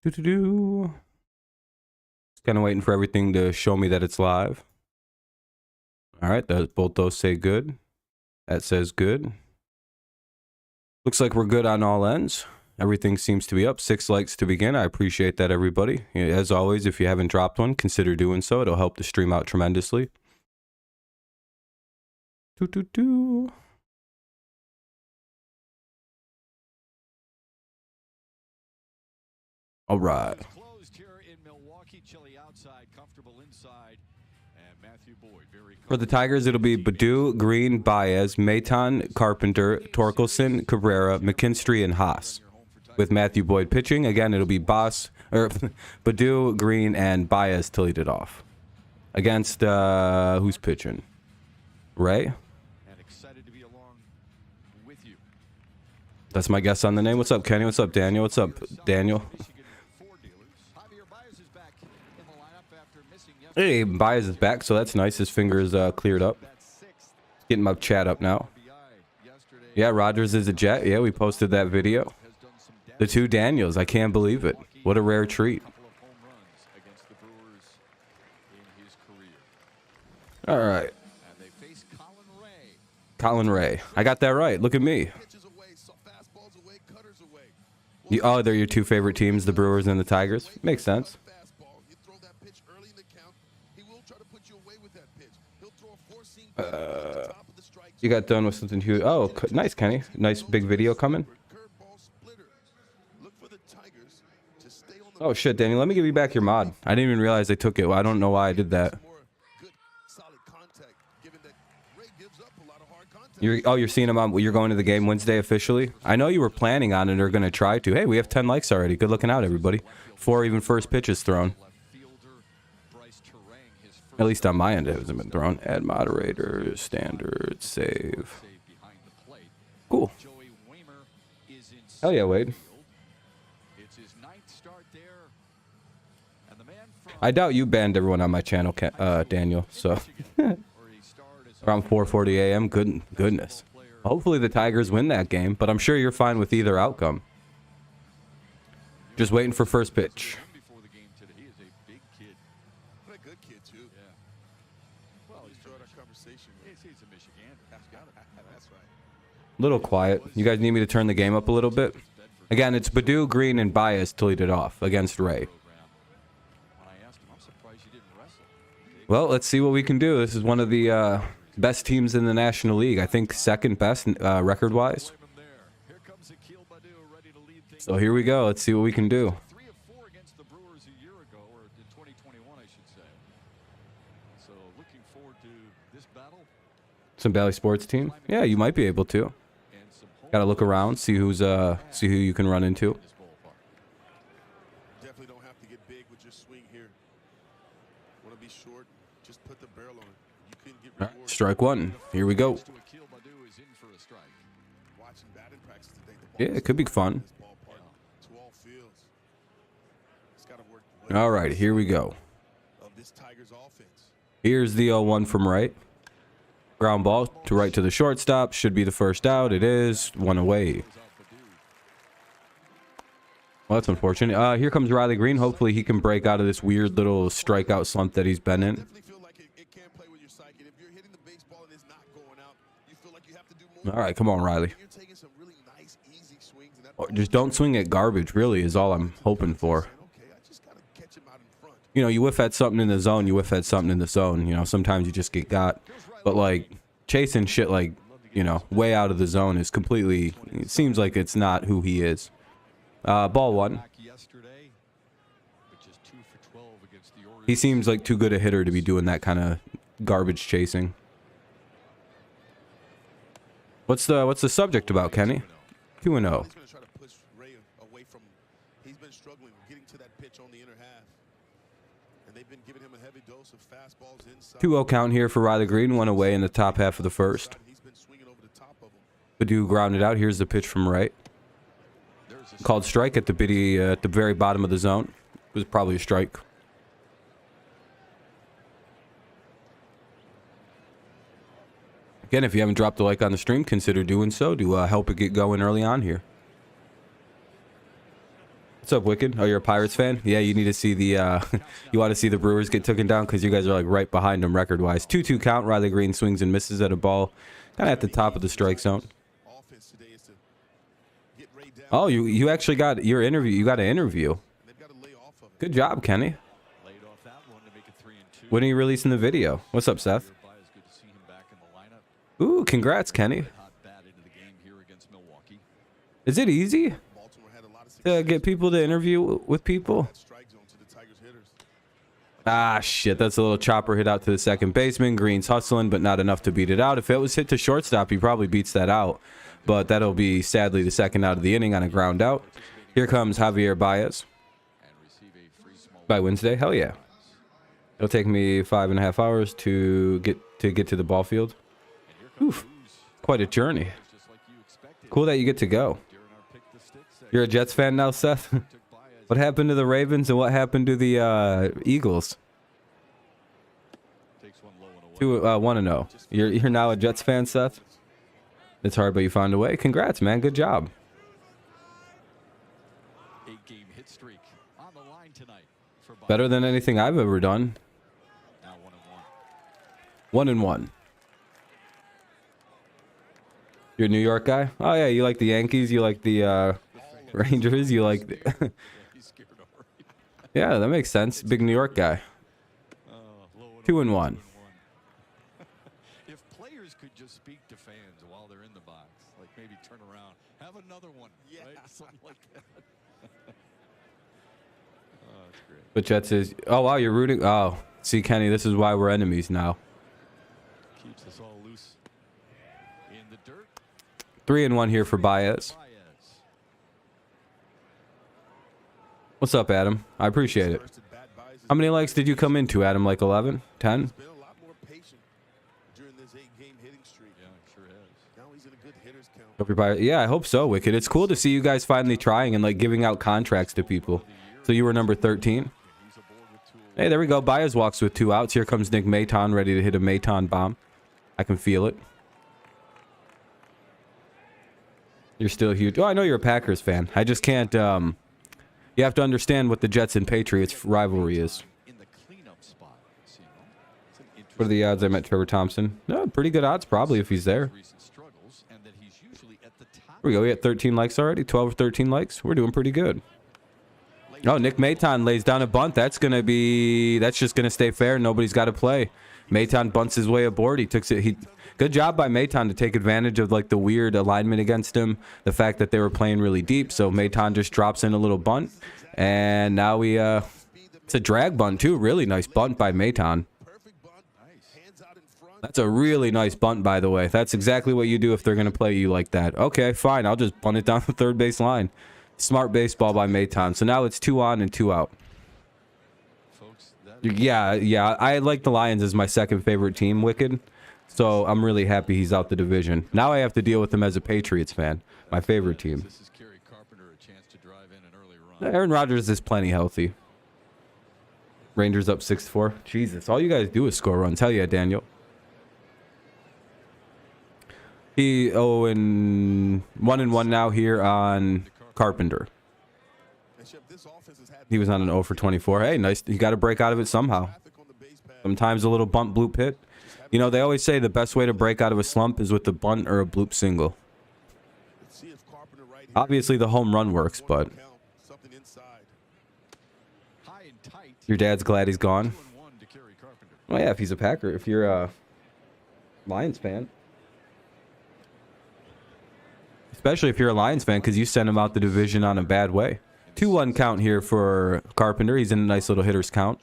Just kind of waiting for everything to show me that it's live. All right, both those say good. That says good. Looks like we're good on all ends. Everything seems to be up. 6 likes to begin. I appreciate that, everybody. As always, if you haven't dropped one, consider doing so. It'll help the stream out tremendously. All right. Closed here in Milwaukee, chilly outside, comfortable inside. And Matthew Boyd, very for the Tigers, it'll be Badu, Green, Baez, Maton, Carpenter, Torkelson, Cabrera, McKinstry, and Haas. With Matthew Boyd pitching, again, it'll be Badu, Green, and Baez to lead it off. Against, who's pitching? Ray? And excited to be along with you. That's my guess on the name. What's up, Kenny? What's up, Daniel? What's up, Daniel? Hey, Baez is back, so that's nice. His finger is cleared up. Getting my chat up now. Yeah, Rogers is a Jet. Yeah, we posted that video. The 2 Daniels. I can't believe it. What a rare treat. All right. Colin Ray. I got that right. Look at me. Oh, they're your 2 favorite teams, the Brewers and the Tigers. Makes sense. You got done with something huge. Oh, nice, Kenny. Nice big video coming. Oh, shit, Danny. Let me give you back your mod. I didn't even realize they took it. Well, I don't know why I did that. You're seeing them on. You're going to the game Wednesday officially. I know you were planning on it or going to try to. Hey, we have 10 likes already. Good looking out, everybody. 4 even first pitches thrown. At least on my end, it hasn't been thrown. Add moderator, standard, save. Cool. Hell yeah, Wade. I doubt you banned everyone on my channel, Daniel. So around 4:40 a.m. Goodness. Hopefully the Tigers win that game, but I'm sure you're fine with either outcome. Just waiting for first pitch. Little quiet. You guys need me to turn the game up a little bit? Again, it's Badu, Green, and Baez to lead it off against Ray. Well, let's see what we can do. This is one of the best teams in the National League. I think second best record-wise. So here we go. Let's see what we can do. 3 of 4 against the Brewers a year ago, or in 2021, I should say. So looking forward to this battle. Some Valley Sports team? Yeah, you might be able to. Got to look around, see who you can run into. Definitely don't have to get big with your swing here. Want to be short? Just put the barrel on. You couldn't get right, strike 1. Here we go. Yeah, it could be fun. All right, here we go. Here's the 0-1 from right. Ground ball to right to the shortstop. Should be the first out. It is. 1 away. Well, that's unfortunate. Here comes Riley Green. Hopefully he can break out of this weird little strikeout slump that he's been in. All right, come on, Riley. Just don't swing at garbage, really, is all I'm hoping for. You know, you whiff at something in the zone, you whiff at something in the zone. You know, sometimes you just get got. But, like, chasing shit, like, you know, way out of the zone is completely... It seems like it's not who he is. Ball 1. He seems like too good a hitter to be doing that kind of garbage chasing. What's the subject about, Kenny? 2-0. He's been struggling getting to that pitch on the inner half. And they've been giving him a heavy dose of fastballs inside. 2-0 count here for Riley Green. 1 away in the top half of the first. Badu grounded out. Here's the pitch from right. Called strike at the very bottom of the zone. It was probably a strike. Again, if you haven't dropped a like on the stream, consider doing so to help it get going early on here. What's up, Wicked? Oh, you're a Pirates fan? Yeah, you need to see the, you want to see the Brewers get taken down because you guys are like right behind them record-wise. 2-2 count. Riley Green swings and misses at a ball kind of at the top of the strike zone. Oh, you actually got your interview. You got an interview. Good job, Kenny. When are you releasing the video? What's up, Seth? Ooh, congrats, Kenny. Is it easy to get people to interview with people? Ah, shit. That's a little chopper hit out to the second baseman. Green's hustling, but not enough to beat it out. If it was hit to shortstop, he probably beats that out. But that'll be, sadly, the second out of the inning on a ground out. Here comes Javier Baez. By Wednesday? Hell yeah. It'll take me 5.5 hours to get to the ball field. Oof. Quite a journey. Cool that you get to go. You're a Jets fan now, Seth? What happened to the Ravens and what happened to the Eagles? 1-0. You're now a Jets fan, Seth? It's hard, but you found a way. Congrats, man. Good job. Better than anything I've ever done. 1-1. You're a New York guy? Oh, yeah. You like the Yankees? You like the Rangers? You like the... Yeah, that makes sense. Big New York guy. 2-1. If players could just speak to fans while they're in the box, like maybe turn around, have another one, right? Something like that. Oh, that's great. But Jets is... Oh, wow. You're rooting... Oh, see, Kenny, this is why we're enemies now. Keeps us all loose in the dirt. 3-1 here for Baez. What's up, Adam? I appreciate it. How many likes did you come into, Adam? Like 11? 10? Yeah, I hope so, Wicked. It's cool to see you guys finally trying and like giving out contracts to people. So you were number 13. Hey, there we go. Baez walks with 2 outs. Here comes Nick Maton, ready to hit a Maton bomb. I can feel it. You're still huge. Oh, I know you're a Packers fan. I just can't... You have to understand what the Jets and Patriots rivalry is. What are the odds I met Trevor Thompson? No, pretty good odds probably if he's there. Here we go. We got 13 likes already. 12 or 13 likes. We're doing pretty good. Oh, Nick Maton lays down a bunt. That's just going to stay fair. Nobody's got to play. Maton bunts his way aboard. He took it. Good job by Maton to take advantage of like the weird alignment against him. The fact that they were playing really deep. So Maton just drops in a little bunt. And now it's a drag bunt too. Really nice bunt by Maton. That's a really nice bunt, by the way. That's exactly what you do if they're going to play you like that. Okay, fine. I'll just bunt it down the third base line. Smart baseball by Maton. So now it's 2 on and 2 out. Yeah. I like the Lions as my second favorite team, Wicked. So I'm really happy he's out the division. Now I have to deal with him as a Patriots fan. My favorite team. Aaron Rodgers is plenty healthy. Rangers up 6-4. Jesus, all you guys do is score runs. Hell yeah, Daniel. He 1-1 now here on Carpenter. He was on an 0 for 24. Hey, nice. You got to break out of it somehow. Sometimes a little bunt bloop hit. You know, they always say the best way to break out of a slump is with a bunt or a bloop single. Obviously, the home run works, but your dad's glad he's gone. Well, yeah, if he's a Packer, if you're a Lions fan. Especially if you're a Lions fan, because you sent him out the division on a bad way. 2-1 count here for Carpenter. He's in a nice little hitter's count.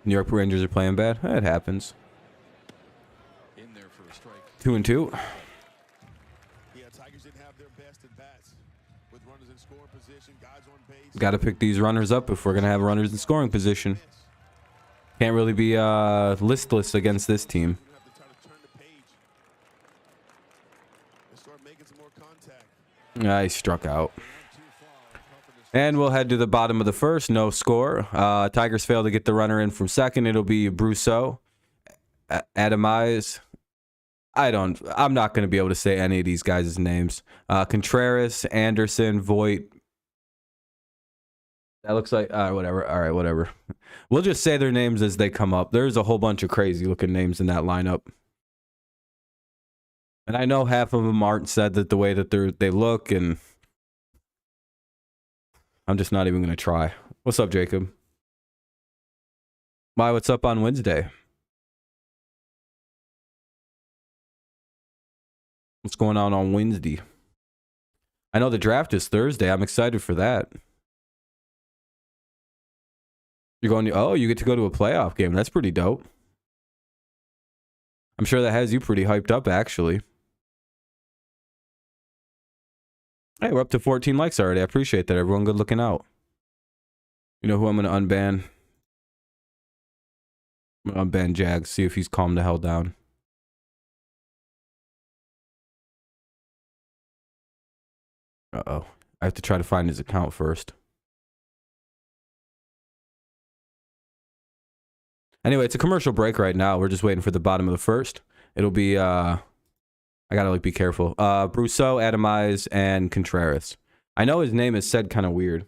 New York Rangers are playing bad. It happens. 2-2. Got to pick these runners up if we're going to have runners in scoring position. Can't really be listless against this team. He struck out. And we'll head to the bottom of the first. No score. Tigers fail to get the runner in from second. It'll be Brousseau, Adamize, I'm not going to be able to say any of these guys' names. Contreras, Anderson, Voit. That looks like, whatever. All right, whatever. We'll just say their names as they come up. There's a whole bunch of crazy looking names in that lineup. And I know half of them aren't said that the way that they look, and I'm just not even going to try. What's up, Jacob? What's up on Wednesday? What's going on Wednesday? I know the draft is Thursday. I'm excited for that. You're going to, oh, you get to go to a playoff game. That's pretty dope. I'm sure that has you pretty hyped up, actually. Hey, we're up to 14 likes already. I appreciate that. Everyone good looking out. You know who I'm going to unban? I'm going to unban Jags. See if he's calmed the hell down. Uh-oh. I have to try to find his account first. Anyway, it's a commercial break right now. We're just waiting for the bottom of the first. It'll be, I gotta like be careful. Brousseau, Adamize, and Contreras. I know his name is said kind of weird.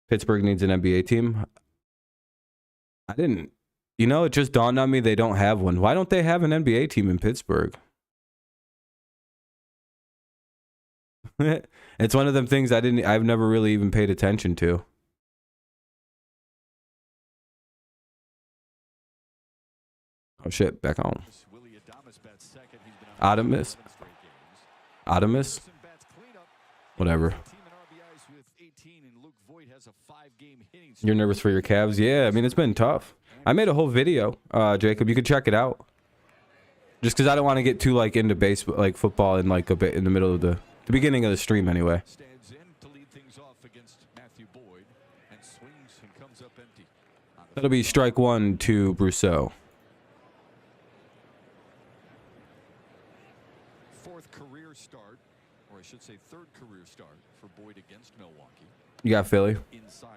Pittsburgh needs an NBA team. I didn't, you know, it just dawned on me they don't have one. Why don't they have an NBA team in Pittsburgh? It's one of them things I've never really even paid attention to. Oh shit, back on. Adamus. Adamus. Whatever. You're nervous for your Cavs? Yeah, I mean, it's been tough. I made a whole video, Jacob. You can check it out. Just because I don't want to get too like into baseball, like football, in like a bit in the middle of the beginning of the stream anyway. That'll be strike one to Brousseau. Fourth career start, or I should say third career start for Boyd against Milwaukee. You got Philly.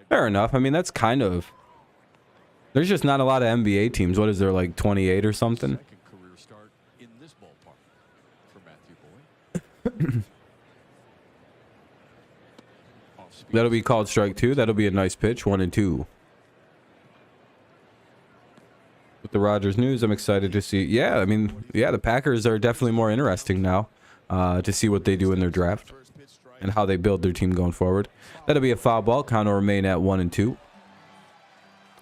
Fair enough. I mean, that's kind of. There's just not a lot of NBA teams. What is there, like 28 or something? Second career start in this ballpark for Matthew Boyd. That'll be called strike two. That'll be a nice pitch. 1-2. With the Rogers news, I'm excited to see. Yeah, I mean, yeah, the Packers are definitely more interesting now to see what they do in their draft and how they build their team going forward. That'll be a foul ball. Count will remain at 1-2.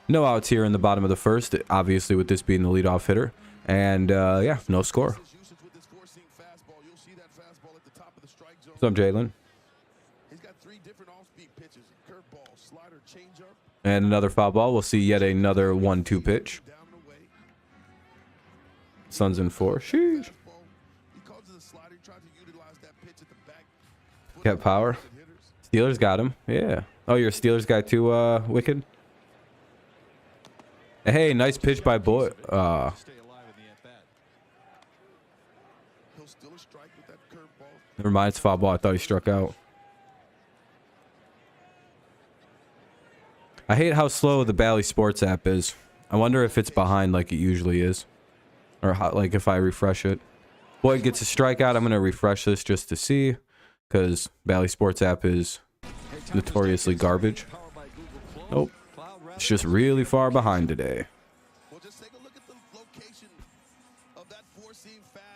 No outs here in the bottom of the first, obviously with this being the leadoff hitter. And, yeah, no score. What's up, Jalen? And another foul ball. We'll see yet another 1-2 pitch. Suns in 4. Sheesh. Got power. Steelers got him. Yeah. Oh, you're a Steelers guy too, Wicked? Hey, nice pitch by Boyd. Never mind, it's foul ball. I thought he struck out. I hate how slow the Bally Sports app is. I wonder if it's behind like it usually is. Or how, like if I refresh it. Boyd gets a strikeout. I'm going to refresh this just to see. Because Bally Sports app is notoriously garbage. Nope. It's just really far behind today.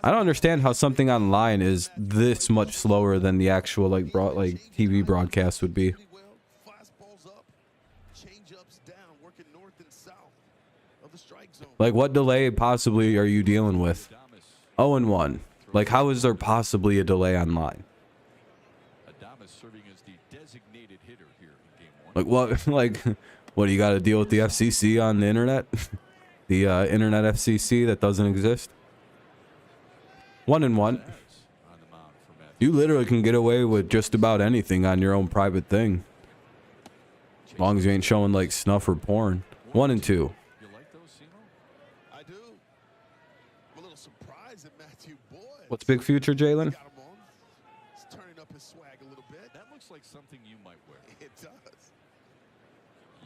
I don't understand how something online is this much slower than the actual like TV broadcast would be. Like, what delay possibly are you dealing with? 0-1. Like, how is there possibly a delay online? Like, what? Like, what do you got to deal with the FCC on the internet? The internet FCC that doesn't exist? 1-1. You literally can get away with just about anything on your own private thing. As long as you ain't showing, like, snuff or porn. 1-2. What's big future, Jalen? That looks like something you might wear. It does.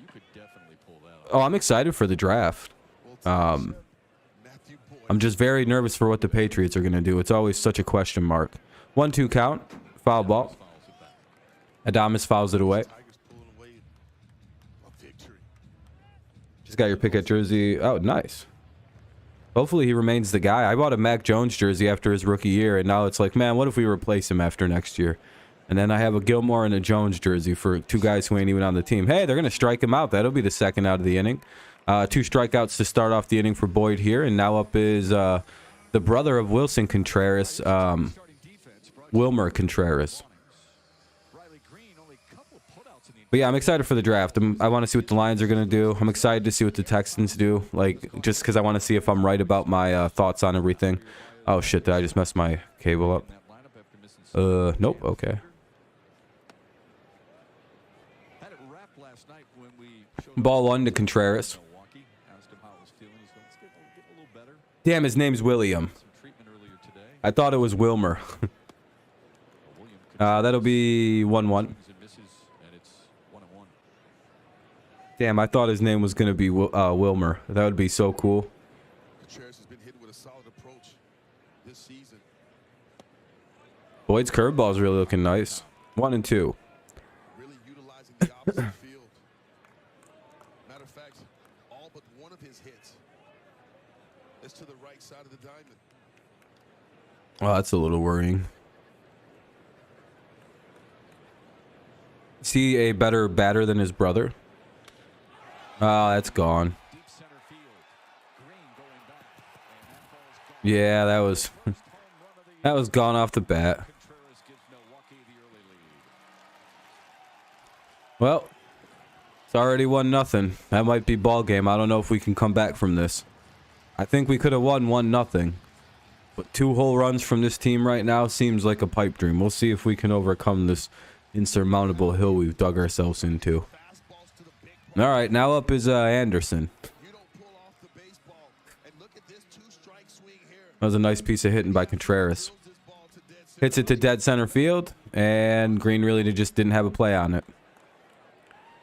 You could definitely pull that off. Oh, I'm excited for the draft. Matthew Boyd. I'm just very nervous for what the Patriots are going to do. It's always such a question mark. 1-2 count. Foul ball. Adames fouls it away. Tigers pulling away a victory. Just got your pick at jersey. Oh, nice. Hopefully he remains the guy. I bought a Mac Jones jersey after his rookie year, and now it's like, man, what if we replace him after next year? And then I have a Gilmore and a Jones jersey for two guys who ain't even on the team. Hey, they're going to strike him out. That'll be the second out of the inning. 2 strikeouts to start off the inning for Boyd here. And now up is the brother of Wilson Contreras, Wilmer Contreras. But yeah, I'm excited for the draft. I want to see what the Lions are going to do. I'm excited to see what the Texans do. Like, just because I want to see if I'm right about my thoughts on everything. Oh, shit. Did I just mess my cable up? Nope. Okay. Ball 1 to Contreras. Damn, his name's William. I thought it was Wilmer. That'll be 1-1. Damn, I thought his name was going to be Wilmer. That would be so cool. Contreras has been hit with a solid approach this season. Boyd's curveball is really looking nice. 1-2. Really utilizing the opposite field. Matter of fact, all but one of his hits is to the right side of the diamond. Oh, that's a little worrying. Is he a better batter than his brother? Oh, that's gone. Yeah, that was that was gone off the bat. Well, it's already 1-0. That might be ball game. I don't know if we can come back from this. I think we could have won 1-0. But 2 whole runs from this team right now seems like a pipe dream. We'll see if we can overcome this insurmountable hill we've dug ourselves into. All right, now up is Anderson. That was a nice piece of hitting by Contreras. Hits it to dead center field, and Green really just didn't have a play on it.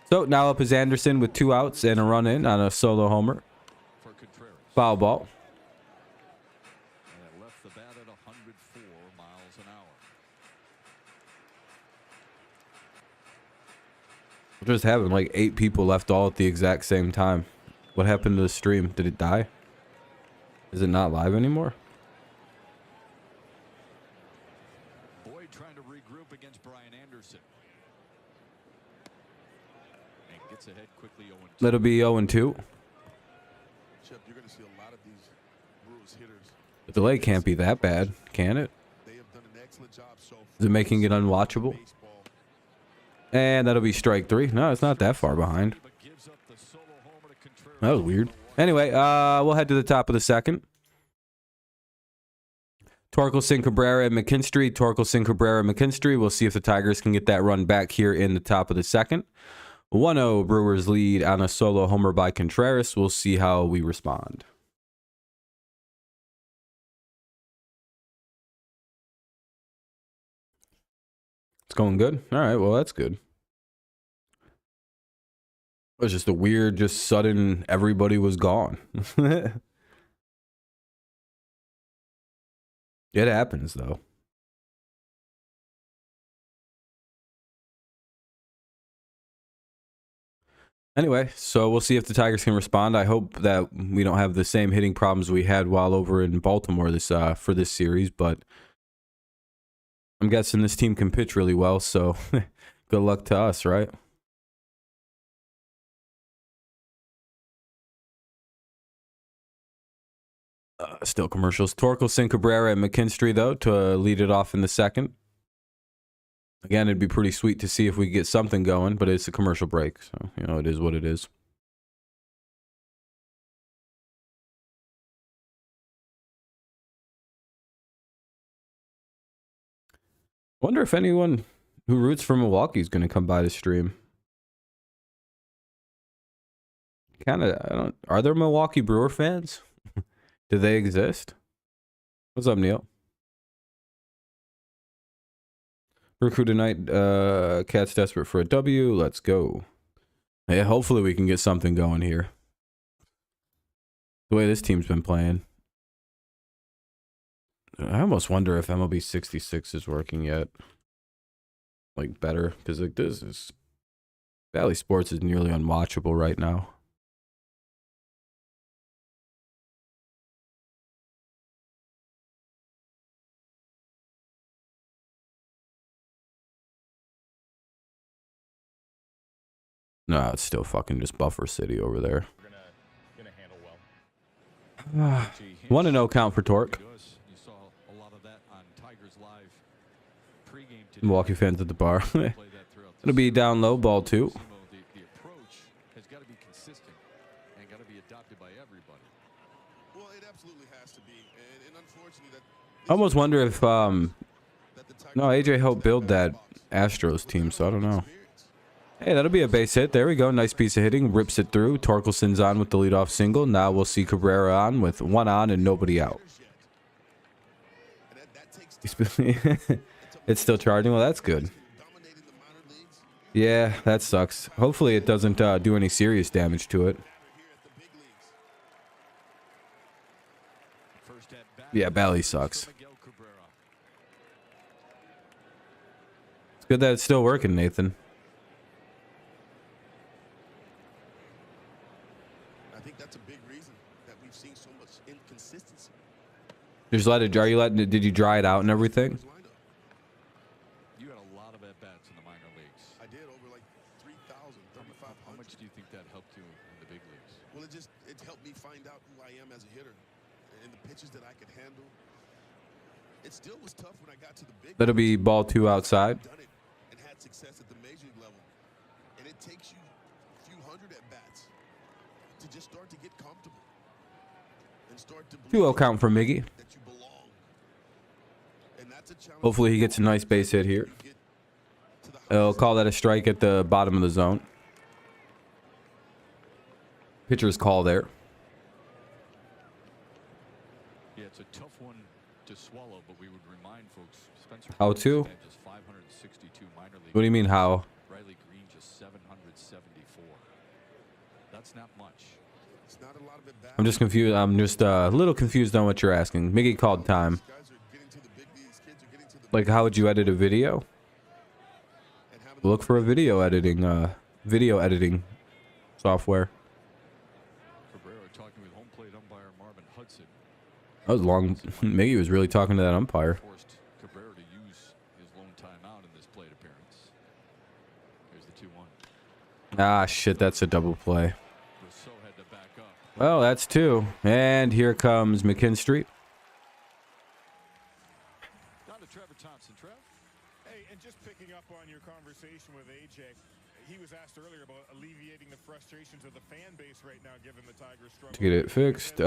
So now up is Anderson with 2 outs and a run in on a solo homer. Foul ball. We're just having like 8 people left all at the exact same time. What happened to the stream? Did it die? Is it not live anymore? Boyd trying to regroup against Brian Anderson. And gets ahead quickly 0-2. That'll be 0-2. Chip, you're going to see a lot of these Brewers hitters. The delay can't be that bad, can it? They have done an excellent job so far. Is it making it unwatchable? And that'll be strike 3. No, it's not that far behind. That was weird. Anyway, we'll head to the top of the second. Torkelson, Cabrera, and McKinstry. Torkelson, Cabrera, and McKinstry. We'll see if the Tigers can get that run back here in the top of the second. 1-0 Brewers lead on a solo homer by Contreras. We'll see how we respond. It's going good. All right, well, that's good. It was just a weird, just sudden, everybody was gone. It happens, though. Anyway, so we'll see if the Tigers can respond. I hope that we don't have the same hitting problems we had while over in Baltimore this for this series, but I'm guessing this team can pitch really well, so good luck to us, right? Still commercials. Torkelson, Cabrera, and McKinstry, though, to lead it off in the second. Again, it'd be pretty sweet to see if we get something going, but it's a commercial break, so, you know, it is what it is. Wonder if anyone who roots for Milwaukee is going to come by the stream. Are there Milwaukee Brewer fans? Do they exist? What's up, Neil? Recruit tonight. Cat's desperate for a W. Let's go. Yeah, hopefully we can get something going here. The way this team's been playing. I almost wonder if MLB 66 is working yet. Like better, because like this is Valley Sports is nearly unwatchable right now. No, it's still fucking just Buffer City over there. Gonna handle well. 1-0 count for Torque. You saw a lot of that on Tigers Live pregame today. Milwaukee fans at the bar. Play that throughout It'll be down low, ball 2. The approach has got to be consistent and got to be adopted by everybody. Well, it absolutely has to be. And unfortunately, I almost wonder if no, AJ helped build that Astros team, so I don't know. Hey, that'll be a base hit. There we go. Nice piece of hitting. Rips it through. Torkelson's on with the leadoff single. Now we'll see Cabrera on with 1 on and nobody out. It's still charging. Well, that's good. Yeah, that sucks. Hopefully it doesn't do any serious damage to it. Yeah, Bally sucks. It's good that it's still working, Nathan. I think that's a big reason that we've seen so much inconsistency. Just let it dry. Did you dry it out and everything? You had a lot of at-bats in the minor leagues. I did, over like 3,000, 3,500. How much do you think that helped you in the big leagues? Well, it helped me find out who I am as a hitter and the pitches that I could handle. It still was tough when I got to the big. That'll be ball 2 outside. Done it and had success at the major league level, and it takes you a few hundred at-bats to just start to get comfortable and start to 2-0 count for Miggy. that you belong. And that's a challenge. Hopefully he gets a nice base hit here. You get to the I'll call that a strike at the bottom of the zone. Pitcher's call there. Yeah, it's a tough one to swallow, but we would remind folks, Spencer How Torres to? had just 562 minor league. What do you mean how? Riley Green just 774. That's not much. It's not a lot of at-bats. I'm just confused. I'm just a little confused on what you're asking. Miggy called time. Guys are getting to the big leagues. Kids are getting to the Like, how would you edit a video? and having Look for a video editing software. Cabrera talking with home plate umpire Marvin Hudson. That was long. Miggy was really talking to that umpire. Forced Cabrera to use his lone timeout in this plate appearance. Here's the 2-1. Ah, shit, that's a double play. Rousseau had to back up. Well, that's 2. And here comes McKinstry. Down to Trevor Thompson. Trev? Hey, and just picking up on your conversation with AJ, he was asked earlier about alleviating the frustrations of the fan base right now, given the Tigers' struggle. To get it fixed.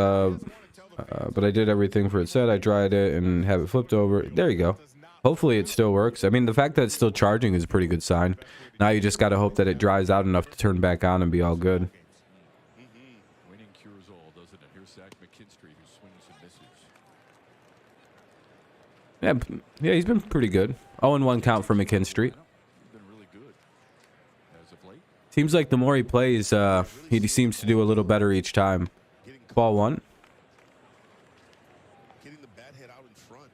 But I did everything for it said. I dried it and have it flipped over. There you go. Hopefully it still works. I mean, the fact that it's still charging is a pretty good sign. Now you just got to hope that it dries out enough to turn back on and be all good. Winning cures all, doesn't it? Here's Zach McKinstry, who swings and misses. Yeah, he's been pretty good. 0-1 count for McKinstry. He's been really good as of late. Seems like the more he plays, he seems to do a little better each time. Ball 1. getting the bat head out in front.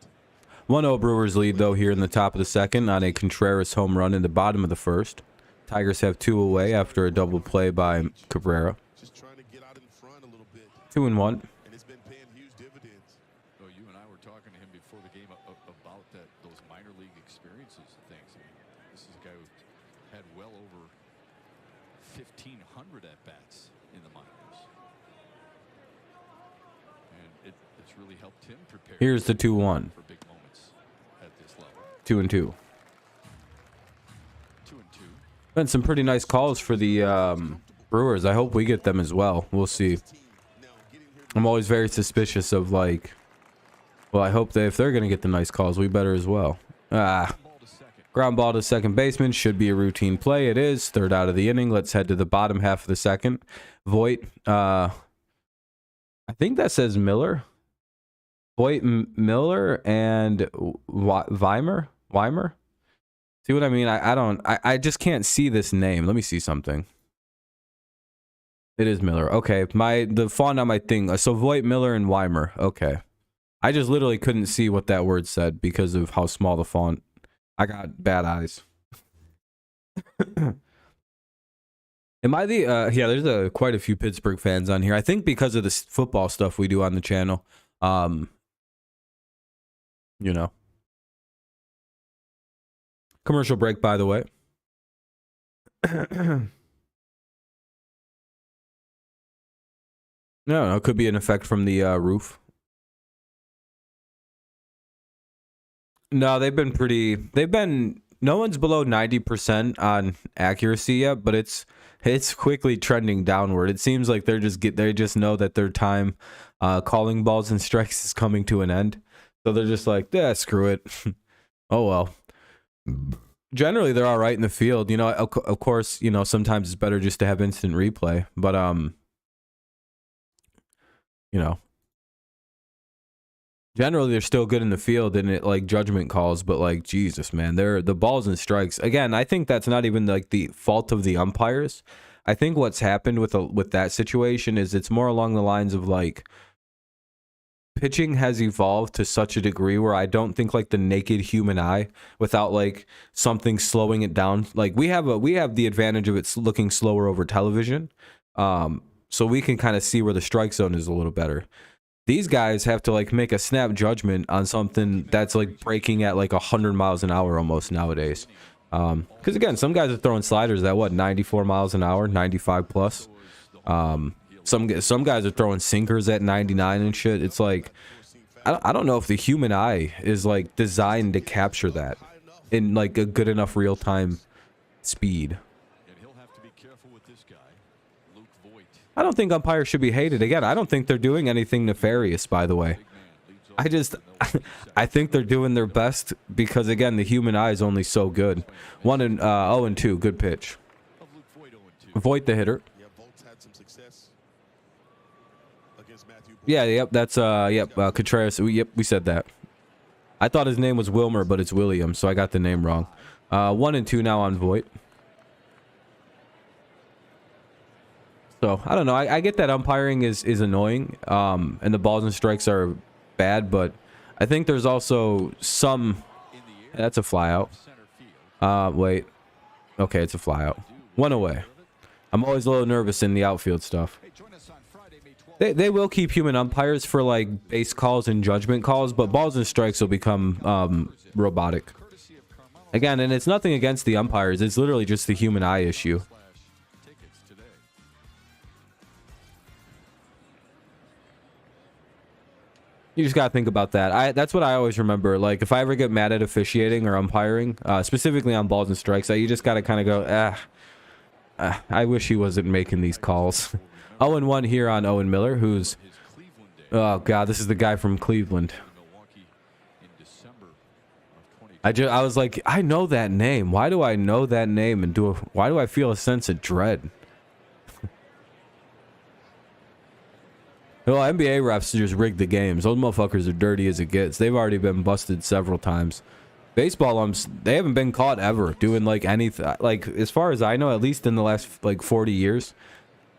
1-0 Brewers lead, though, here in the top of the second on a Contreras home run in the bottom of the first. Tigers have 2 away after a double play by Cabrera. Just trying to get out in front a little bit, 2-1. and it's been paying huge dividends. Oh, you and I were talking to him before the game about those minor league experiences and things. I mean, this is a guy who had well over 1,500 at-bats in the minors. And it's really helped him prepare Here's the 2-1. for big moments at this level. 2-2. 2-2. Been some pretty nice calls for the Brewers. I hope we get them as well. We'll see. Team now getting here. I'm always very suspicious of, like, well, I hope that if they're going to get the nice calls, we better as well. Ball to second. Ground ball to second baseman. Should be a routine play. It is. Third out of the inning. Let's head to the bottom half of the second. Voit. I think that says Miller. Voit, Miller, and Weimer. See what I mean? I just can't see this name. Let me see something. It is Miller. Okay. The font on my thing. So Voit, Miller, and Weimer. Okay. I just literally couldn't see what that word said because of how small the font. I got bad eyes. Am I the yeah, there's quite a few Pittsburgh fans on here. I think because of this football stuff we do on the channel. You know. Commercial break, by the way. No, it could be an effect from the roof. No, no one's below 90% on accuracy yet, but it's quickly trending downward. It seems like they just know that their time calling balls and strikes is coming to an end. So they're just like, yeah, screw it. Oh well. Generally they're all right in the field. You know, of course, you know, sometimes it's better just to have instant replay, but you know, generally they're still good in the field and it like judgment calls, but like Jesus, man, the balls and strikes. Again, I think that's not even like the fault of the umpires. I think what's happened with that situation is it's more along the lines of like pitching has evolved to such a degree where I don't think like the naked human eye, without like something slowing it down, like we have the advantage of it looking slower over television, so we can kind of see where the strike zone is a little better. These guys have to like make a snap judgment on something that's like breaking at like 100 miles an hour almost nowadays. Because again, some guys are throwing sliders at what, 94 miles an hour, 95 plus. Some guys are throwing sinkers at 99 and shit. It's like, I don't know if the human eye is like designed to capture that in like a good enough real time speed. I don't think umpires should be hated. Again, I don't think they're doing anything nefarious, by the way. I think they're doing their best because, again, the human eye is only so good. 0-2, good pitch. Voit the hitter. Yeah, yep, that's, Contreras. Yep, we said that. I thought his name was Wilmer, but it's William, so I got the name wrong. 1-2 now on Voit. So, I don't know. I get that umpiring is annoying, and the balls and strikes are bad, but I think there's also some... That's a flyout. Wait. Okay, it's a flyout. One away. I'm always a little nervous in the outfield stuff. They will keep human umpires for, like, base calls and judgment calls, but balls and strikes will become robotic. Again, and it's nothing against the umpires. It's literally just the human eye issue. You just gotta think about that. That's what I always remember. Like, if I ever get mad at officiating or umpiring, specifically on balls and strikes, you just gotta kind of go, I wish he wasn't making these calls. 0-1 here on Owen Miller, who's, oh god, this is the guy from Cleveland. I was like, I know that name. Why do I know that name? And why do I feel a sense of dread? Well, NBA refs just rigged the games. Those motherfuckers are dirty as it gets. They've already been busted several times. Baseball umps, they haven't been caught ever doing like anything. Like, as far as I know, at least in the last like 40 years,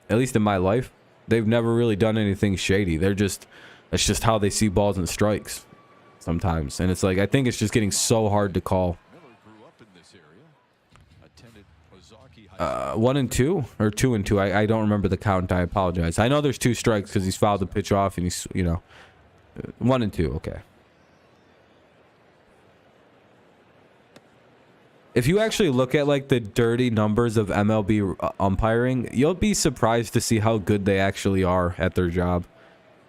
at least in my life, they've never really done anything shady. It's just how they see balls and strikes sometimes. And it's like, I think it's just getting so hard to call. 1-2 or 2-2. I don't remember the count. I apologize. I know there's 2 strikes because he's fouled the pitch off and he's, you know, 1-2. Okay. If you actually look at like the dirty numbers of MLB umpiring, you'll be surprised to see how good they actually are at their job.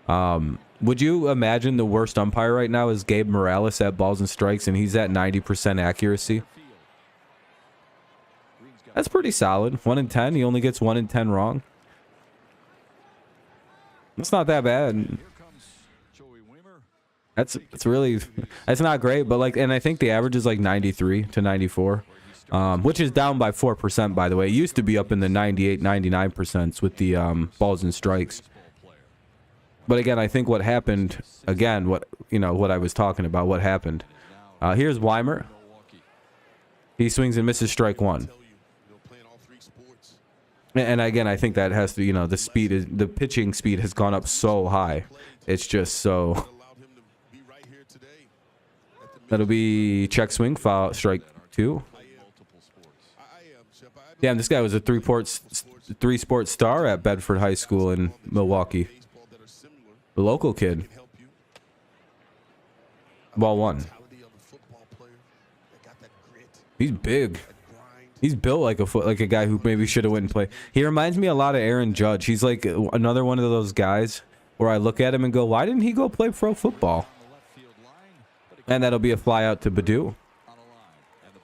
Would you imagine the worst umpire right now is Gabe Morales at balls and strikes, and he's at 90% accuracy? That's pretty solid. 1 in 10. He only gets 1 in 10 wrong. That's not that bad. That's not great, but like, and I think the average is like 93 to 94, which is down by 4%, by the way. It used to be up in the 98, 99% with the balls and strikes. But again, I think what happened, again, what I was talking about, what happened. Here's Weimer. He swings and misses strike 1. And again, I think that has to, the pitching speed has gone up so high. It's just so, That'll be check swing, foul, strike 2. Damn, this guy was a three-sport star at Bedford High School in Milwaukee. The local kid. Ball 1. He's big. He's built like a guy who maybe should have went and played. He reminds me a lot of Aaron Judge. He's like another one of those guys where I look at him and go, why didn't he go play pro football? And that'll be a fly out to Badu.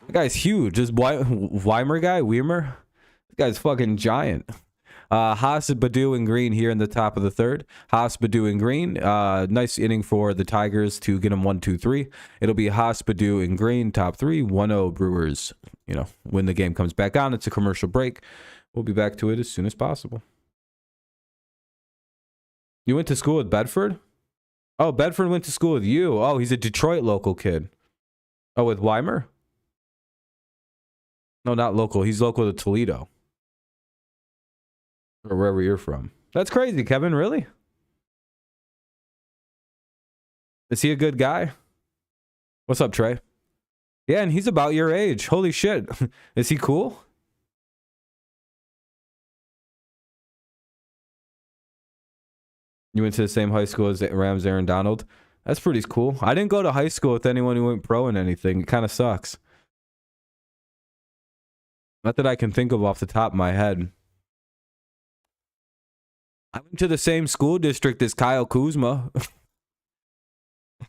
That guy's huge. This Weimer guy, Weimer, this guy's fucking giant. Haas, Badu, and Green here in the top of the 3rd. Haas, Badu, and Green. Nice inning for the Tigers to get them 1-2-3. It'll be Haas, Badu, and Green, top 3. 1-0 Brewers. You know, when the game comes back on, it's a commercial break. We'll be back to it as soon as possible. You went to school with Bedford? Oh, Bedford went to school with you. Oh, he's a Detroit local kid. Oh, with Weimer? No, not local. He's local to Toledo. Or wherever you're from. That's crazy, Kevin. Really? Is he a good guy? What's up, Trey? Yeah, and he's about your age. Holy shit. Is he cool? You went to the same high school as Rams Aaron Donald? That's pretty cool. I didn't go to high school with anyone who went pro in anything. It kind of sucks. Not that I can think of off the top of my head. I went to the same school district as Kyle Kuzma.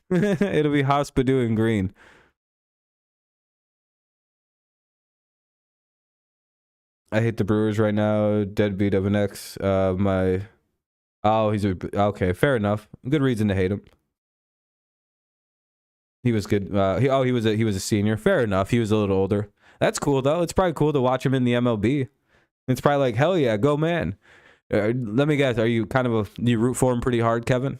It'll be Haas, Badu, and Green. I hate the Brewers right now. Deadbeat of an ex. Oh, he's okay. Fair enough. Good reason to hate him. He was good. He was a senior. Fair enough. He was a little older. That's cool though. It's probably cool to watch him in the MLB. It's probably like, hell yeah, go man. Let me guess. Are you you root for him pretty hard, Kevin?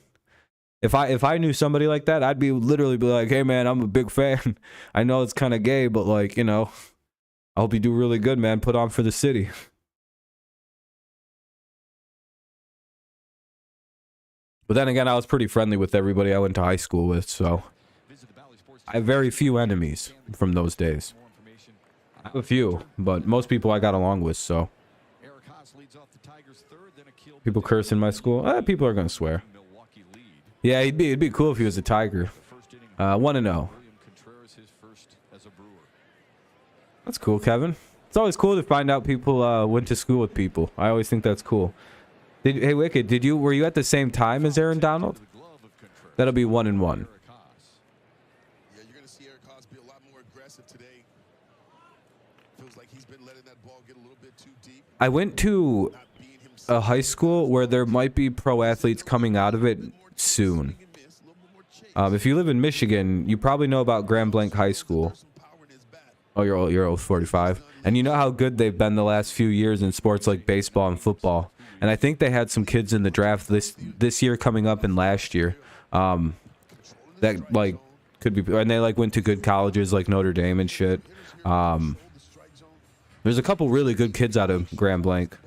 If I knew somebody like that, I'd literally be like, hey man, I'm a big fan. I know it's kind of gay, but like, you know, I hope you do really good, man. Put on for the city. But then again, I was pretty friendly with everybody I went to high school with, so I have very few enemies from those days. I have a few, but most people I got along with, so. People curse in my school. People are going to swear. Yeah, it'd be cool if he was a Tiger. 1-0. That's cool, Kevin. It's always cool to find out people went to school with people. I always think that's cool. Hey, Wicked, were you at the same time as Aaron Donald? That'll be 1-1. Yeah, you're going to see Eric Haas be a lot more aggressive today. Feels like he's been letting that ball get a little bit too deep. I went to a high school where there might be pro athletes coming out of it soon. If you live in Michigan, you probably know about Grand Blanc High School. Oh, you're old 45. And you know how good they've been the last few years in sports like baseball and football. And I think they had some kids in the draft this year coming up and last year. That like could be, and they like went to good colleges like Notre Dame and shit. There's a couple really good kids out of Grand Blanc.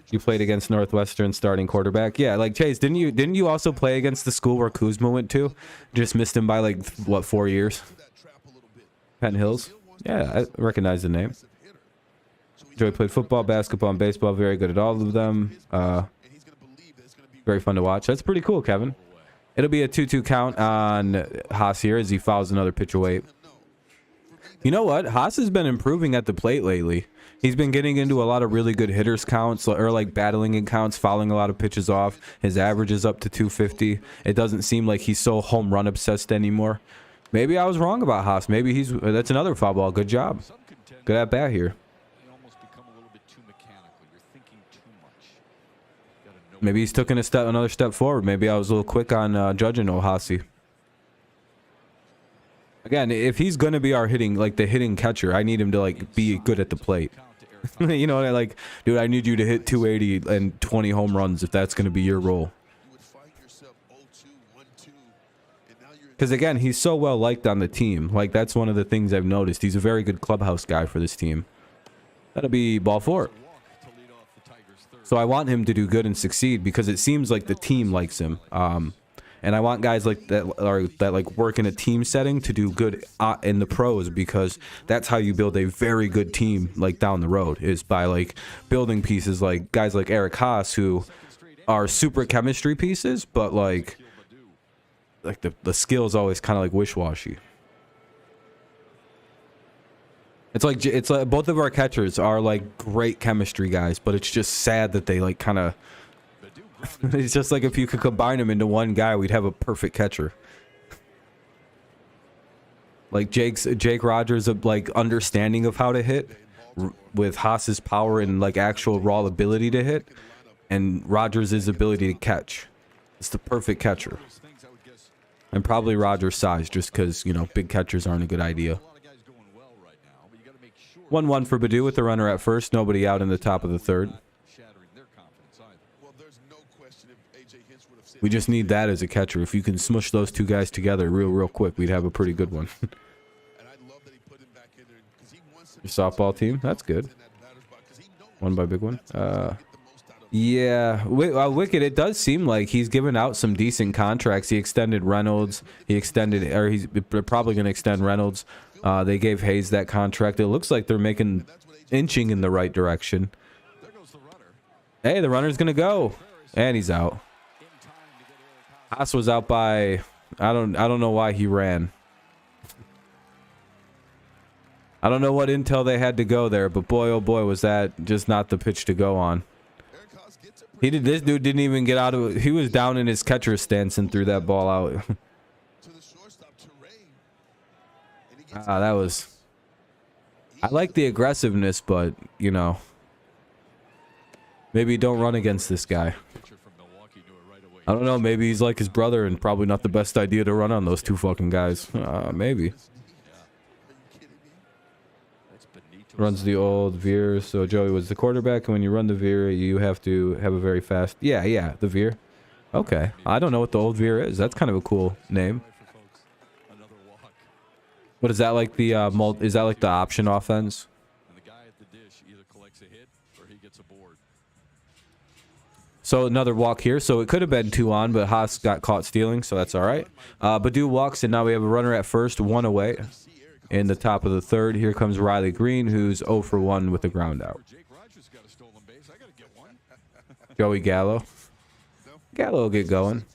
You played against Northwestern starting quarterback. Yeah, like Chase, didn't you also play against the school where Kuzma went to? Just missed him by like what, 4 years? Penn Hills. Yeah, I recognize the name. Joey played football, basketball, and baseball. Very good at all of them. Very fun to watch. That's pretty cool, Kevin. It'll be a 2-2 count on Haas here as he fouls another pitch away. You know what? Haas has been improving at the plate lately. He's been getting into a lot of really good hitters counts, or like battling in counts, fouling a lot of pitches off. His average is up to 250. It doesn't seem like he's so home run obsessed anymore. Maybe I was wrong about Haas. Maybe that's another foul ball. Good job. Good at bat here. Maybe he's taken another step forward. Maybe I was a little quick on judging Ohasi. Again, if he's gonna be our the hitting catcher, I need him to like be good at the plate. You know, like, dude, I need you to hit 280 and 20 home runs if that's gonna be your role. Because again, he's so well liked on the team. Like, that's one of the things I've noticed. He's a very good clubhouse guy for this team. That'll be ball 4. So I want him to do good and succeed because it seems like the team likes him. And And I want guys like that like work in a team setting to do good in the pros, because that's how you build a very good team like down the road, is by like building pieces like guys like Eric Haas, who are super chemistry pieces, but like the skill is always kind of like wish-washy. It's like both of our catchers are like great chemistry guys, but it's just sad that they like kind of. It's just like if you could combine them into one guy, we'd have a perfect catcher. Like Jake Rogers' like understanding of how to hit, with Haas's power and like actual raw ability to hit, and Rogers' ability to catch. It's the perfect catcher. And probably Rogers' size, just because, you know, big catchers aren't a good idea. 1-1 for Baddoo with the runner at first. Nobody out in the top of the third. We just need that as a catcher. If you can smush those two guys together real quick, we'd have a pretty good one. Your softball team, that's good. Won by big one. Yeah, Wicked, it does seem like he's given out some decent contracts. He extended Reynolds. He's probably going to extend Reynolds. They gave Hayes that contract. It looks like they're inching in the right direction. Hey, the runner's going to go. And he's out. Haas was out by, I don't know why he ran. I don't know what intel they had to go there, but boy, oh boy, was that just not the pitch to go on. This dude didn't even get out of it. He was down in his catcher's stance and threw that ball out. That was... I like the aggressiveness, but, you know, maybe don't run against this guy. I don't know, maybe he's like his brother and probably not the best idea to run on those two fucking guys. Maybe. Runs the old veer. So Joey was the quarterback, and when you run the veer, you have to have a very fast... Yeah, the veer. Okay. I don't know what the old veer is. That's kind of a cool name. What is that, like the is that like the option offense? So another walk here. So it could have been 2 on, but Haas got caught stealing, so that's all right. Baddoo walks, and now we have a runner at first, 1 away. In the top of the third, here comes Riley Green, who's 0 for 1 with a ground out. Joey Gallo. Gallo will get going.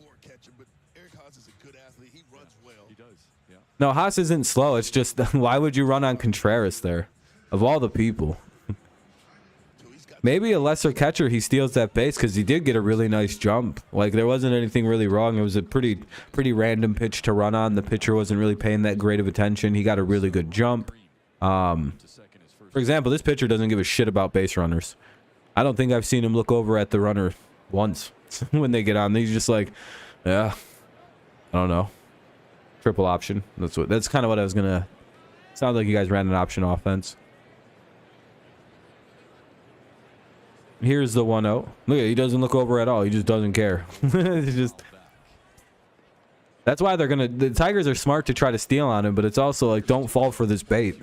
No, Haas isn't slow. It's just, why would you run on Contreras there? Of all the people. Maybe a lesser catcher, he steals that base, because he did get a really nice jump. Like, there wasn't anything really wrong. It was a pretty random pitch to run on. The pitcher wasn't really paying that great of attention. He got a really good jump. For example, this pitcher doesn't give a shit about base runners. I don't think I've seen him look over at the runner once when they get on. He's just like, yeah, I don't know. Triple option. That's kind of what I was gonna... Sounds like you guys ran an option offense. Here's the 1-0. Look at it, he doesn't look over at all. He just doesn't care. It's just... That's why the Tigers are smart to try to steal on him, but it's also like, don't fall for this bait.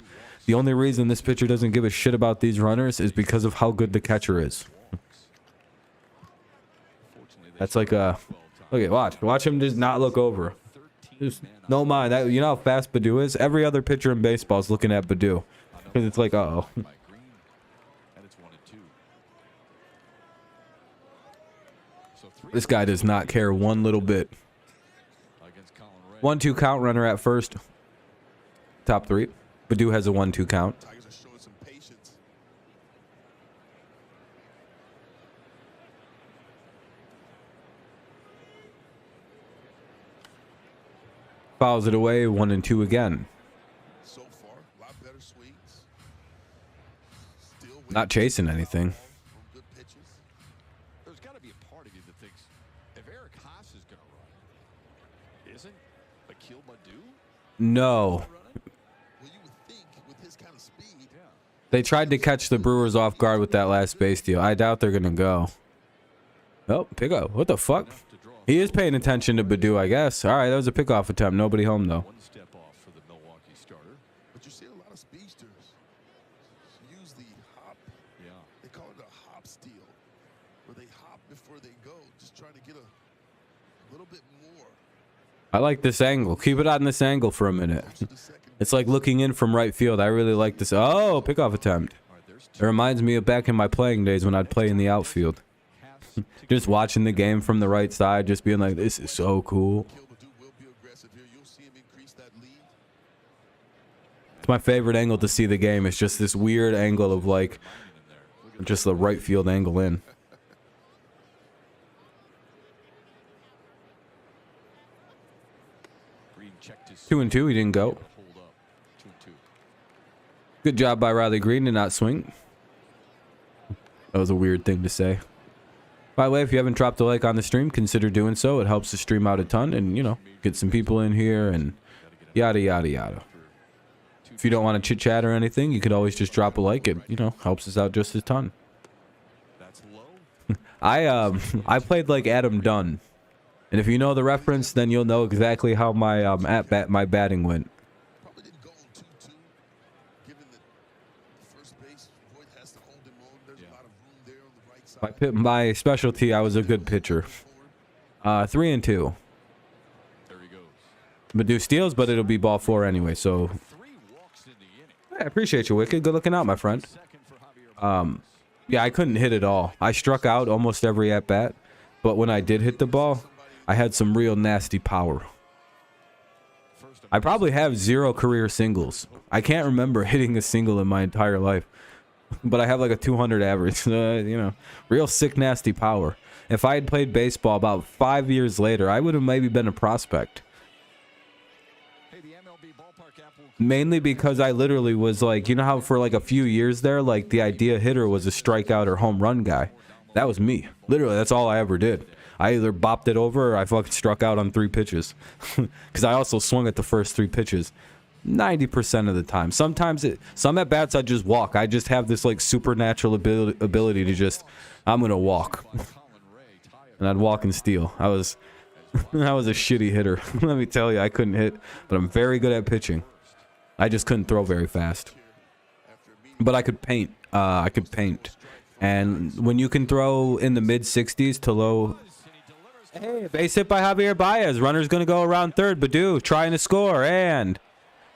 The only reason this pitcher doesn't give a shit about these runners is because of how good the catcher is. That's like a... Look at, watch him just not look over. Just no mind. You know how fast Baddoo is? Every other pitcher in baseball is looking at Baddoo. Because it's like, uh-oh. This guy does not care one little bit. 1-2 count, runner at first. Top 3. Baddoo has a 1-2 count. Fouls it away, 1-2 again. Not chasing anything. No. They tried to catch the Brewers off guard with that last base deal. I doubt they're going to go. Oh, pickoff. What the fuck? He is paying attention to Baddoo, I guess. All right, that was a pickoff attempt. Nobody home, though. One step off for the Milwaukee starter. But you see a lot of speedsters use the hop. Yeah. They call it a hop steal, where they hop before they go, just trying to get a little bit more I like this angle. Keep it on this angle for a minute. It's like looking in from right field. I really like this. Oh, pickoff attempt. It reminds me of back in my playing days when I'd play in the outfield. Just watching the game from the right side, just being like, this is so cool. It's my favorite angle to see the game. It's just this weird angle of like, just the right field angle in. Green checked his 2-2, he didn't go. hold up. 2-2. Good job by Riley Green to not swing. That was a weird thing to say. By the way, if you haven't dropped a like on the stream, consider doing so. It helps the stream out a ton and, you know, get some people in here and yada, yada, yada. If you don't want to chit chat or anything, you could always just drop a like. It, you know, helps us out just a ton. That's low. I played like Adam Dunn. And if you know the reference, then you'll know exactly how my my batting went. Probably didn't go on 2-2, given that first base Voit has to hold him on. There's a lot of room there on the right side. My specialty, I was a good pitcher. 3-2. There he goes. Badu steals, but it'll be ball 4 anyway. So 3 walks in the inning. I appreciate you, Wicked. Good looking out, my friend. Second for Javier. Yeah, I couldn't hit it all. I struck out almost every at bat, but when I did hit the ball, I had some real nasty power. I probably have 0 career singles. I can't remember hitting a single in my entire life, but I have like a 200 average. You know, real sick, nasty power. If I had played baseball about 5 years later, I would have maybe been a prospect. Hey, the MLB ballpark app will Mainly because I literally was like, you know how for like a few years there, like the idea hitter was a strikeout or home run guy. That was me. Literally, that's all I ever did. I either bopped it over or I fucking struck out on 3 pitches. Because I also swung at the first 3 pitches 90% of the time. Sometimes some at bats I just walk. I just have this like supernatural ability to just, I'm gonna walk. And I'd walk and steal. I was a shitty hitter. Let me tell you, I couldn't hit, but I'm very good at pitching. I just couldn't throw very fast. But I could paint. And when you can throw in the mid 60s to low. Hey, base hit by Javier Baez. Runner's going to go around third. Badu trying to score. And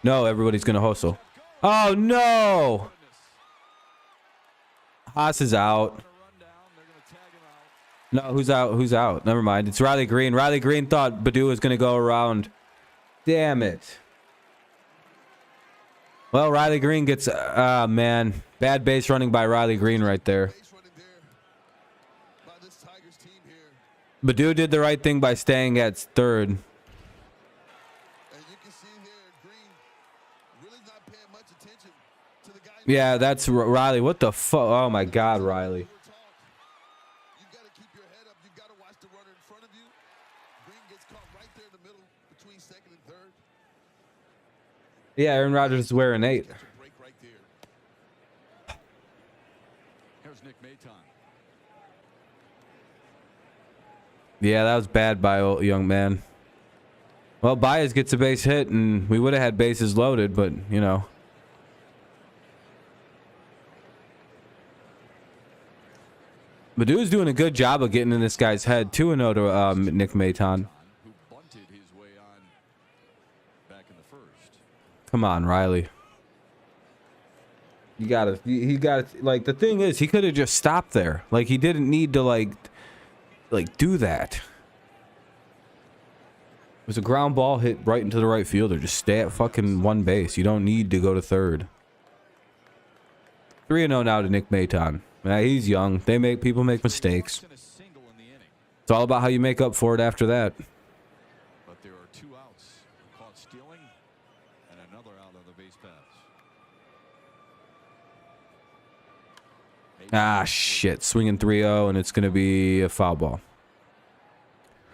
no, everybody's going to hustle. Oh, no. Haas is out. No, who's out? Who's out? Never mind. It's Riley Green. Riley Green thought Badu was going to go around. Damn it. Well, Riley Green gets... man. Bad base running by Riley Green right there. Badu did the right thing by staying at third. Yeah, that's Riley. What the fuck? Oh, my God, Riley. Yeah, Aaron Rodgers is wearing 8. Here's Nick Maton. Yeah, that was bad by old young man. Well, Baez gets a base hit, and we would have had bases loaded, but, you know. Badu's doing a good job of getting in this guy's head. 2-0 to Nick Maton. Who bunted his way on back in the first. Come on, Riley. You gotta, he got, like, the thing is, he could have just stopped there. Like, he didn't need to, like do that. It was a ground ball hit right into the right fielder. Just stay at fucking one base. You don't need to go to third. 3-0 now to Nick Maton. He's young. People make mistakes. It's all about how you make up for it after that. But there are 2 outs. Caught stealing and another out on the base pass. Ah, shit. Swinging 3-0, and it's going to be a foul ball.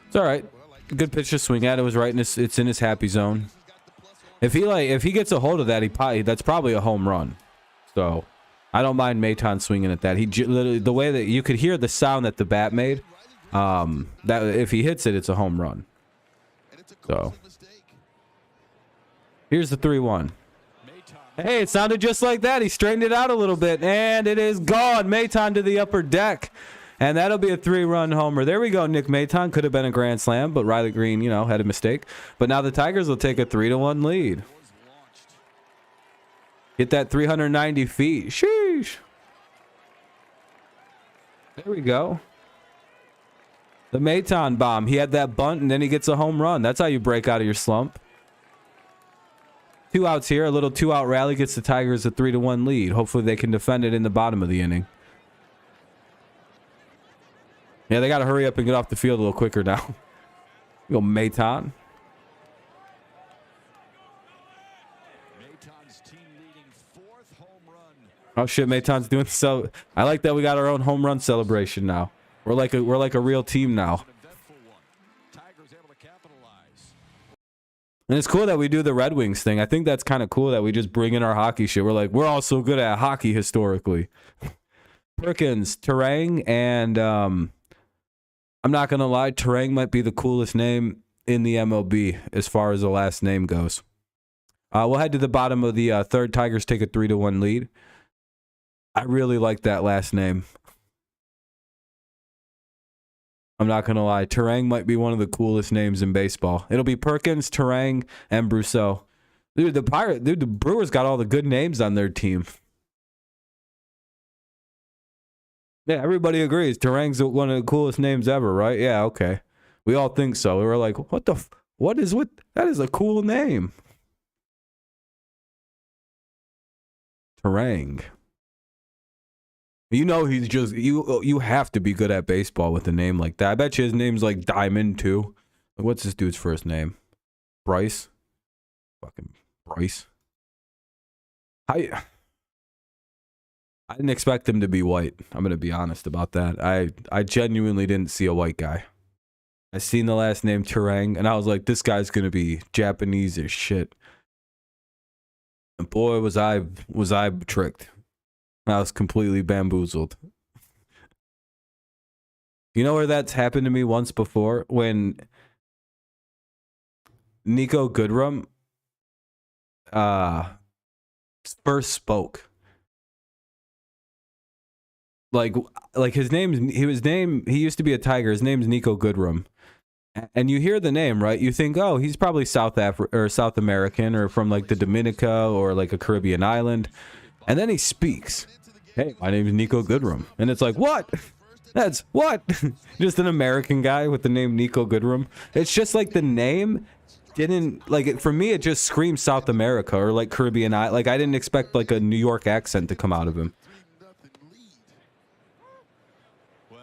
It's all right. Good pitch to swing at. It was right in his, it's in his happy zone. If he gets a hold of that, that's probably a home run. So, I don't mind Maton swinging at that. Literally, the way that you could hear the sound that the bat made, that if he hits it, it's a home run. So, here's the 3-1. Hey, it sounded just like that. He straightened it out a little bit, and it is gone. Maton to the upper deck. And that'll be a 3-run homer. There we go. Nick Maton could have been a grand slam, but Riley Green, you know, had a mistake. But now the Tigers will take a 3-1 lead. Hit that 390 feet. Sheesh. There we go. The Maton bomb. He had that bunt, and then he gets a home run. That's how you break out of your slump. 2 outs here. A little 2-out rally gets the Tigers a 3-1 lead. Hopefully they can defend it in the bottom of the inning. Yeah, they got to hurry up and get off the field a little quicker now. Go Maton. Maton's team leading 4th home run. Oh shit, Maton's doing so. I like that we got our own home run celebration now. We're like a real team now. Tigers able to capitalize. And it's cool that we do the Red Wings thing. I think that's kind of cool that we just bring in our hockey shit. We're like, we're all so good at hockey historically. Perkins, Terang, and I'm not going to lie, Terang might be the coolest name in the MLB as far as the last name goes. We'll head to the bottom of the third. Tigers take a 3-1 lead. I really like that last name. I'm not going to lie. Terang might be one of the coolest names in baseball. It'll be Perkins, Terang, and Brousseau. Dude, the Brewers got all the good names on their team. Yeah, everybody agrees. Terang's one of the coolest names ever, right? Yeah, okay. We all think so. We were like, what is that is a cool name. Terang. You know he's just you have to be good at baseball with a name like that. I bet you his name's like Diamond too. What's this dude's first name? Bryce? Fucking Bryce. I didn't expect him to be white. I'm gonna be honest about that. I genuinely didn't see a white guy. I seen the last name Terang and I was like, this guy's gonna be Japanese as shit. And boy was I tricked. I was completely bamboozled. You know where that's happened to me once before? When Nico Goodrum first spoke. Like his name's he used to be a Tiger. His name's Nico Goodrum. And you hear the name, right? You think, oh, he's probably South American or from like the Dominica or like a Caribbean island. And then he speaks. Hey, my name is Nico Goodrum. And it's like, what? That's what? Just an American guy with the name Nico Goodrum. It's just like the name didn't, like, for me, it just screams South America or like Caribbean. Like, I didn't expect like a New York accent to come out of him.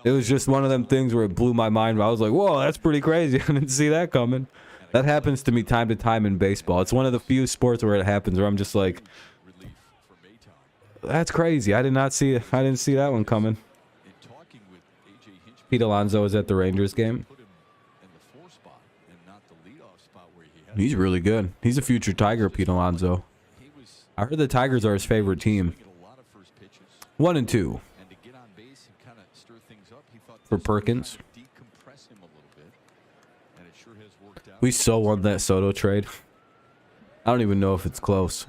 It was just one of them things where it blew my mind. I was like, whoa, that's pretty crazy. I didn't see that coming. That happens to me time to time in baseball. It's one of the few sports where it happens where I'm just like, that's crazy. I didn't see that one coming. Pete Alonso was at the Rangers game. He's really good. He's a future Tiger, Pete Alonso. I heard the Tigers are his favorite team. 1 and 2 for Perkins. We so won that Soto trade. I don't even know if it's close.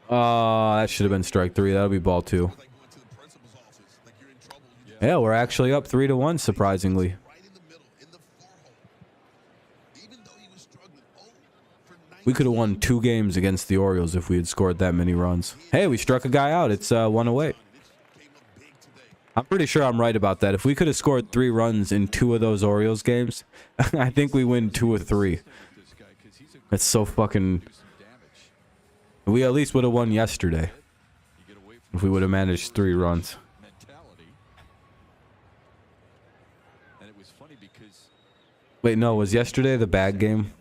Oh, that should have been strike 3. That'll be ball 2. Yeah, we're actually up 3-1, surprisingly. We could have won 2 games against the Orioles if we had scored that many runs. Hey, we struck a guy out. It's 1 away. I'm pretty sure I'm right about that. If we could have scored 3 runs in 2 of those Orioles games, I think we win 2 or 3. That's so fucking... We at least would have won yesterday if we would have managed 3 runs. Wait, no, was yesterday the bad game?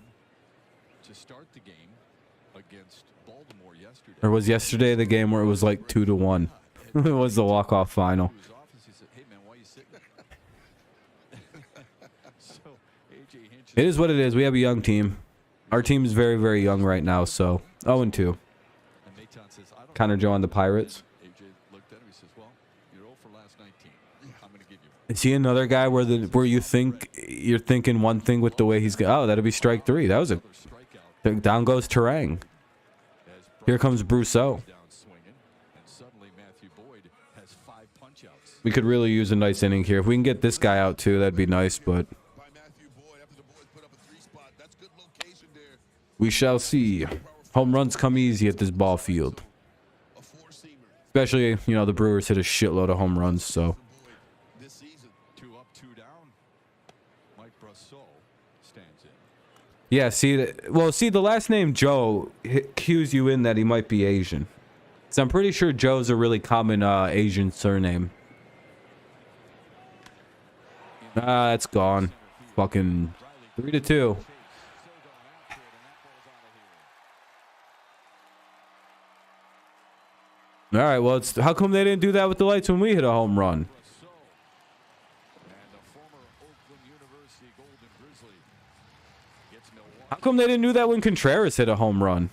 Or was yesterday the game where it was like 2-1? It was the walk-off final. It is what it is. We have a young team. Our team is very, very young right now, so 0-2. Connor Joe on the Pirates. Is he another guy where you think you're thinking one thing with the way he's oh, that'll be strike 3. That was a down goes Terang. Here comes Brousseau. We could really use a nice inning here. If we can get this guy out too, that'd be nice, but we shall see. Home runs come easy at this ball field. Especially, you know, the Brewers hit a shitload of home runs, so. Yeah, see, the last name Joe cues you in that he might be Asian. So I'm pretty sure Joe's a really common Asian surname. Ah, that's gone. Fucking 3-2. All right, well, how come they didn't do that with the lights when we hit a home run? How come they didn't do that when Contreras hit a home run?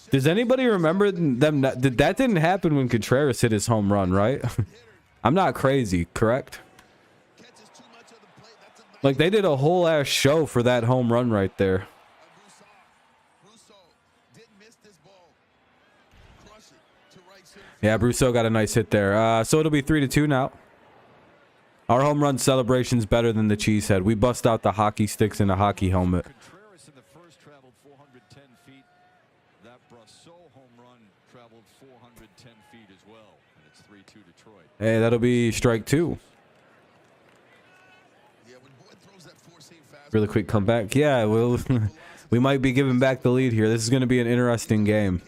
Does anybody remember them? That didn't happen when Contreras hit his home run, right? I'm not crazy, correct? Like, they did a whole ass show for that home run right there. Yeah, Brousseau got a nice hit there. So it'll be 3-2 now. Our home run celebration's better than the cheesehead. We bust out the hockey sticks and a hockey helmet. Contreras in the first traveled 410 feet. That Brousseau home run traveled 410 feet as well. And it's 3-2 Detroit. Hey, that'll be strike 2. Really quick comeback. Yeah, we might be giving back the lead here. This is going to be an interesting game.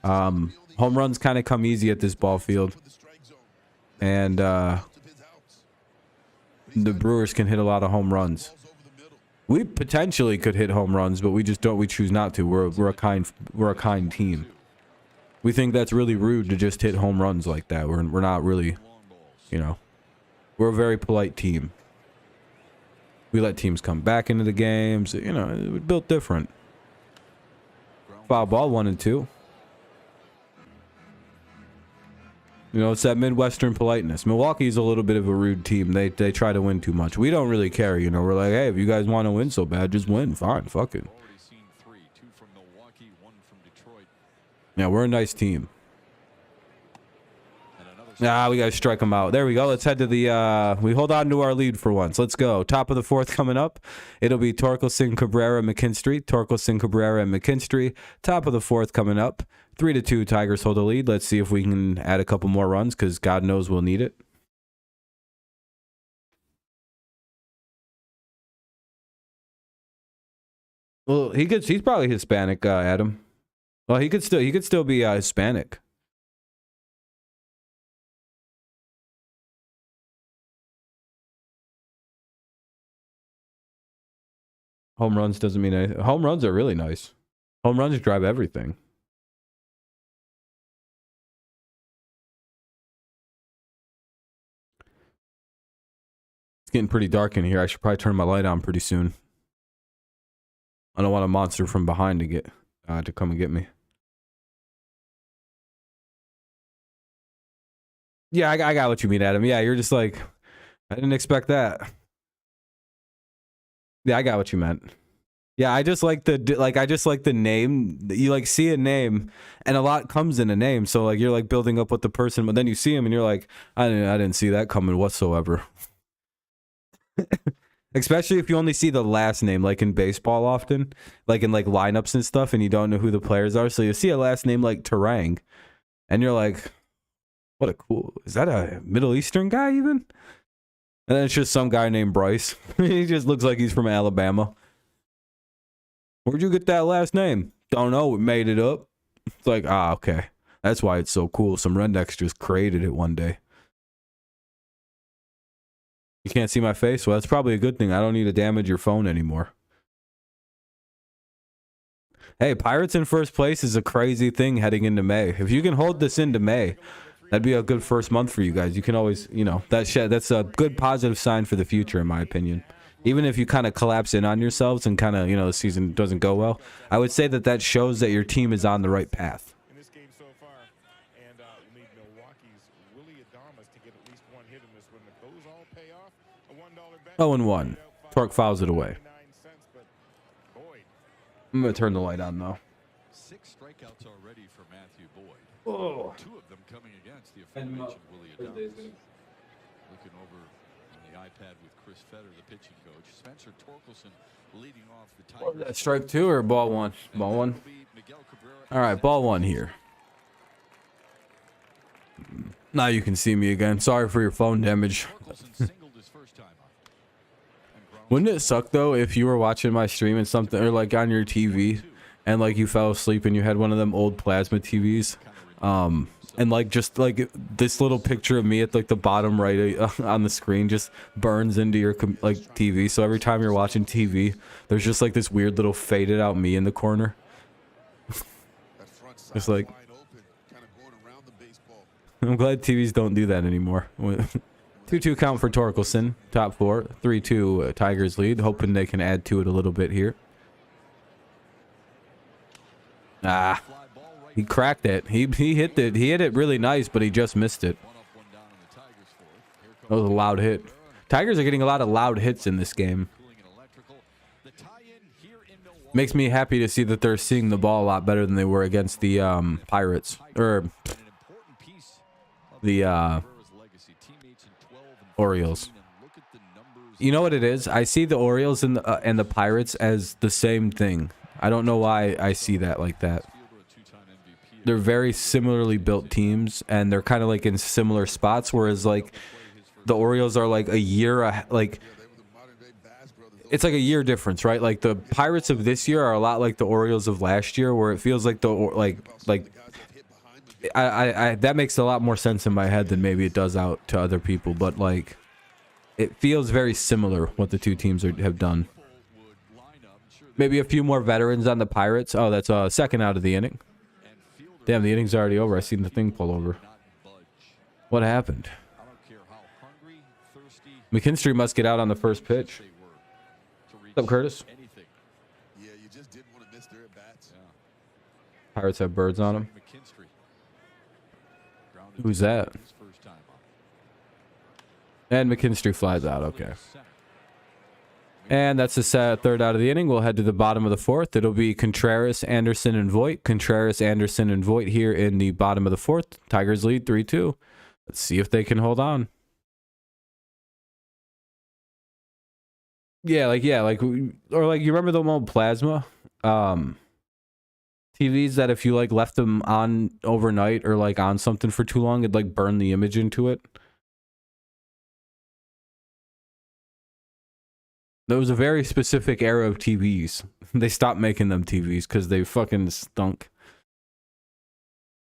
Home runs kind of come easy at this ball field. And the Brewers can hit a lot of home runs. We potentially could hit home runs, but we just don't. We choose not to. We're a kind team. We think that's really rude to just hit home runs like that. We're not really, you know. We're a very polite team. We let teams come back into the games. You know, we're built different. Foul ball 1-2. You know, it's that Midwestern politeness. Milwaukee's a little bit of a rude team. They try to win too much. We don't really care, you know. We're like, hey, if you guys want to win so bad, just win. Fine, fuck it. Yeah, we're a nice team. We gotta strike them out. There we go. Let's head to the we hold on to our lead for once. Let's go. Top of the 4th coming up. It'll be Torkelson, Cabrera, McKinstry. Torkelson, Cabrera, and McKinstry. Top of the 4th coming up. 3-2 Tigers hold the lead. Let's see if we can add a couple more runs, because God knows we'll need it. Well, he's probably Hispanic, Adam. Well, he could still be Hispanic. Home runs doesn't mean anything. Home runs are really nice. Home runs drive everything. It's getting pretty dark in here. I should probably turn my light on pretty soon. I don't want a monster from behind to come and get me. Yeah, I got what you mean, Adam. Yeah, you're just like, I didn't expect that. Yeah, I got what you meant. Yeah, I just like the name. You like see a name, and a lot comes in a name. So like you're like building up with the person, but then you see him, and you're like, I didn't see that coming whatsoever. Especially if you only see the last name, like in baseball often, like in like lineups and stuff, and you don't know who the players are. So you see a last name like Terang, and you're like, what a cool, is that a Middle Eastern guy even? And then it's just some guy named Bryce. He just looks like he's from Alabama. Where'd you get that last name? Don't know. We made it up. It's like, okay. That's why it's so cool. Some rednecks just created it one day. You can't see my face? Well, that's probably a good thing. I don't need to damage your phone anymore. Hey, Pirates in first place is a crazy thing heading into May. If you can hold this into May, that'd be a good first month for you guys. You can always, you know, that's a good positive sign for the future, in my opinion. Even if you kind of collapse in on yourselves and kind of, you know, the season doesn't go well, I would say that shows that your team is on the right path. In this game so far, and we need Milwaukee's Willie Adames to get at least one hit in this one. If those all pay off, a $1 bet. 0-1. Torque fouls it away. I'm going to turn the light on, though. 6 strikeouts already for Matthew Boyd. Oh. 2 of them coming against the aforementioned Willie Adames. Looking over on the iPad with Chris Fetter, the pitching coach. Spencer Torkelson leading off the Tigers. That strike 2 or ball 1? Ball 1. All right, ball 1 here. Now you can see me again. Sorry for your phone damage. Wouldn't it suck though if you were watching my stream and something, or like on your TV, and like you fell asleep and you had one of them old plasma TVs, and like just like this little picture of me at like the bottom right on the screen just burns into your like TV. So every time you're watching TV, there's just like this weird little faded out me in the corner. It's like, I'm glad TVs don't do that anymore. 2-2 count for Torkelson. Top 4. 3-2 Tigers lead. Hoping they can add to it a little bit here. Ah. He cracked it. He hit it. He hit it really nice, but he just missed it. That was a loud hit. Tigers are getting a lot of loud hits in this game. Makes me happy to see that they're seeing the ball a lot better than they were against the Pirates. Or the Orioles. You know what it is? I see the Orioles and the Pirates as the same thing. I don't know why I see that like that. They're very similarly built teams, and they're kind of like in similar spots, whereas like the Orioles are like a year like it's like a year difference, right? Like the Pirates of this year are a lot like the Orioles of last year, where it feels like I that makes a lot more sense in my head than maybe it does out to other people, but like it feels very similar what the two teams have done. Maybe a few more veterans on the Pirates. Oh, that's a second out of the inning. Damn, the inning's already over. I seen the thing pull over. What happened? McKinstry must get out on the first pitch. What's up, Curtis? Pirates have birds on them. Who's that? And McKinstry flies out. Okay. And that's the third out of the inning. We'll head to the bottom of the 4th. It'll be Contreras, Anderson, and Voit. Contreras, Anderson, and Voit here in the bottom of the 4th. Tigers lead 3-2. Let's see if they can hold on. Yeah, like you remember the old plasma TVs that if you like left them on overnight or like on something for too long, it'd like burn the image into it. There was a very specific era of TVs. They stopped making them TVs because they fucking stunk.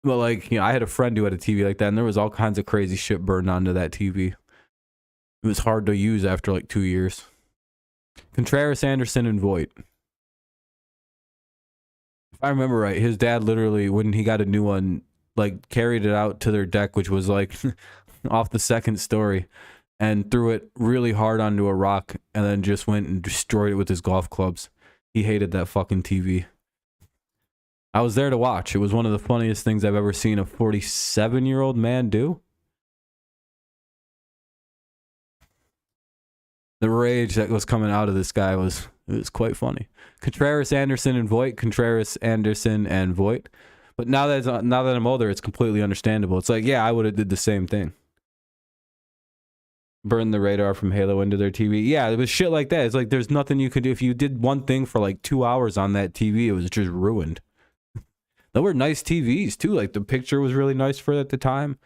But like, you know, I had a friend who had a TV like that, and there was all kinds of crazy shit burned onto that TV. It was hard to use after like 2 years. Contreras, Anderson, and Voit. If I remember right, his dad literally, when he got a new one, like carried it out to their deck, which was like off the second story, and threw it really hard onto a rock, and then just went and destroyed it with his golf clubs. He hated that fucking TV. I was there to watch. It was one of the funniest things I've ever seen a 47-year-old man do. The rage that was coming out of this guy was quite funny. Contreras, Anderson, and Voit. Contreras, Anderson, and Voit. But now that I'm older, it's completely understandable. It's like, yeah, I would have did the same thing. Burn the radar from Halo into their TV. Yeah, it was shit like that. It's like there's nothing you could do. If you did one thing for like 2 hours on that TV, it was just ruined. There were nice TVs too. Like the picture was really nice for it at the time.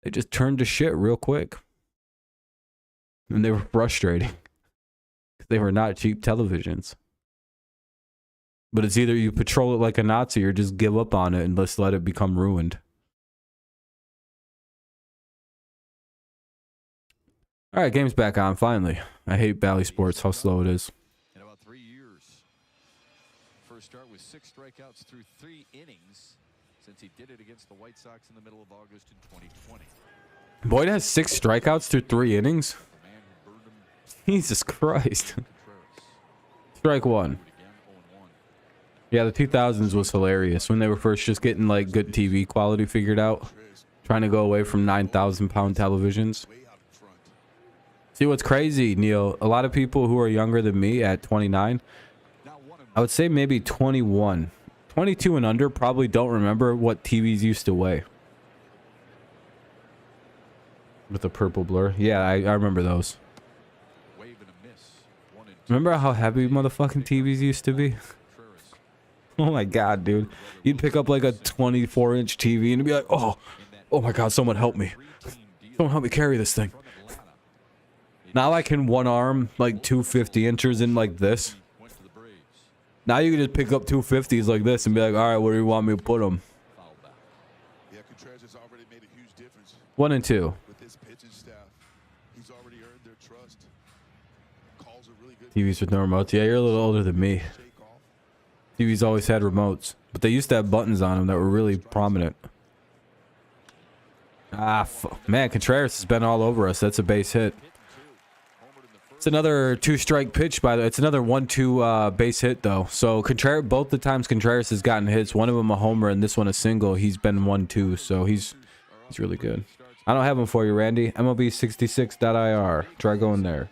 They just turned to shit real quick. And they were frustrating. They were not cheap televisions. But it's either you patrol it like a Nazi or just give up on it and just let it become ruined. All right, game's back on, finally. I hate Bally Sports, how slow it is. In about 3 years. First start with 6 strikeouts through 3 innings since he did it against the White Sox in the middle of August in 2020. Boyd has 6 strikeouts through 3 innings? Jesus Christ. Strike 1. Yeah, the 2000s was hilarious when they were first just getting like good TV quality figured out. Trying to go away from 9,000-pound televisions. See what's crazy, Neil? A lot of people who are younger than me at 29, I would say maybe 21 22 and under probably don't remember what TVs used to weigh. With the purple blur. Yeah, I remember those. Remember how heavy motherfucking TVs used to be? Oh my god, dude. You'd pick up like a 24-inch TV and be like, oh my god, someone help me. Someone help me carry this thing. Now I can one arm like 250 inches in like this. Now you can just pick up 250s like this and be like, all right, where do you want me to put them? 1 and 2. TVs with no remotes. Yeah, you're a little older than me. TVs always had remotes, but they used to have buttons on them that were really prominent. Man, Contreras has been all over us. That's a base hit. It's another 2-strike pitch, by the way. It's another 1-2 base hit, though. So Contreras, both the times Contreras has gotten hits, one of them a homer and this one a single, he's been 1-2. So he's really good. I don't have him for you, Randy. MLB66.ir. Try going there.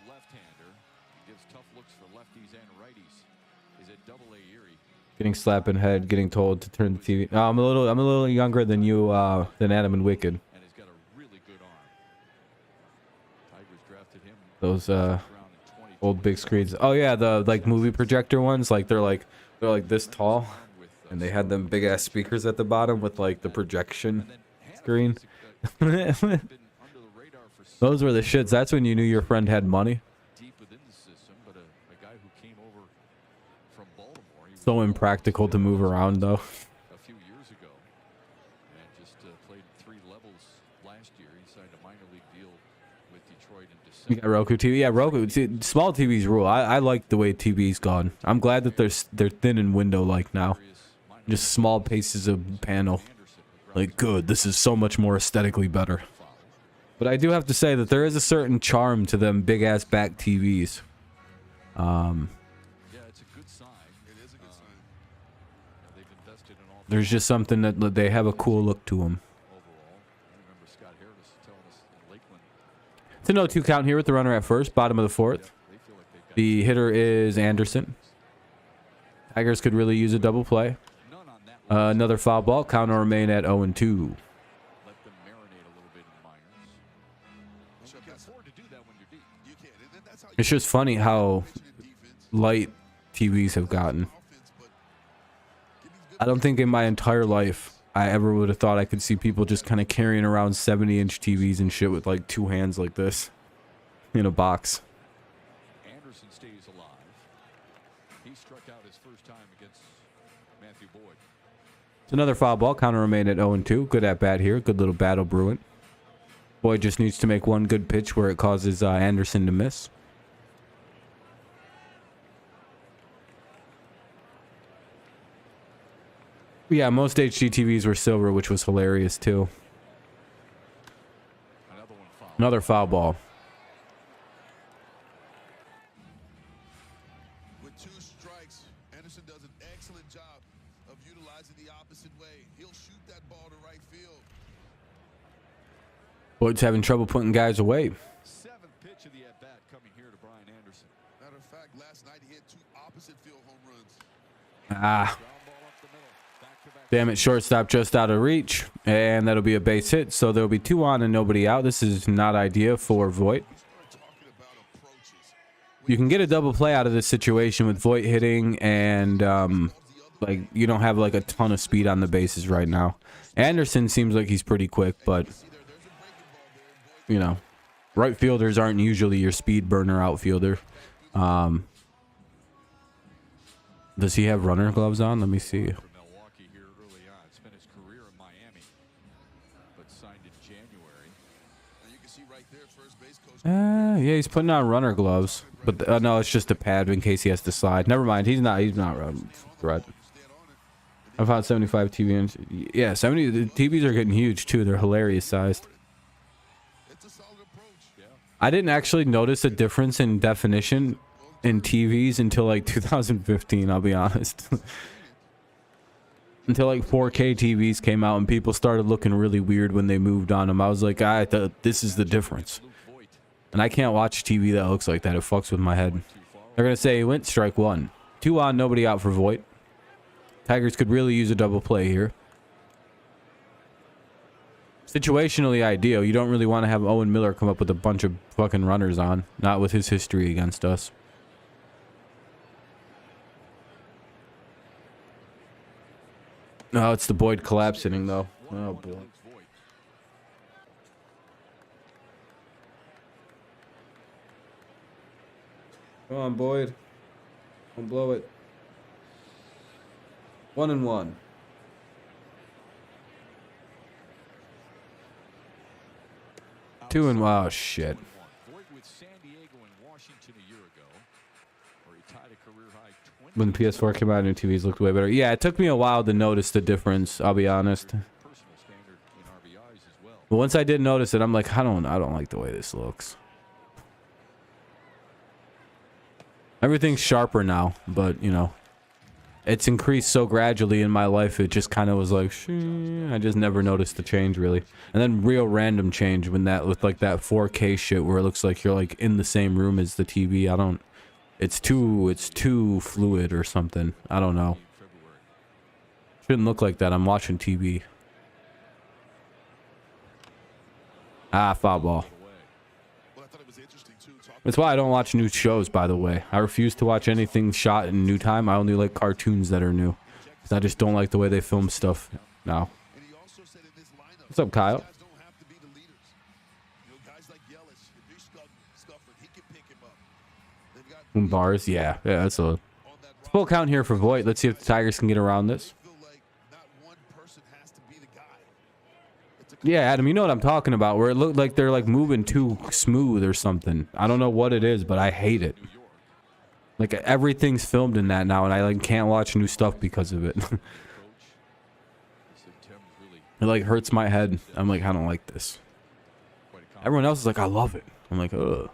Getting slapped in head, getting told to turn the TV. Oh, I'm a little younger than you, than Adam and Wicked. Those old big screens. Oh yeah, the like movie projector ones. Like they're like this tall, and they had them big ass speakers at the bottom with like the projection screen. Those were the shits. That's when you knew your friend had money. So impractical to move around, though. A few years ago, and just played 3 levels last year. He signed a minor league deal with Detroit in December. You got Roku TV, yeah. Roku. Small TVs rule. I like the way TV's gone. I'm glad that they're thin and window-like now. Just small pieces of panel. Like, good. This is so much more aesthetically better. But I do have to say that there is a certain charm to them big ass back TVs. There's just something that they have a cool look to them. It's a 0-2 count here with the runner at first, bottom of the 4th. The hitter is Anderson. Tigers could really use a double play. Another foul ball. Count will remain at 0-2. It's just funny how light TVs have gotten. I don't think in my entire life I ever would have thought I could see people just kind of carrying around 70-inch TVs and shit with like 2 hands like this in a box. Anderson stays alive. He struck out his first time against Matthew Boyd. It's another foul ball. Counter remain at 0-2. Good at bat here. Good little battle brewing. Boyd just needs to make one good pitch where it causes Anderson to miss. Yeah, most HD TVs were silver, which was hilarious too. Another foul ball. With 2 strikes, Anderson does an excellent job of utilizing the opposite way. He'll shoot that ball to right field. Boyd's having trouble putting guys away. 7th pitch of the at-bat coming here to Brian Anderson. Matter of fact, last night he hit 2 opposite field home runs. Ah. Damn it, shortstop just out of reach. And that'll be a base hit. So there'll be 2 on and nobody out. This is not ideal for Voit. You can get a double play out of this situation with Voit hitting and like you don't have like a ton of speed on the bases right now. Anderson seems like he's pretty quick, but you know, right fielders aren't usually your speed burner outfielder. Does he have runner gloves on? Let me see. Milwaukee here early on. Spent his career in Miami, but signed in January. And you can see right there, first base coach. Yeah, he's putting on runner gloves, but no, it's just a pad in case he has to slide. Never mind, he's not threat. I found 75 TV. Yeah, 70. The TVs are getting huge too. They're hilarious sized. It's a solid approach. Yeah. I didn't actually notice a difference in definition in TVs until like 2015. I'll be honest. Until like 4K TVs came out and people started looking really weird when they moved on them. I was like, I thought this is the difference. And I can't watch TV that looks like that. It fucks with my head. They're gonna say he went strike 1. 2 on, nobody out for Voit. Tigers could really use a double play here. Situationally ideal. You don't really want to have Owen Miller come up with a bunch of fucking runners on. Not with his history against us. No, it's the Boyd collapse inning, though. Oh, boy. Come on, Boyd. Don't blow it. 1-1. Two and wow, shit. When the PS4 came out, new TVs looked way better. Yeah, it took me a while to notice the difference. I'll be honest. But once I did notice it, I'm like, I don't like the way this looks. Everything's sharper now, but you know, it's increased so gradually in my life. It just kind of was like, I just never noticed the change really. And then real random change when that with like that 4K shit where it looks like you're like in the same room as the TV. I don't. It's too fluid or something. I don't know. Shouldn't look like that. I'm watching TV. Ah, foul ball. That's why I don't watch new shows, by the way. I refuse to watch anything shot in new time. I only like cartoons that are new. Because I just don't like the way they film stuff now. What's up, Kyle? Bars, yeah, that's a full count here for Voight. Let's see if the Tigers can get around this. Yeah, Adam, you know what I'm talking about, where it looked like they're like moving too smooth or something. I don't know what it is, but I hate it. Like everything's filmed in that now, and I like can't watch new stuff because of it. It like hurts my head. I'm like, I don't like this. Everyone else is like, I love it. I'm like, ugh.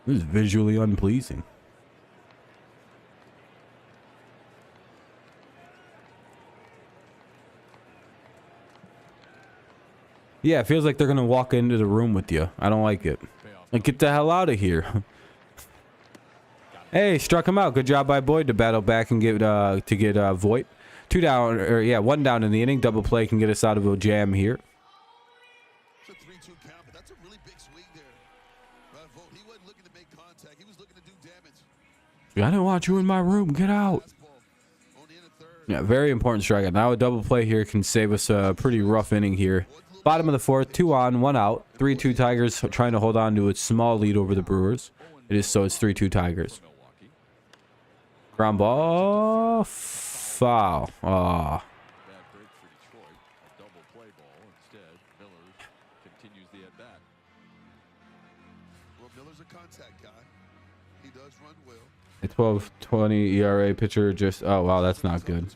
This is visually unpleasing. Yeah, it feels like they're gonna walk into the room with you. I don't like it. Like, get the hell out of here. Hey, struck him out. Good job by Boyd to battle back and get Voight. 2 down, or yeah, 1 down in the inning. Double play can get us out of a jam here. It's a 3-2 count, but that's a really big swing there. He wasn't looking to make contact. He was looking to do damage. I didn't want you in my room. Get out. Yeah, very important strikeout. Now a double play here can save us a pretty rough inning here. Bottom of the 4th, 2 on, 1 out. 3-2 Tigers trying to hold on to a small lead over the Brewers. It's 3-2 Tigers. Ground ball. Foul. Ah. Miller's a contact guy. He does run well. A 12.20 ERA pitcher just. Oh wow, that's not good.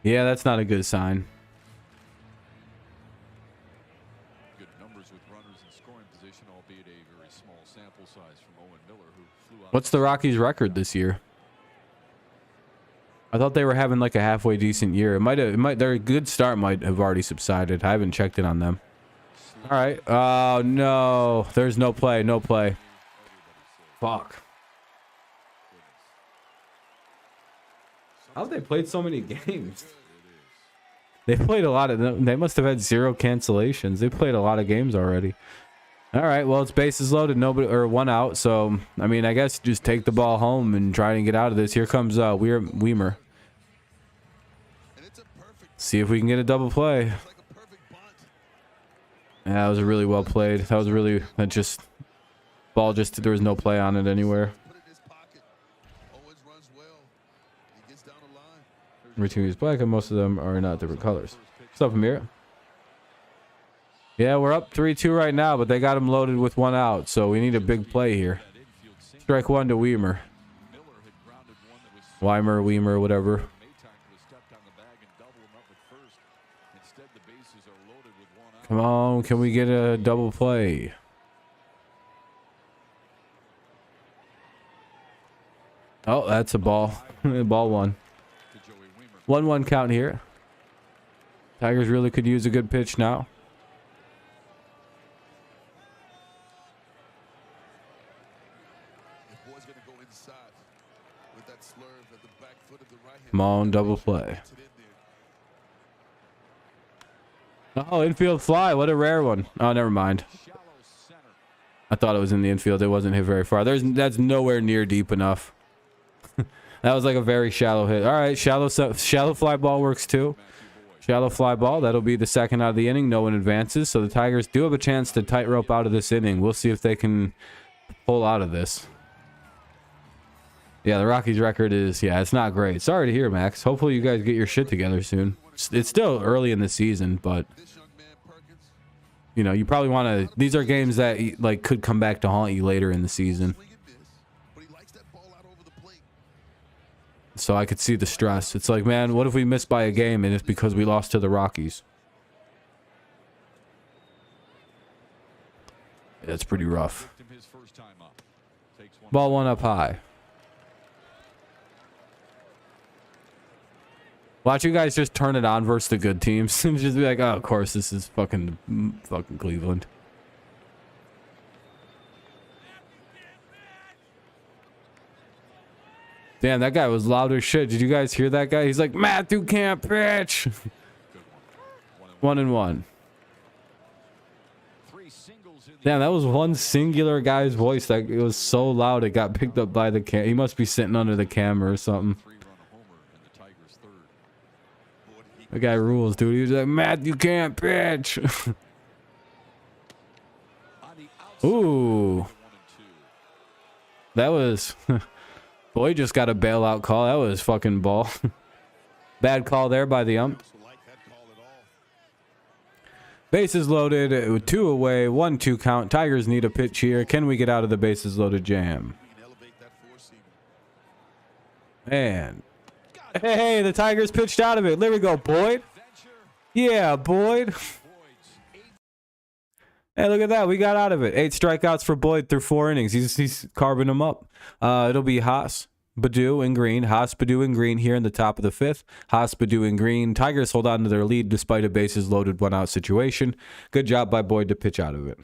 Yeah, that's not a good sign. Good numbers with runners in scoring position, albeit a very small sample size from Owen Miller, who flew out. What's the Rockies' record this year? I thought they were having like a halfway decent year. Their good start might have already subsided. I haven't checked it on them. All right. Oh no, there's no play. No play. Fuck. How've they played so many games? They played a lot of them. They must have had 0 cancellations. They played a lot of games already. All right, well, it's bases loaded, nobody or 1 out. So, I mean, I guess just take the ball home and try and get out of this. Here comes Weimer. See if we can get a double play. Yeah, that was a really well played. That was really ball just there was no play on it anywhere. Every team is black and most of them are not different colors. What's up, Amir? Yeah, we're up 3-2 right now, but they got him loaded with 1 out, so we need a big play here. Strike 1 to Weimer. Weimer, whatever. Come on, can we get a double play? Oh, that's a ball. Ball 1. 1-1 count here. Tigers really could use a good pitch now. with that slurve at the back foot of the right-hand. Come on, double play. Oh, infield fly. What a rare one. Oh, never mind. I thought it was in the infield. It wasn't hit very far. That's nowhere near deep enough. That was like a very shallow hit. All right, shallow fly ball works too. Shallow fly ball. That'll be the second out of the inning. No one advances. So the Tigers do have a chance to tightrope out of this inning. We'll see if they can pull out of this. Yeah, the Rockies' record is, yeah, it's not great. Sorry to hear, Max. Hopefully you guys get your shit together soon. It's still early in the season, but you know, you probably want to. These are games that like could come back to haunt you later in the season. So I could see the stress. It's like, man, what if we miss by a game and it's because we lost to the Rockies? That's pretty rough. Ball one up high. Watch you guys just turn it on versus the good teams and just be like, oh, of course, this is fucking Cleveland. Damn, that guy was loud as shit. Did you guys hear that guy? He's like, Matthew can't pitch. 1-1. Damn, that was one singular guy's voice that it was so loud it got picked up by the cam. He must be sitting under the camera or something. That guy rules, dude. He was like, Matt, you can't pitch. Ooh. That was... Boy, just got a bailout call. That was fucking ball. Bad call there by the ump. Bases loaded. 2 away. 1-2 count. Tigers need a pitch here. Can we get out of the bases loaded jam? And... Hey, the Tigers pitched out of it. There we go, Boyd. Yeah, Boyd. Hey, look at that. We got out of it. 8 strikeouts for Boyd through 4 innings. He's carving them up. It'll be Haas, Baddoo, and Green. Haas, Baddoo, and Green here in the top of the 5th. Haas, Baddoo, and Green. Tigers hold on to their lead despite a bases loaded 1-out situation. Good job by Boyd to pitch out of it.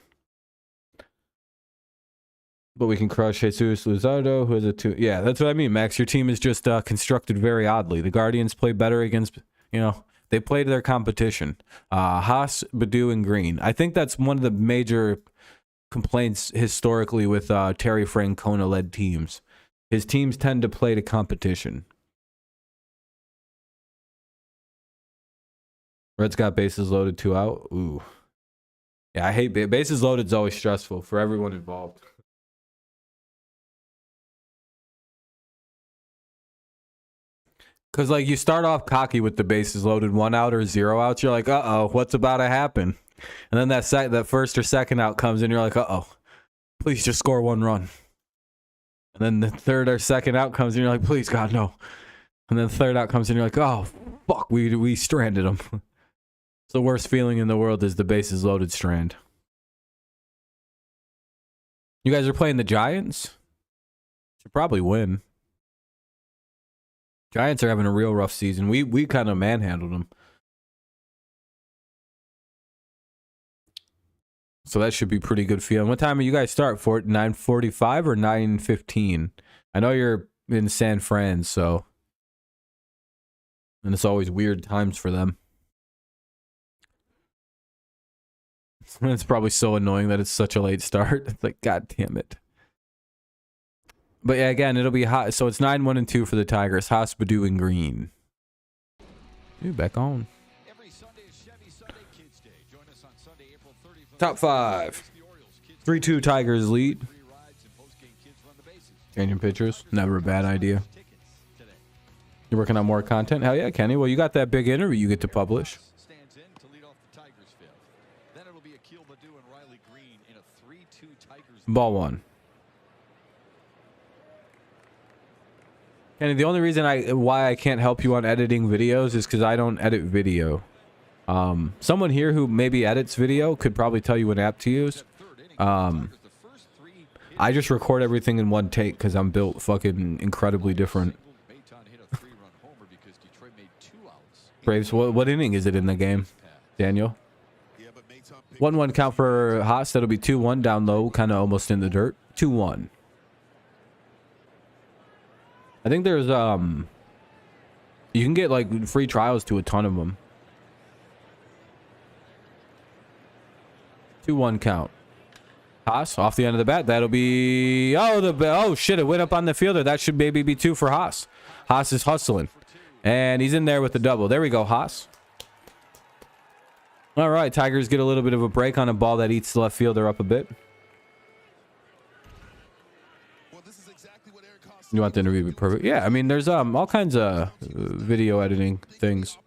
But we can crush Jesus Luzardo, who has a 2. Yeah, that's what I mean, Max. Your team is just constructed very oddly. The Guardians play better against, you know, they played their competition. Haas, Baddoo, and Green. I think that's one of the major complaints historically with Terry Francona-led teams. His teams tend to play to competition. Reds got bases loaded 2 out. Ooh. Yeah, I hate bases loaded is always stressful for everyone involved. Because, like, you start off cocky with the bases loaded 1 out or 0 outs. You're like, uh-oh, what's about to happen? And then that first or second out comes in, you're like, uh-oh, please just score 1 run. And then the third or second out comes in, you're like, please, God, no. And then the third out comes in, you're like, oh, fuck, we stranded him. It's the worst feeling in the world is the bases loaded strand. You guys are playing the Giants? Should probably win. Giants are having a real rough season. We kind of manhandled them. So that should be pretty good feeling. What time do you guys start? 9:45 or 9:15? I know you're in San Fran, so. And it's always weird times for them. It's probably so annoying that it's such a late start. It's like, God damn it. But yeah, again, it'll be hot. So it's 9-1-2 for the Tigers. Haas, Baddoo, and Green. Dude, back on. Top 5. 3-2 Tigers lead. Changing pitchers. Never a bad idea. You're working on more content? Hell yeah, Kenny. Well, you got that big interview you get to publish. Ball 1. Kenny, the only reason why I can't help you on editing videos is because I don't edit video. Someone here who maybe edits video could probably tell you what app to use. I just record everything in one take because I'm built fucking incredibly different. Braves, what inning is it in the game, Daniel? 1-1 count for Haas. That'll be 2-1 down low, kind of almost in the dirt. 2-1. I think there's you can get like free trials to a ton of them. 2-1 count. Haas off the end of the bat. That'll be oh shit! It went up on the fielder. That should maybe be 2 for Haas. Haas is hustling, and he's in there with the double. There we go, Haas. All right, Tigers get a little bit of a break on a ball that eats the left fielder up a bit. You want the interview to be perfect? Yeah, I mean, there's all kinds of video editing things.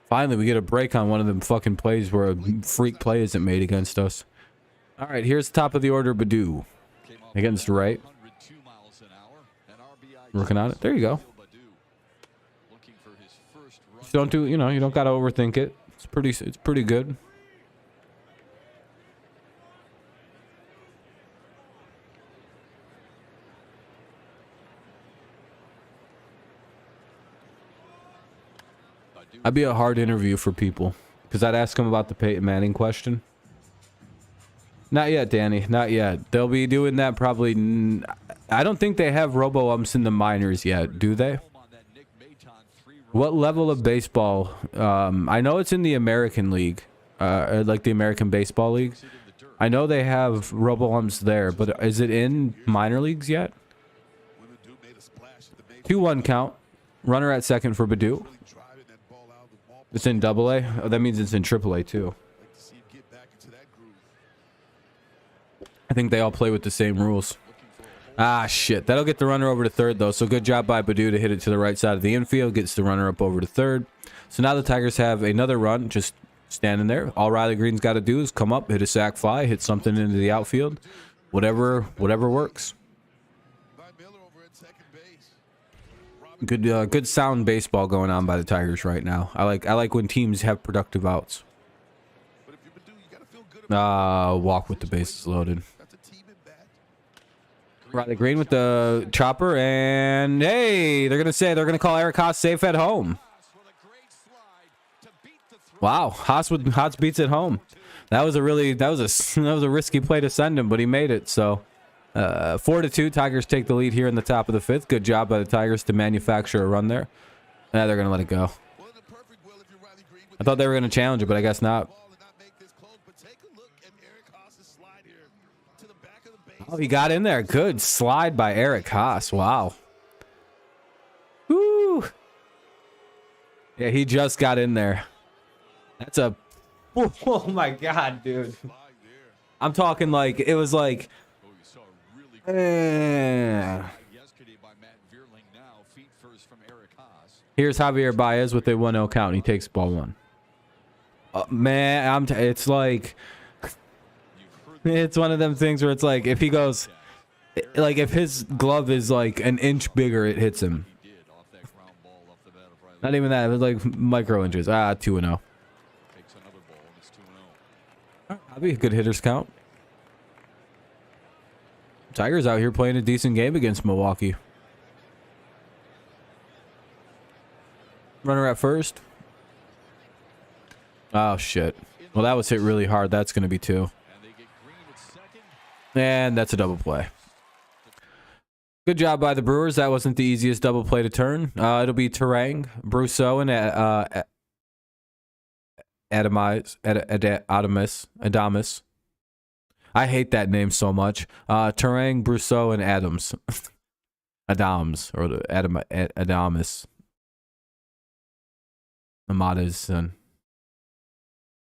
Finally, we get a break on one of them fucking plays where a freak play isn't made against us. All right, here's the top of the order, Badu. Against right. Working on it. There you go. Just don't do, you don't got to overthink it. It's pretty good. That'd be a hard interview for people because I'd ask them about the Peyton Manning question. Not yet, Danny. Not yet. They'll be doing that probably. I don't think they have robo-umps in the minors yet, do they? What level of baseball? I know it's in the American League, like the American Baseball League. I know they have robo-umps there, but is it in minor leagues yet? 2-1 count. Runner at second for Badu. It's in AA? Oh, that means it's in AAA too. I think they all play with the same rules. Ah, shit. That'll get the runner over to third, though. So good job by Badu to hit it to the right side of the infield. Gets the runner up over to third. So now the Tigers have another run just standing there. All Riley Green's got to do is come up, hit a sac fly, hit something into the outfield. Whatever works. Good sound baseball going on by the Tigers right now. I like when teams have productive outs. Walk with the bases loaded. Riley Green with the chopper, and hey, they're gonna call Eric Haas safe at home. Wow, Haas beats at home. That was a risky play to send him, but he made it. So 4-2, Tigers take the lead here in the top of the fifth. Good job by the Tigers to manufacture a run there. Now they're gonna let it go. I thought they were gonna challenge it, but I guess not. Oh, he got in there. Good slide by Eric Haas. Wow. Woo. Yeah, he just got in there. That's a... Oh, my God, dude. I'm talking like... It was like... Here's Javier Baez with a 1-0 count. He takes ball one. Man, it's like... It's one of them things where it's like if he goes, like if his glove is like an inch bigger, it hits him. Not even that. It was like micro inches. 2-0. That'd be a good hitters count. Tigers out here playing a decent game against Milwaukee. Runner at first. Oh shit. Well, that was hit really hard. That's going to be 2. And that's a double play. Good job by the Brewers. That wasn't the easiest double play to turn. It'll be Terang, Brousseau, and Adames. I hate that name so much. Terang, Brousseau, and Adams. Adams or Adames. Amada's son.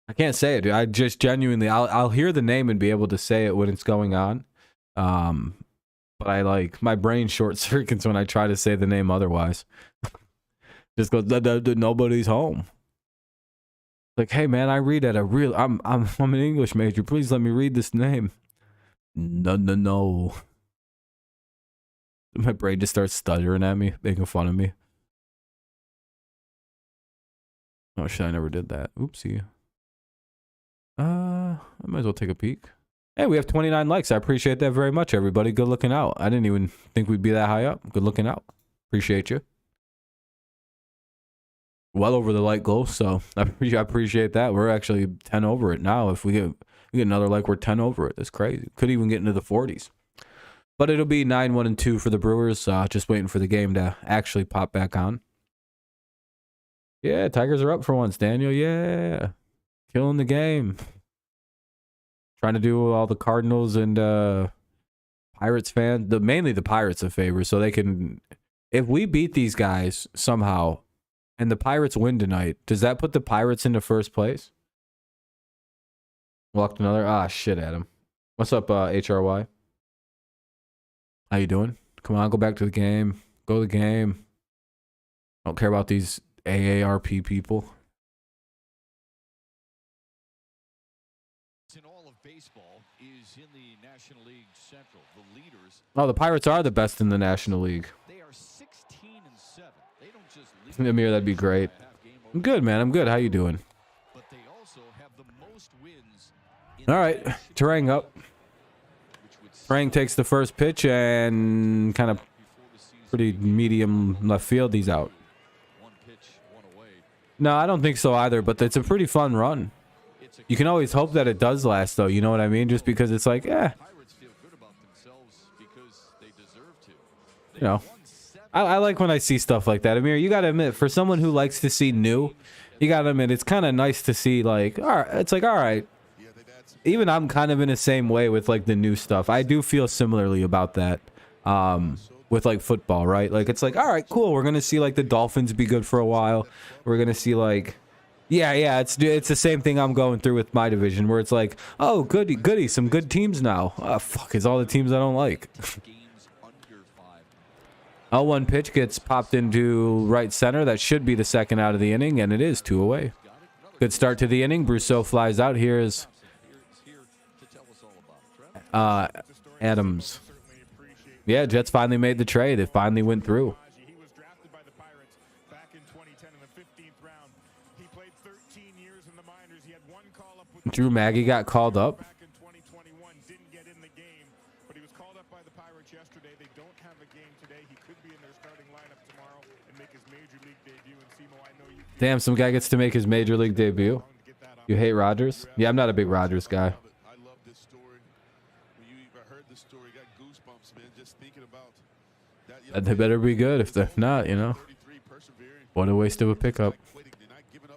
I can't say it, dude. I just genuinely, I'll hear the name and be able to say it when it's going on. But I like, my brain short circuits when I try to say the name otherwise. Just goes, nobody's home. Like, hey man, I read at a real, I'm an English major. Please let me read this name. No. My brain just starts stuttering at me, making fun of me. Oh shit, I never did that. Oopsie. I might as well take a peek. Hey, we have 29 likes. I appreciate that very much, everybody. Good looking out. I didn't even think we'd be that high up. Good looking out. Appreciate you. Well over the like goal, so I appreciate that. We're actually 10 over it now. If we We get another like we're 10 over it. That's crazy. Could even get into the 40s. But it'll be 9-1-2 for the Brewers. Just waiting for the game to actually pop back on. Yeah, Tigers are up for once, Daniel. Yeah. Killing the game. Trying to do all the Cardinals and Pirates fans, mainly the Pirates a favor, so they can, if we beat these guys somehow and the Pirates win tonight, does that put the Pirates into first place? Walked another. Shit, Adam. What's up, HRY? How you doing? Come on, go back to the game. Go to the game. I don't care about these AARP people. In all of baseball is in the National League Central. The leaders. Oh, the Pirates are the best in the National League. They are 16-7. They don't just lead. Amir, that'd be great. I'm good, man. I'm good. How you doing? But they also have the most wins. All right, Terang up. Terang takes the first pitch and kind of pretty medium left field. He's out. One pitch, one away. No, I don't think so either, but it's a pretty fun run. You can always hope that it does last, though. You know what I mean? Just because it's like, Pirates feel good about themselves because they deserve to. you know. I like when I see stuff like that. Amir, you got to admit, for someone who likes to see new, you got to admit, it's kind of nice to see, like, all right, it's like, all right. Even I'm kind of in the same way with, like, the new stuff. I do feel similarly about that with, like, football, right? Like, it's like, all right, cool. We're going to see, like, the Dolphins be good for a while. We're going to see, like... Yeah, it's the same thing I'm going through with my division, where it's like, oh, goody, some good teams now. Oh, fuck, it's all the teams I don't like. 0-1 pitch gets popped into right center. That should be the second out of the inning, and it is 2 away. Good start to the inning. Brousseau flies out. Here's Adams. Yeah, Jets finally made the trade. It finally went through. Drew Maggie got called up. Back in 2021, didn't get in the game, but he was called up by the Pirates yesterday. They don't have a game today. He could be in their starting lineup tomorrow and make his major league debut. And Simo, I know you. Damn, some guy gets to make his major league debut. You hate Rodgers? Yeah, I'm not a big Rodgers guy. I love this story. When you heard the story, got goosebumps, man, just thinking about that. They better be good. If they're not, you know. What a waste of a pickup.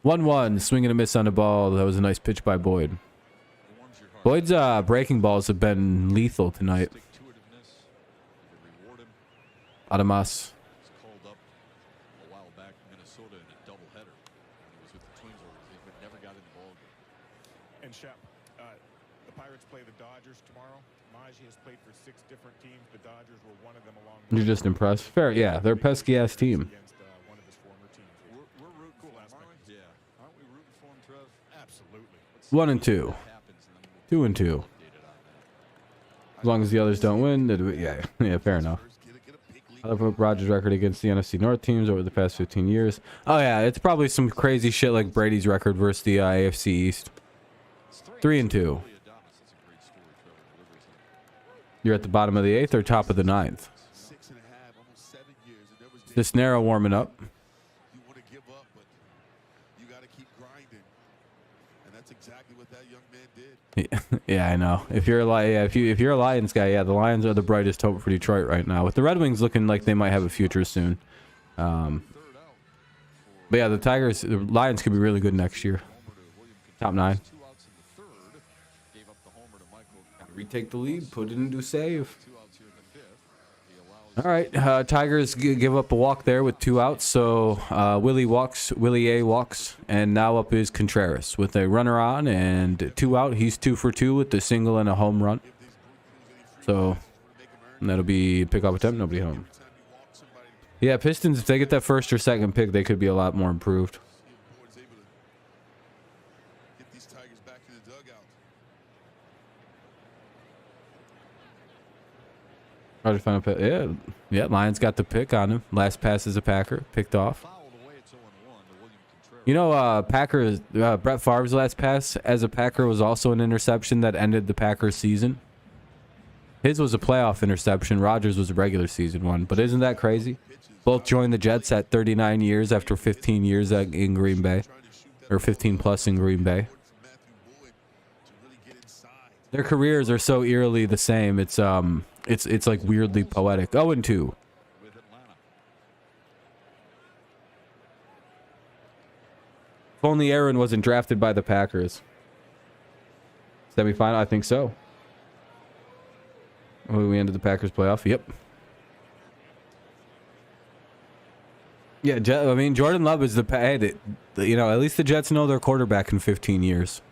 1-1, swing and a miss on the ball. That was a nice pitch by Boyd. Boyd's breaking balls have been lethal tonight. Adamas. Called up a while back in Minnesota in a doubleheader. He was with the Twins organization, but never got in the ball game. And Shep, the Pirates play the Dodgers tomorrow. Maji has played for 6 different teams. The Dodgers were one of them along. You're just impressed. Fair, yeah. They're a pesky ass team. Against one of his former teams. We're rooting Cool for him, aspect. aren't we? Yeah. Aren't we rooting for him, Trev? Absolutely. 1-2. Happens, and then 2-2. we'll update it on that. As long as the others don't win, yeah, fair enough. I love Rodgers' record against the NFC North teams over the past 15 years. Oh yeah, it's probably some crazy shit like Brady's record versus the AFC East. 3-2. You're at the bottom of the 8th or top of the 9th. 6.5, almost 7 years. And there was Cisnero warming up. you want to give up, but you got to keep grinding, and that's exactly what that young man did. Yeah, I know. If you're if you're a Lions guy, yeah, the Lions are the brightest hope for Detroit right now. With the Red Wings looking like they might have a future soon. But yeah, the Lions could be really good next year. Top 9. Retake the lead, put it into save. All right, Tigers give up a walk there with 2 outs. So Willie A walks, and now up is Contreras with a runner on and 2 out. He's 2 for 2 with the single and a home run. So that'll be pickoff attempt, nobody home. Yeah, Pistons, if they get that first or second pick, they could be a lot more improved. Get these Tigers back in the dugout. Try to find a pick. Yeah, Lions got the pick on him. Last pass is a Packer, picked off. You know, Brett Favre's last pass as a Packer was also an interception that ended the Packers season. His was a playoff interception. Rodgers was a regular season one. But isn't that crazy? Both joined the Jets at 39 years after 15 years in Green Bay. Or 15 plus in Green Bay. Their careers are so eerily the same. It's like weirdly poetic. 0-2. with Atlanta. If only Aaron wasn't drafted by the Packers. Semifinal, I think so. Oh, we ended the Packers playoff. Yep. Yeah, I mean, Jordan Love is you know, at least the Jets know their quarterback in 15 years.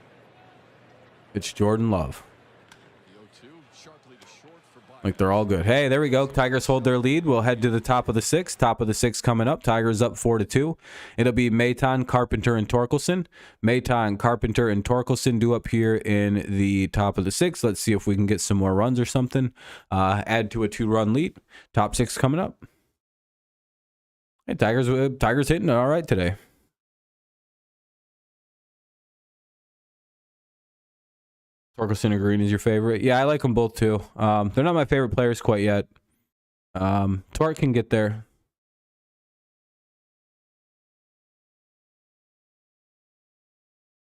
It's Jordan Love. The 0-2 sharply to short for Byers. Like, they're all good. Hey, there we go. Tigers hold their lead. We'll head to the top of the sixth. Top of the sixth coming up. Tigers up 4-2. It'll be Maton, Carpenter, and Torkelson. Maton, Carpenter, and Torkelson due up here in the top of the sixth. Let's see if we can get some more runs or something. Add to a 2-run lead. Top six coming up. Hey, Tigers hitting all right today. Torkelson and Green is your favorite? Yeah, I like them both too. They're not my favorite players quite yet. Torque can get there.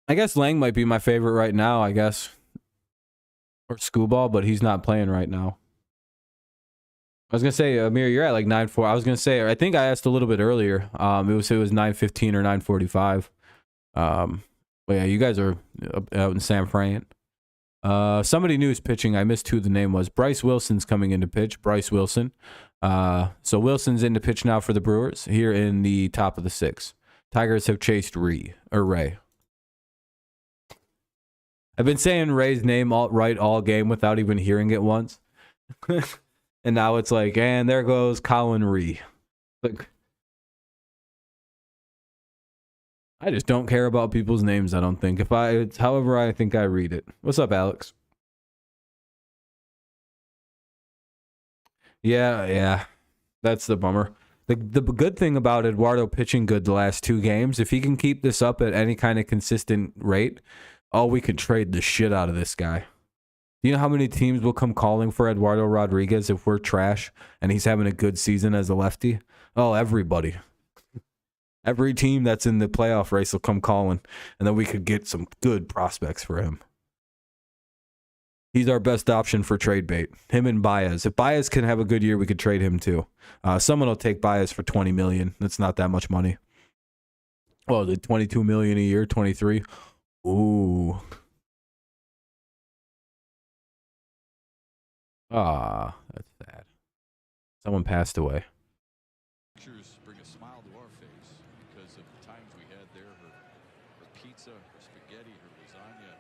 I guess Lang might be my favorite right now, I guess. Or Scooball, but he's not playing right now. I was gonna say, Amir, you're at like 9-4. I was gonna say, I think I asked a little bit earlier. It was 9:15 or 9:45. But yeah, you guys are out in San Fran. Somebody new is pitching. I missed who the name was. Bryce Wilson's coming in to pitch. Bryce Wilson. So Wilson's in to pitch now for the Brewers here in the top of the sixth. Tigers have chased Ray. I've been saying Ray's name all game without even hearing it once. And now it's like, and there goes Colin Ree. Like, I just don't care about people's names, I don't think. It's however I think I read it. What's up, Alex? Yeah. That's the bummer. The good thing about Eduardo pitching good the last 2 games, if he can keep this up at any kind of consistent rate, we can trade the shit out of this guy. Do you know how many teams will come calling for Eduardo Rodriguez if we're trash and he's having a good season as a lefty? Oh, everybody. Every team that's in the playoff race will come calling, and then we could get some good prospects for him. He's our best option for trade bait. Him and Baez. If Baez can have a good year, we could trade him too. Someone will take Baez for $20 million. That's not that much money. Oh, the $22 million a year, 23. Ooh. That's sad. Someone passed away. Pictures bring a smile to our face because of the times we had there. Her pizza, her spaghetti, her lasagna.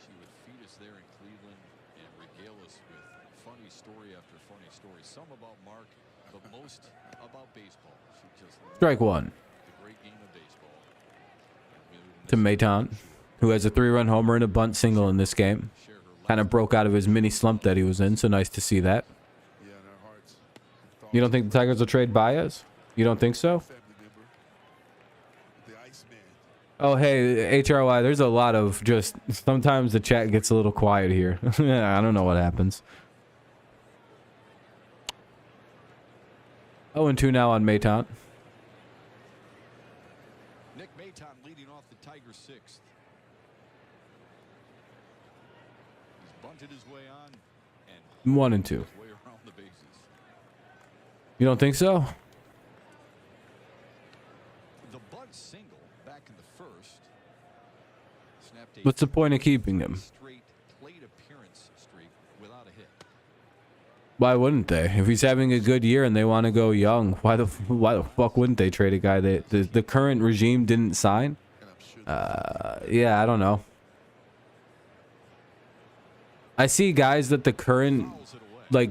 She would feed us there in Cleveland and regale us with funny story after funny story. Some about Mark, but most about baseball. She just Strike one. The great game of baseball. To Maton, who has a 3-run homer and a bunt single in this game. Kind of broke out of his mini slump that he was in, so nice to see that. Yeah, in our hearts. You don't think the Tigers will trade Baez? You don't think so? Family member, the Iceman. Oh, hey, HRY, there's a lot of just... Sometimes the chat gets a little quiet here. I don't know what happens. 0-2 now on Maton. Nick Maton leading off the Tigers' sixth. Bunted his way on and 1-2. his way around the bases. You don't think so? The bunt single back in the first. Snapped a What's the point of keeping him? straight plate appearance streak without a hit. Why wouldn't they? If he's having a good year and they want to go young, why the fuck wouldn't they trade a guy that the current regime didn't sign? And I'm sure Yeah, I don't know. I see guys that the current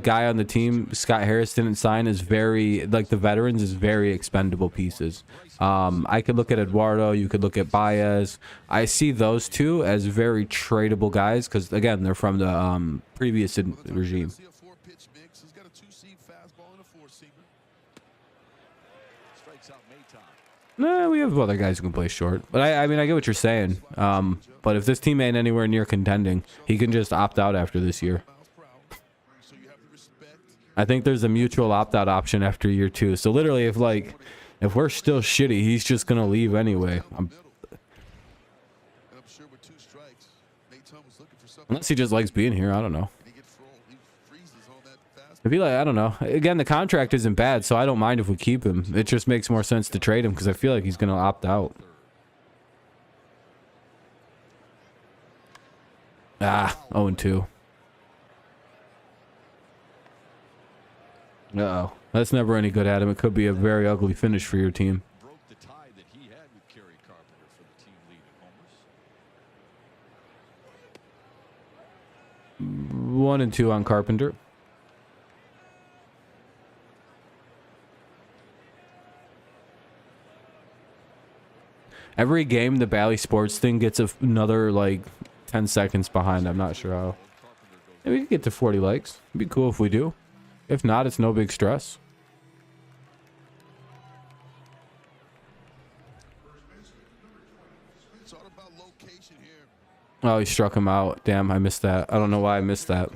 guy on the team, Scott Harris, didn't sign is very the veterans is very expendable pieces. I could look at Eduardo, you could look at Baez. I see those two as very tradable guys because again they're from the previous regime. see a 4-pitch mix. He's got a 2-seam fastball and a 4-seamer. Strikes out Maton. Nah, we have other guys who can play short. But I mean, I get what you're saying. But if this team ain't anywhere near contending, he can just opt out after this year. Miles proud. So you have to respect. I think there's a mutual opt-out option after year 2. So literally, if we're still shitty, he's just gonna leave anyway. And I'm sure with 2 strikes, Maton was looking for something Unless he just likes being here. I don't know. And he freezes on that fast. I feel like, I don't know. Again, the contract isn't bad, so I don't mind if we keep him. It just makes more sense to trade him because I feel like he's going to opt out. Ah, 0-2. Uh-oh. That's never any good, Adam. It could be a very ugly finish for your team. Broke the tie that he had with Kerry Carpenter for the team lead in homers. 1-2 on Carpenter. Every game, the Bally Sports thing gets another, like, 10 seconds behind. I'm not sure how. Maybe we could get to 40 likes. It'd be cool if we do. If not, it's no big stress. It's all about location here. Oh, he struck him out. Damn, I missed that. I don't know why I missed that.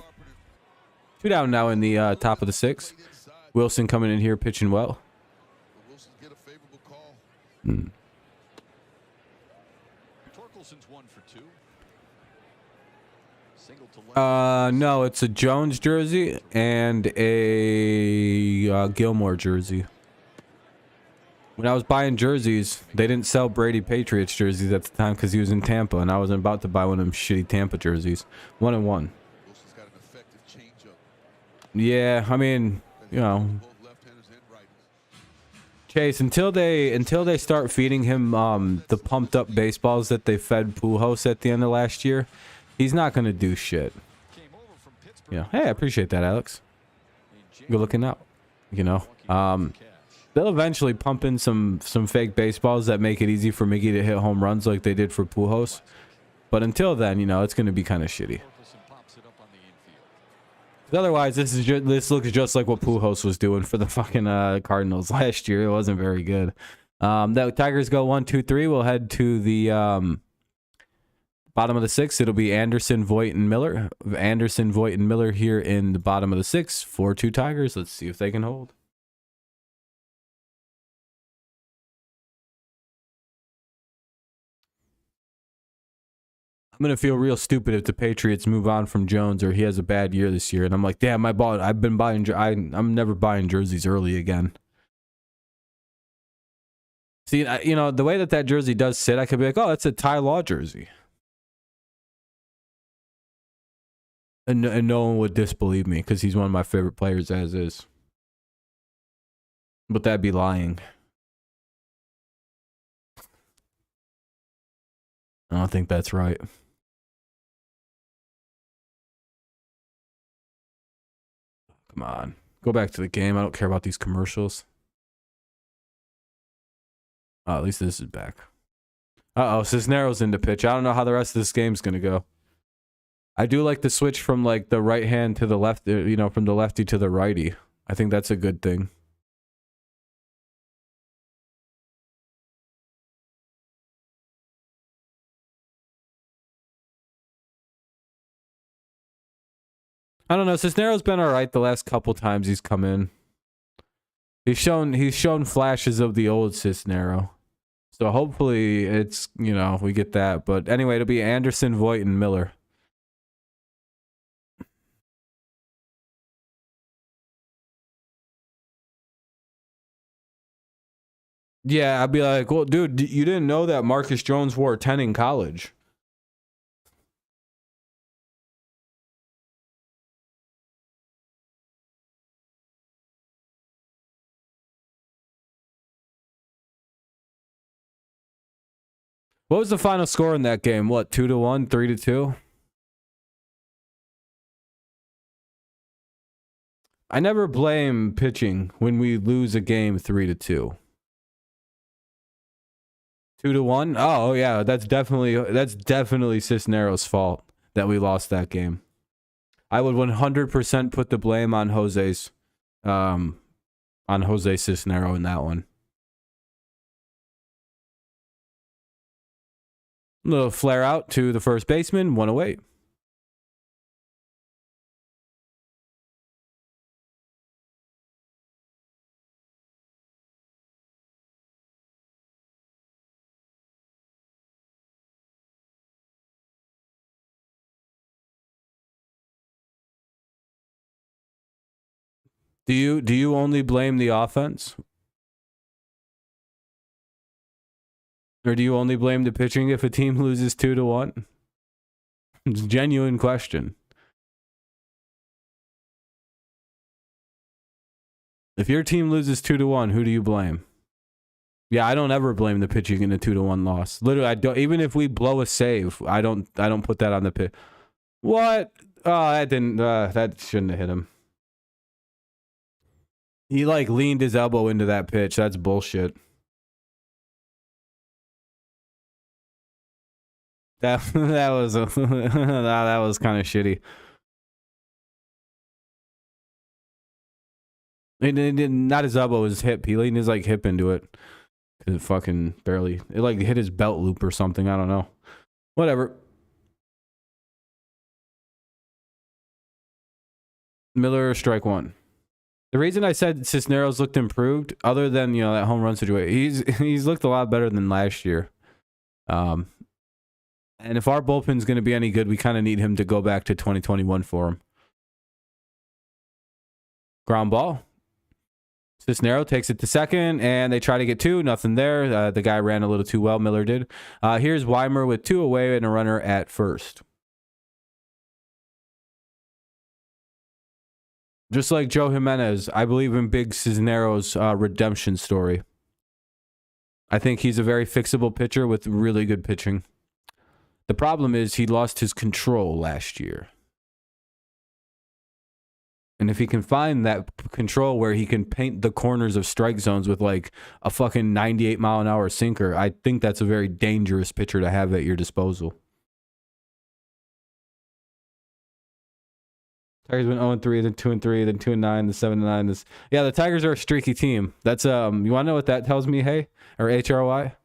2 down now in the top of the 6th. Wilson coming in here pitching well. Wilson's get a favorable call. Torkelson's 1 for 2. Single to left. No, it's a Jones jersey and a Gilmore jersey. When I was buying jerseys, they didn't sell Brady Patriots jerseys at the time because he was in Tampa, and I wasn't about to buy one of them shitty Tampa jerseys. 1-1. Wilson's got an effective changeup. Yeah, I mean, you know, Both left-handers and righties. Chase, until they start feeding him the pumped up baseballs that they fed Pujols at the end of last year, he's not gonna do shit. Came over from Pittsburgh. Yeah. Hey, I appreciate that, Alex. Good looking out. You know. They'll eventually pump in some fake baseballs that make it easy for Miggy to hit home runs like they did for Pujols. But until then, you know, it's gonna be kind of shitty. Torkelson pops it up on the infield. 'Cause otherwise, this looks just like what Pujols was doing for the fucking Cardinals last year. It wasn't very good. The Tigers go 1-2-3. We'll head to the bottom of the 6th. It'll be Anderson, Voit, and Miller. Anderson, Voit, and Miller here in the bottom of the 6th. 4-2 Tigers. Let's see if they can hold. I'm gonna feel real stupid if the Patriots move on from Jones or he has a bad year this year, and I'm like, damn, I'm never buying jerseys early again. See, you know, the way that jersey does sit, I could be like, oh, that's a Ty Law jersey, and no one would disbelieve me because he's one of my favorite players as is. But that'd be lying. I don't think that's right. Come on. Go back to the game. I don't care about these commercials. Oh, at least this is back. Uh-oh, Cisneros into pitch. I don't know how the rest of this game's going to go. I do like the switch from, like, the right hand to the left, you know, from the lefty to the righty. I think that's a good thing. I don't know. Cisneros been all right the last couple times he's come in. He's shown flashes of the old Cisnero. So hopefully it's, you know, we get that. But anyway, it'll be Anderson, Voit, and Miller. Yeah, I'd be like, well, dude, you didn't know that Marcus Jones wore 10 in college. What was the final score in that game? What, 2-1, 3-2? I never blame pitching when we lose a game 3-2. 2-1? Oh yeah, that's definitely Cisneros' fault that we lost that game. I would 100% put the blame on Jose Cisnero in that one. Little flare out to the first baseman, 1 away. Do you only blame the offense? Or do you only blame the pitching if a team loses 2-1? It's a genuine question. If your team loses 2-1, who do you blame? Yeah, I don't ever blame the pitching in a 2-1 loss. Literally, I don't. Even if we blow a save, I don't put that on the pitch. What? Oh, that didn't. That shouldn't have hit him. He like leaned his elbow into that pitch. That's bullshit. That was that was kind of shitty. Not his elbow, his hip. He leaned his like hip into it. It fucking barely. It like hit his belt loop or something. I don't know. Whatever. Miller, strike one. The reason I said Cisneros looked improved, other than that home run situation, he's looked a lot better than last year. And if our bullpen's going to be any good, we kind of need him to go back to 2021 for him. Ground ball. Cisneros takes it to second, and they try to get two. Nothing there. The guy ran a little too well. Miller did. Here's Weimer with two away and a runner at first. Just like Joe Jimenez, I believe in Big Cisneros' redemption story. I think he's a very fixable pitcher with really good pitching. The problem is he lost his control last year. And if he can find that control where he can paint the corners of strike zones with like a fucking 98-mile-an-hour sinker, I think that's a very dangerous pitcher to have at your disposal. Tigers went 0-3, then 2-3, then 2-9, then 7-9. Yeah, the Tigers are a streaky team. That's you want to know what that tells me? Hey, or HRY,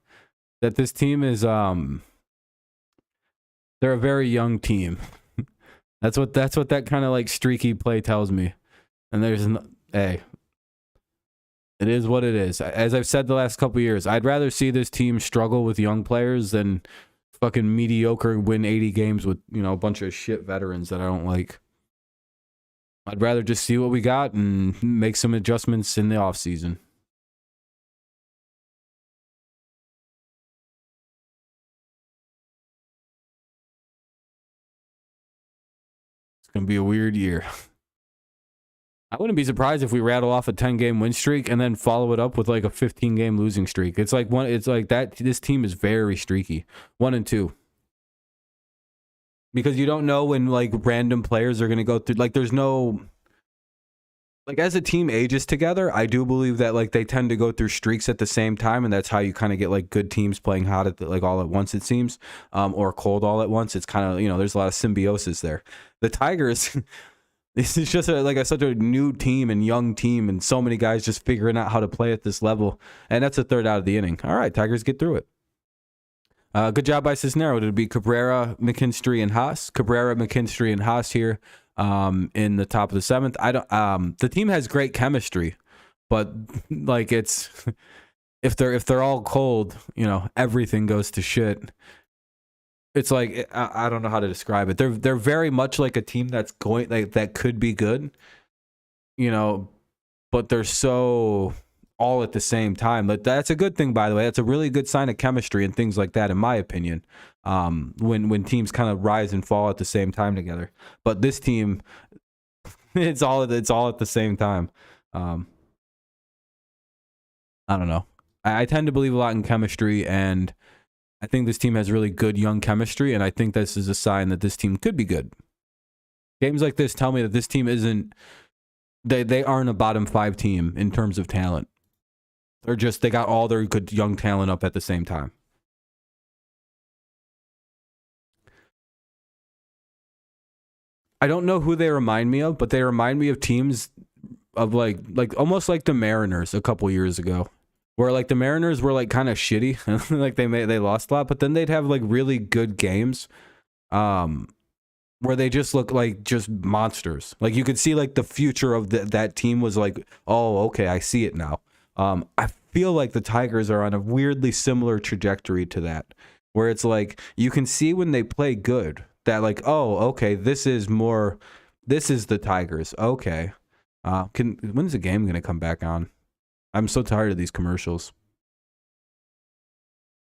that this team is they're a very young team. That's what that kind of like streaky play tells me. And hey, it is what it is. As I've said the last couple of years, I'd rather see this team struggle with young players than fucking mediocre win 80 games with a bunch of shit veterans that I don't like. I'd rather just see what we got and make some adjustments in the offseason. It's going to be a weird year. I wouldn't be surprised if we rattle off a 10-game win streak and then follow it up with like a 15-game losing streak. It's like that. This team is very streaky. 1-2. Because you don't know when like random players are going to go through. Like there's no, like as a team ages together, I do believe that like they tend to go through streaks at the same time, and that's how you kind of get like good teams playing hot at like all at once, it seems, or cold all at once. It's kind of there's a lot of symbiosis there. The Tigers, this is just such a new team and young team, and so many guys just figuring out how to play at this level, and that's a third out of the inning. All right, Tigers get through it. Good job by Cisneros. It'll be Cabrera, McKinstry, and Haas. Cabrera, McKinstry, and Haas here in the top of the seventh. The team has great chemistry, but like it's if they're all cold, everything goes to shit. It's like I don't know how to describe it. They're very much like a team that's going that could be good, but they're so all at the same time. But that's a good thing, by the way. That's a really good sign of chemistry and things like that, in my opinion. When teams kind of rise and fall at the same time together. But this team, it's all at the same time. I don't know. I tend to believe a lot in chemistry, and I think this team has really good young chemistry, and I think this is a sign that this team could be good. Games like this tell me that this team isn't. They aren't a bottom 5 team in terms of talent. They got all their good young talent up at the same time. I don't know who they remind me of, but they remind me of teams of like almost like the Mariners a couple years ago, where like the Mariners were like kind of shitty, like they lost a lot, but then they'd have like really good games, where they just look like just monsters. Like you could see like the future of that team was like, oh, okay, I see it now. I feel like the Tigers are on a weirdly similar trajectory to that, where it's like you can see when they play good that like, oh, okay, this is the Tigers. Okay. When's the game gonna come back on? I'm so tired of these commercials.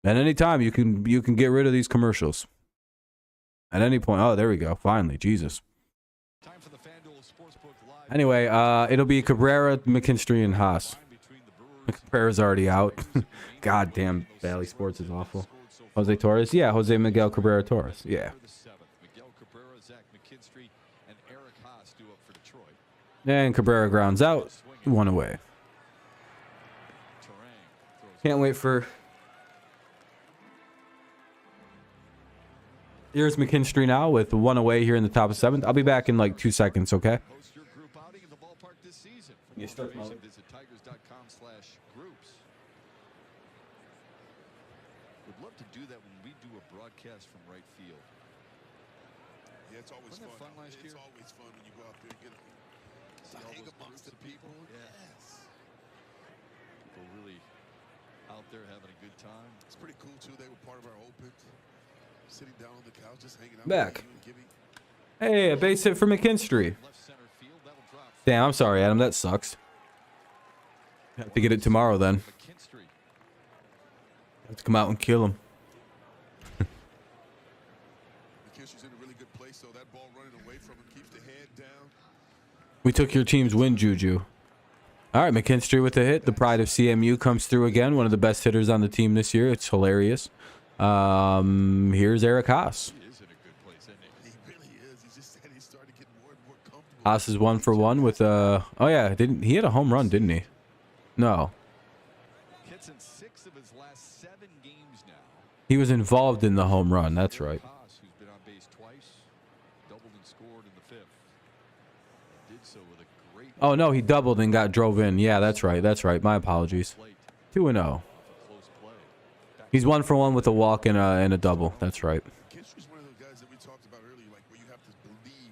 At any time, you can get rid of these commercials. At any point. Oh, there we go. Finally, Jesus. Time for the FanDuel Sportsbook Live. Anyway, it'll be Cabrera, McKinstry, and Haas. Cabrera's already out. Goddamn, Valley Sports is awful. Jose Torres? Yeah, Jose Miguel Cabrera Torres. Yeah. Miguel Cabrera, Zach McKinstry, and Eric Haas due up for Detroit. And Cabrera grounds out. 1 away. Can't wait for... Here's McKinstry now with 1 away here in the top of 7th. I'll be back in like 2 seconds, okay? Host your group outing in the ballpark this season. For You start information, visit tigers.com/groups. Would love to do that when we do a broadcast from right field. Yeah, it's always Wasn't fun. that fun last year? It's always fun when you go out there and get See all hang those amongst the groups of people. Yeah. Yes. People really out there having a good time. It's pretty cool too. They were part of our open. Sitting down on the couch, just hanging out. Back. With you and Hey, a base hit for McKinstry. Left center field, that'll drop. Damn, I'm sorry, Adam. That sucks. Have to get it tomorrow then. McKinstry. Have to come out and kill him. McKinstry's in a really good place, so that ball running away from him keeps the head down. We took your team's win, Juju. All right, McKinstry with a hit. The pride of CMU comes through again. One of the best hitters on the team this year. It's hilarious. Here's Eric Haas. He is in a good place, isn't he? He really is. He just said he started getting more and more comfortable. Haas is 1 for 1 with oh yeah, he had a home run, didn't he? No. Hits in 6 of his last 7 games now. He was involved in the home run, that's right. Haas, who's been on base twice, doubled and scored in the 5th. Did so with a great Oh no, he doubled and got drove in. Yeah, that's right. That's right. My apologies. plate. 2-0. Close play. He's 1 for 1 with a walk and a double. That's right. McKinstry's one of those guys that we talked about earlier, like where you have to believe,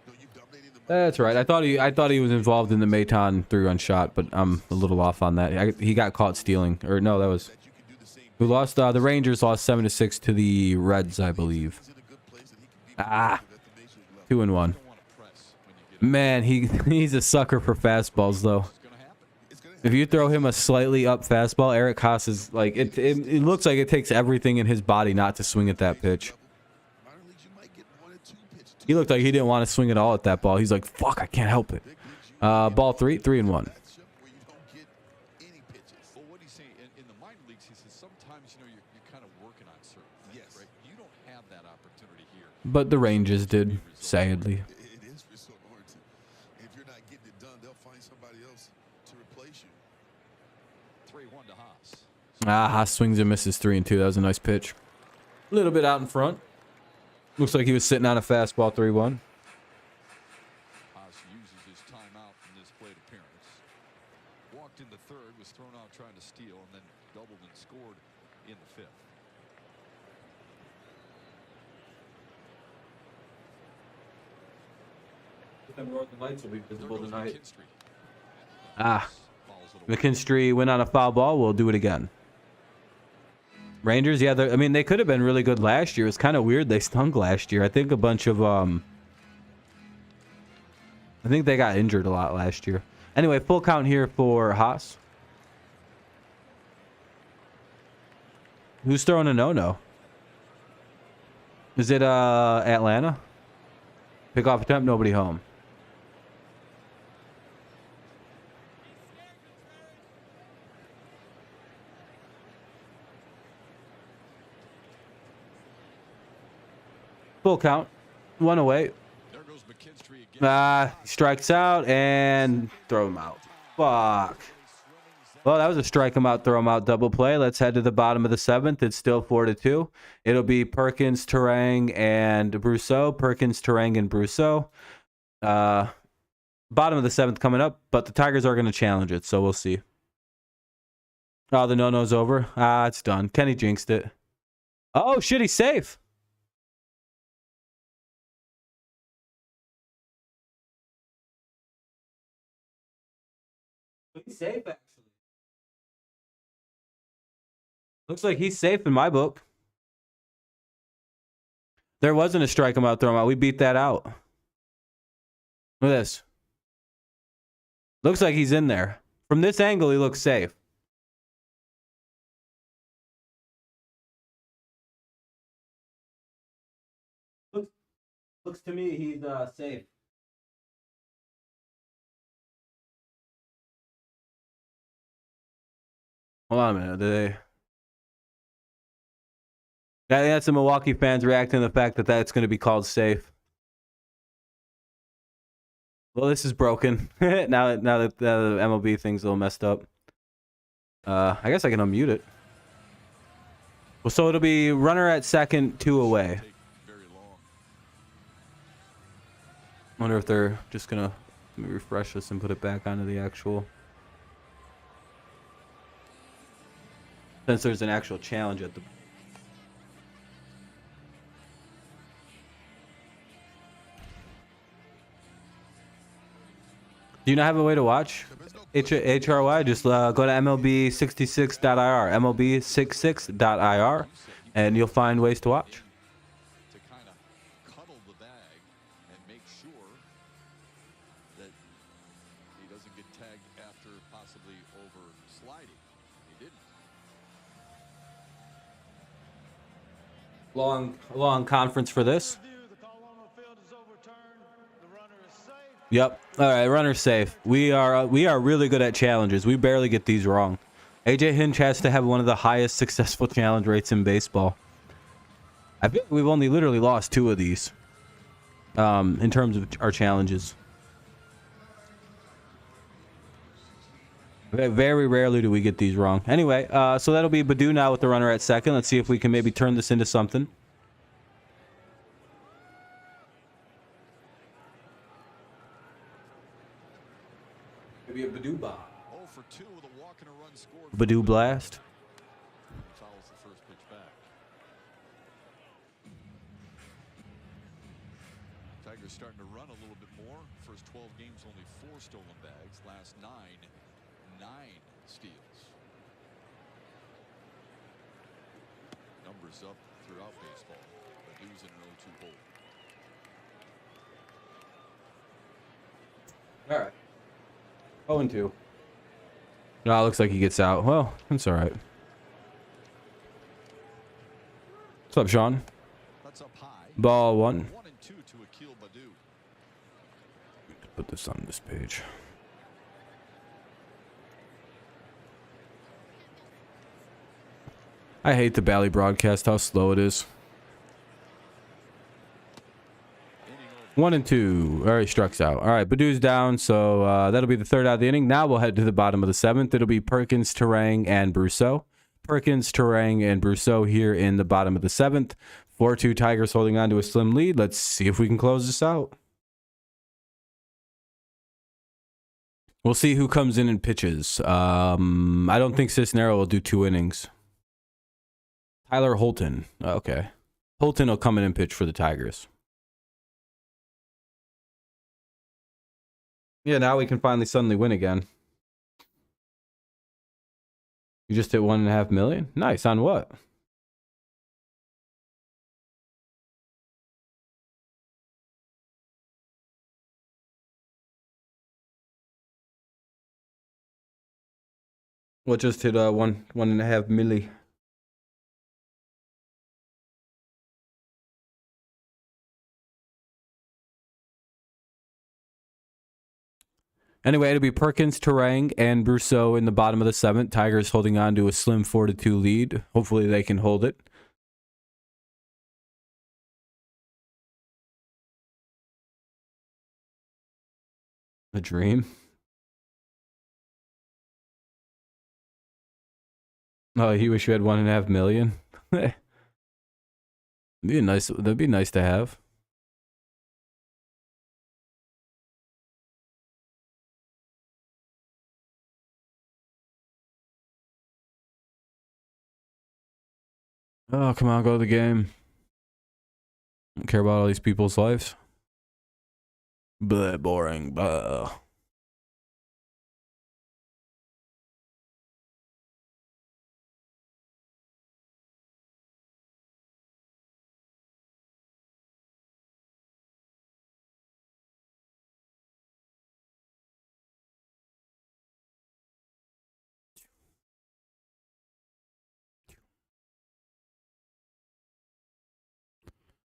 you're dominating the That's right. I thought he was involved in the Maton 3-run shot, but I'm a little off on that. He got caught stealing. Or no, that was that you can do the same. who lost. The Rangers lost 7-6 to the Reds, I believe. He's in a good place that he can be Ah, productive at the major league level. 2-1. Don't want to press when you get Man, he's a sucker for fastballs though. It's going to happen. It's gonna If you throw him a slightly up fastball, Eric Haas is like it looks like it takes everything in his body not to swing at that pitch. minor leagues, you might get 1 or 2 pitches. He looked like he didn't want to swing at all at that ball. He's like, fuck, I can't help it. Big leagues, you Ball 3, 3-1. matchup where you don't get any pitches. Well, what he's saying in the minor leagues, he says sometimes you're kind of working on certain things, Yes. right? You don't have that opportunity here. But the Rangers did, sadly. It is result oriented. If you're not getting it done, they'll find somebody else to replace you. 3-1 to Haas. Haas swings and misses 3-2. That was a nice pitch. A little bit out in front. Looks like he was sitting on a fastball 3-1. Haas uses his timeout from this plate appearance. Walked in the 3rd, was thrown out trying to steal, and then doubled and scored in the 5th. The Northern Lights will be visible There goes tonight. McKinstry. Ah, Fouls it away. McKinstry went on a foul ball. We'll do it again. Rangers, yeah, I mean, they could have been really good last year. It's kind of weird they stunk last year. I think a bunch of I think they got injured a lot last year. Anyway, full count here for Haas. Who's throwing a no-no? Is it Atlanta? Pick off attempt, nobody home. Full count. 1 away. There goes McKinstry again. Strikes out and throw him out. Fuck. Well, that was a strike him out, throw him out double play. Let's head to the bottom of the 7th. It's still 4-2. It'll be Perkins, Terang, and Brousseau. Perkins, Terang, and Brousseau. Bottom of the 7th coming up, but the Tigers are going to challenge it, so we'll see. Oh, the no-no's over. It's done. Kenny jinxed it. Oh, shit, he's safe. He's safe, actually. Looks like he's safe in my book. There wasn't a strike him out, throw him out. We beat that out. Look at this. Looks like he's in there. From this angle, he looks safe. Looks to me he's safe. Hold on a minute. I think that's the Milwaukee fans reacting to the fact that that's going to be called safe. Well, this is broken. now that the MLB thing's a little messed up. I guess I can unmute it. Well, so it'll be runner at second, 2 away. Wonder if they're just gonna let me refresh this and put it back onto the actual. Since there's an actual challenge at the. Do you not have a way to watch HRY? Just go to MLB66.ir, MLB66.ir, and you'll find ways to watch. To kind of cuddle the bag and make sure that he doesn't get tagged after possibly over sliding. He didn't. Long conference for this. Yep. All right, runner safe. We are really good at challenges. We barely get these wrong. AJ Hinch has to have one of the highest successful challenge rates in baseball. I think we've only literally lost 2 of these in terms of our challenges. Very rarely do we get these wrong. Anyway, so that'll be Badu now with the runner at second. Let's see if we can maybe turn this into something. Maybe a Badu bomb. 0 for 2 with a walk and a run scored. Badu blast. Fouls the first pitch back. Tigers starting to run a little bit more. First 12 games, only 4 stolen bags. Last 9 steals. Numbers up throughout baseball. Badu's in an 0-2 hole. All right. 0-2. No, it looks like he gets out. Well, that's all right. What's up, Sean? That's up high. Ball 1. 1-2 to Akil Badu. Put this on this page. I hate the Bally broadcast, how slow it is. 1-2. All right, strikes out. All right, Badu's down, so that'll be the 3rd out of the inning. Now we'll head to the bottom of the 7th. It'll be Perkins, Terang, and Brousseau. Perkins, Terang, and Brousseau here in the bottom of the 7th. 4-2 Tigers holding on to a slim lead. Let's see if we can close this out. We'll see who comes in and pitches. I don't think Cisnero will do 2 innings. Tyler Holton. Okay. Holton will come in and pitch for the Tigers. Yeah, now we can finally suddenly win again. You just hit 1.5 million? Nice. On what? What just hit 1.5 milli? Anyway, it'll be Perkins, Terang, and Brousseau in the bottom of the 7th. Tigers holding on to a slim 4-2 lead. Hopefully they can hold it. A dream. Oh, you wish you had 1.5 million? That'd be nice to have. Oh, come on, go to the game. Don't care about all these people's lives. Blah, boring. Blah.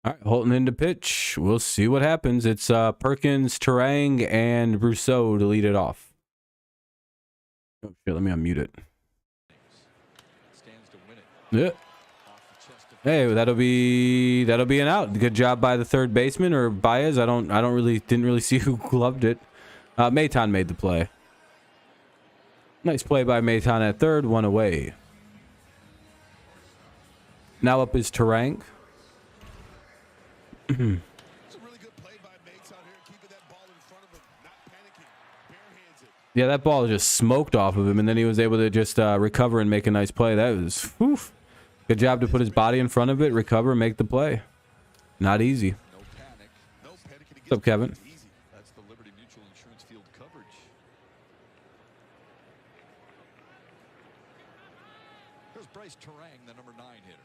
All right, Holton into pitch. We'll see what happens. It's Perkins, Terang, and Rousseau to lead it off. Oh shit, let me unmute it. Stands to win it. Yeah. Off the chest of Hey, that'll be an out. Good job by the third baseman or Baez. Didn't really see who gloved it. Maton made the play. Nice play by Maton at third, one away. Now up is Terang. It's a really good play by Mates out here, keeping that ball in front of him, not panicking, bare hands it. Yeah, that ball just smoked off of him, and then he was able to just recover and make a nice play. That was, woof. Good job to put his body in front of it, recover, make the play. Not easy. no panic. No panicking. What's up, Kevin? Easy. That's the Liberty Mutual Insurance field coverage. Here's Bryce Terang, the number 9 hitter.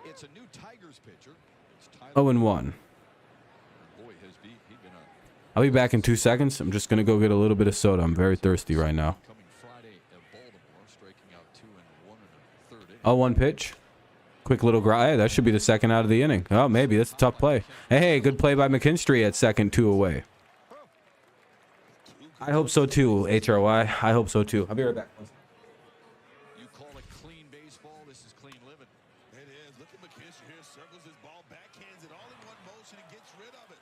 It's a new Tigers pitcher. It's Tyler. 0-1. Boy, has he'd been a I'll be back in 2 seconds. I'm just going to go get a little bit of soda. I'm very thirsty right now. coming Friday at Baltimore, striking out 2 and 1 1/3 inning. 0-1 pitch. Quick little grind. Hey, that should be the second out of the inning. Oh, maybe. That's a tough play. Hey, good play by McKinstry at second, 2 away. I hope so too, HRY. I hope so too. I'll be right back. You call it clean baseball. This is clean living. It is. Look at McKinstry here. Circles his ball, backhands it all in one motion and gets rid of it.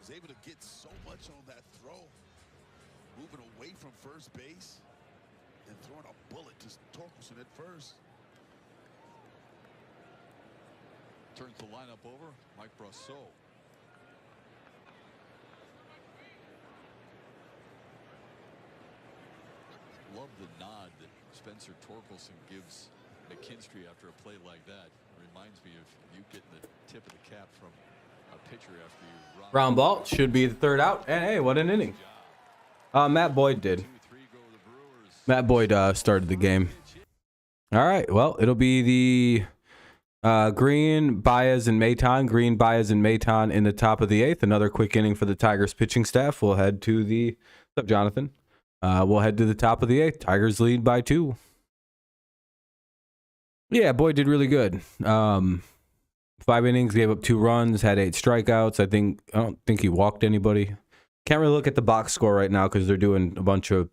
Was able to get so much on that throw. Moving away from first base and throwing a bullet to Torkelson at first. Turns the lineup over. Mike Brosseau. Love the nod that Spencer Torkelson gives McKinstry after a play like that. Reminds me of you getting the tip of the cap from a pitcher after you Ground ball should be the third out. And hey, what an inning. Matt Boyd did. 2-3 go the Brewers. Matt Boyd started the game. All right. Well, it'll be the Green, Baez, and Maton. Green, Baez, and Maton in the top of the 8th. Another quick inning for the Tigers pitching staff. We'll head to the... What's up, Jonathan? We'll head to the top of the 8th. Tigers lead by 2. Yeah, Boyd did really good. 5 innings, gave up 2 runs, had 8 strikeouts. I don't think he walked anybody. Can't really look at the box score right now because they're doing a bunch of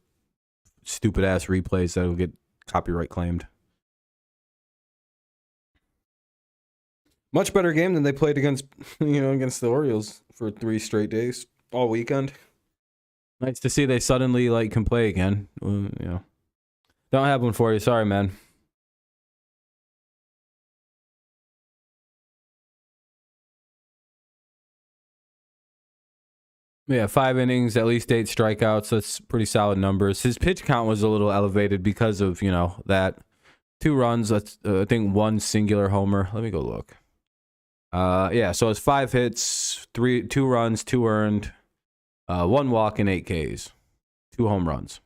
stupid ass replays that will get copyright claimed. Much better game than they played against the Orioles for 3 straight days all weekend. Nice to see they suddenly can play again. Don't have one for you. Sorry, man. Yeah, 5 innings, at least 8 strikeouts. That's pretty solid numbers. His pitch count was a little elevated because of, that. 2 runs, I think 1 singular homer. Let me go look. Yeah, so it's 5 hits, 2 runs, 2 earned, 1 walk, and 8 Ks. 2 home runs.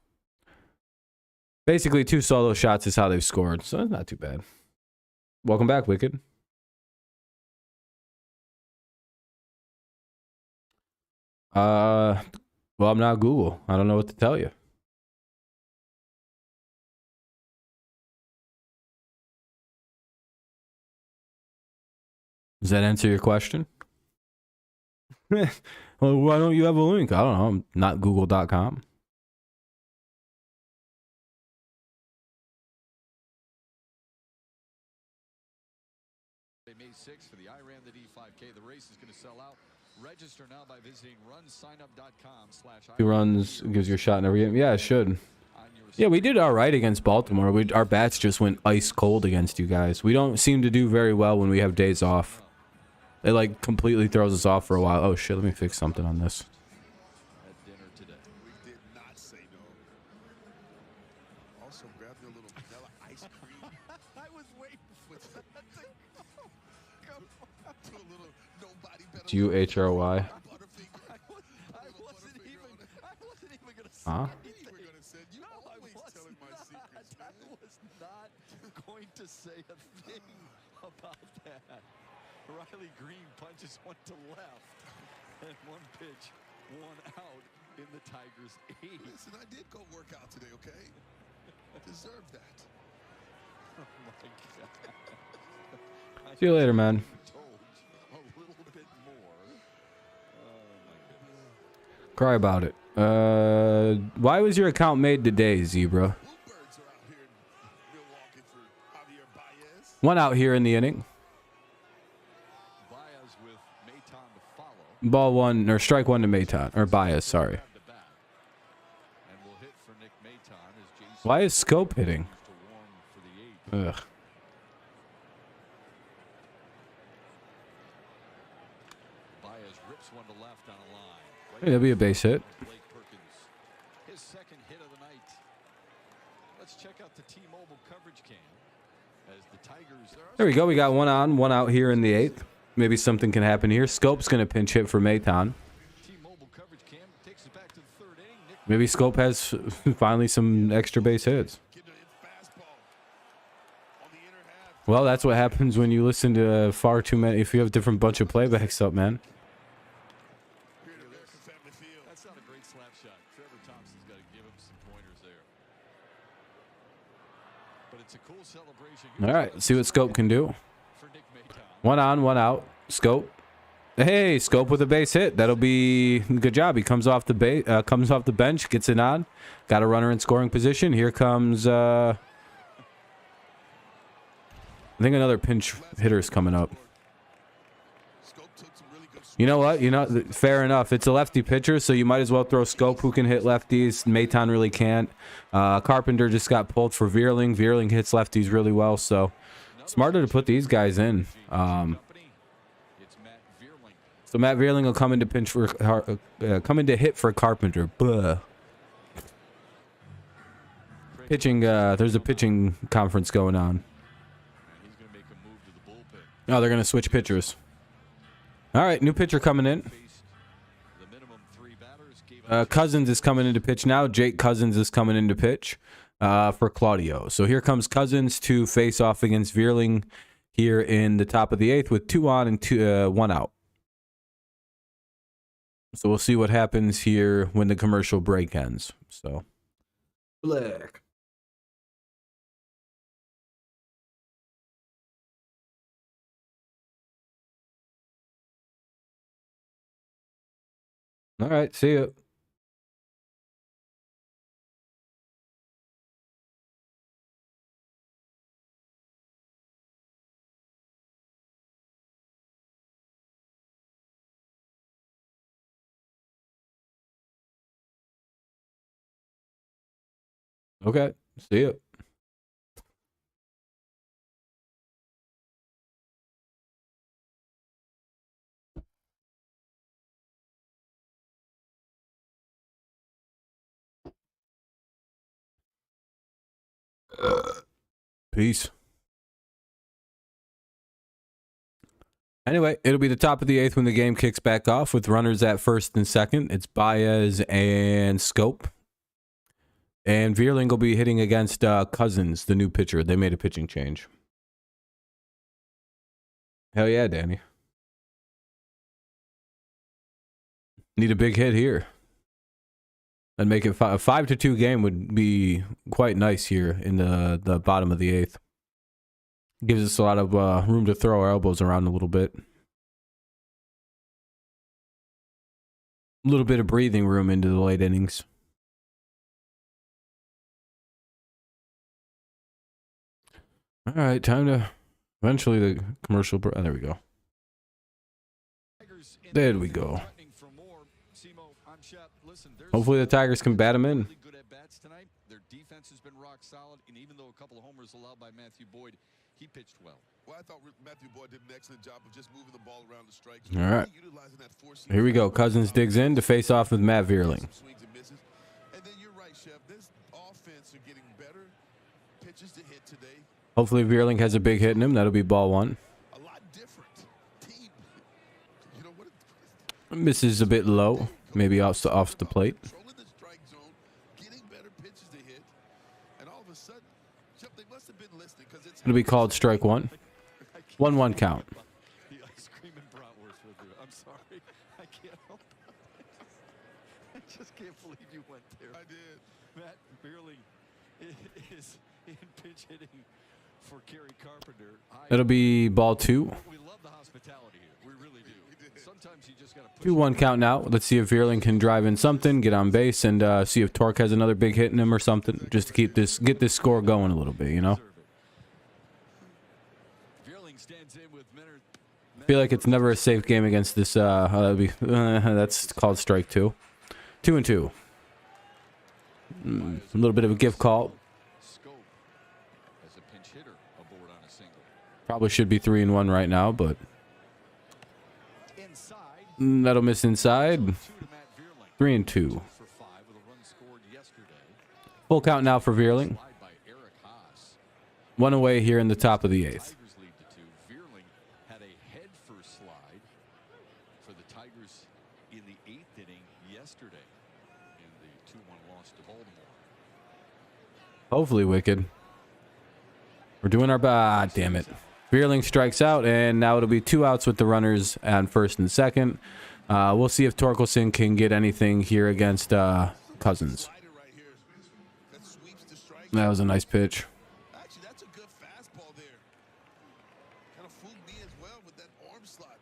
Basically, 2 solo shots is how they've scored, so it's not too bad. Welcome back, Wicked. Well, I'm not Google. I don't know what to tell you. Does that answer your question? Well, why don't you have a link? I don't know. I'm not google.com. May 6th for the Iran the D5K. The race is going to sell out. Register now by visiting runsignup.com/. 2 runs gives you a shot in every game. Yeah, it should. Yeah, we did all right against Baltimore. Our bats just went ice cold against you guys. We don't seem to do very well when we have days off. It completely throws us off for a while. Oh shit, let me fix something on this. At dinner today. We did not say no. Also grabbed a little vanilla ice cream I was waiting for that to come. to a little nobody better. G-U-H-R-Y. Butterfinger. I wasn't even going to say Huh? You were gonna say you always telling my secrets, I man. was not going to say a thing about that. Riley Green punches one to left, and 1 pitch, 1 out in the Tigers' 8th. Listen, I did go work out today, okay? Deserve that. See you later, man. Cry about it. Why was your account made today, Zebra? Bluebirds are out here in Milwaukee for Javier Baez. One out here in the inning. Baez with Maton to follow. Ball one, or strike one to Maton. Or Baez, sorry. And will hit for Nick Maton as Jason Why is Scope hitting? to warm for the eighth. Ugh. Baez rips one to left on a line. Hey, that'll be a base hit. Blake Perkins, his second hit of the night. Let's check out the T-Mobile coverage cam as the Tigers. There we go. We got one on, one out here in the eighth. Maybe something can happen here. Scope's going to pinch hit for Maton. T-Mobile coverage cam takes it back to the third inning. Nick Maybe Scope has finally some extra base hits. Getting a fastball on the inner half. Well, that's what happens when you listen to far too many. If you have a different bunch of playbacks up, man. Here to American Family Field. That's not a great slap shot. Trevor Thompson's got to give him some pointers there. But it's a cool celebration. All right, let's see what Scope can do. For Nick Maton. One on, one out. Scope. Hey, Scope with a base hit. That'll be good job. He comes off the bench, gets it on. Got a runner in scoring position. Here comes I think another pinch hitter's coming up. Scope took some really good You know what? Fair enough. It's a lefty pitcher, so you might as well throw Scope, who can hit lefties. Maton really can't. Carpenter just got pulled for Veerling. Veerling hits lefties really well, so smarter to put these guys in. It's Matt Veerling. So Matt Veerling will come into hit for Carpenter. Buh. Pitching. There's a pitching conference going on. And he's going to make a move to the bullpen. Oh, they're gonna switch pitchers. All right, new pitcher coming in. Faced the minimum 3 batters. Gave up Cousins is coming into pitch now. Jake Cousins is coming into pitch for Claudio. So here comes Cousins to face off against Veerling here in the top of the eighth with 2 on and 1 out. So we'll see what happens here when the commercial break ends. So, black. All right, see ya. Okay, see ya. Peace. Anyway, it'll be the top of the eighth when the game kicks back off with runners at first and second. It's Baez and Scope. And Veerling will be hitting against Cousins, the new pitcher. They made a pitching change. Hell yeah, Danny. Need a big hit here. And make it a 5-2 game would be quite nice here in the bottom of the eighth. Gives us a lot of room to throw our elbows around a little bit. A little bit of breathing room into the late innings. All right, time to eventually the commercial. Oh, there we go. There we go. Hopefully the Tigers can bat him in. Good at bats tonight. Their defense has been rock solid, and even though a couple of homers allowed by Matthew Boyd, he pitched well. Well, I thought Matthew Boyd did an excellent job of just moving the ball around the strikes. All right. Utilizing that four-seam Here we go. Cousins digs in to face off with Matt Veerling. some swings and misses. And then you're right, Chef. This offense are getting better pitches to hit today. Hopefully Veerling has a big hit in him. That'll be ball one. A lot different team. You know what? Misses a bit low. Maybe off the plate. Controlling the strike zone, getting better pitches to hit, and all of a sudden, Chef, they must have been listening because it's. It'll be called strike one. 1-1 count. The ice cream and bratwurst with you. I'm sorry. I can't help it. I just can't believe you went there. I did. Matt Veerling is in pinch hitting for Kerry Carpenter. It'll be ball 2. We love the hospitality here. We really do. Sometimes you just got to 2-1 count now. Let's see if Vierling can drive in something, get on base, and see if Torque has another big hit in him or something, just to get this score going a little bit, you know? I feel like it's never a safe game against this. That's called strike 2. 2-2. A little bit of a gift call. Probably should be 3-1 right now, but that'll miss inside. 3-2. Full count now for Vierling. 1 away here in the top of the 8th. Vierling had a head first slide for the Tigers in the 8th inning yesterday in the 2-1 loss to Baltimore. Hopefully, Wicked. We're doing our best. Damn it. Vierling strikes out, and now it'll be 2 outs with the runners on first and second. We'll see if Torkelson can get anything here against Cousins. That was a nice pitch. Actually, that's a good fastball there. Kind of fooled me as well with that arm slot,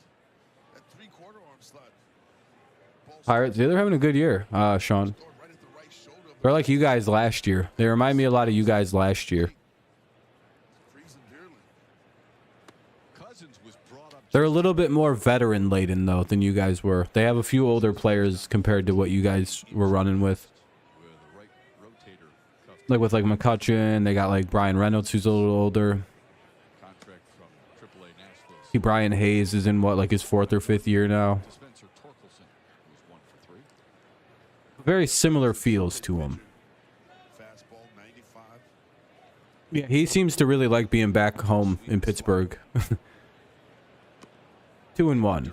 that 3/4 arm slot. Pirates, yeah, they're having a good year, Sean. They're like you guys last year. They remind me a lot of you guys last year. They're a little bit more veteran laden though than you guys were. They have a few older players compared to what you guys were running with. Like with like McCutcheon, they got like Brian Reynolds who's a little older. See, Brian Hayes is in what, like his 4th or 5th year now. Very similar feels to him. Yeah, he seems to really like being back home in Pittsburgh. 2-1. And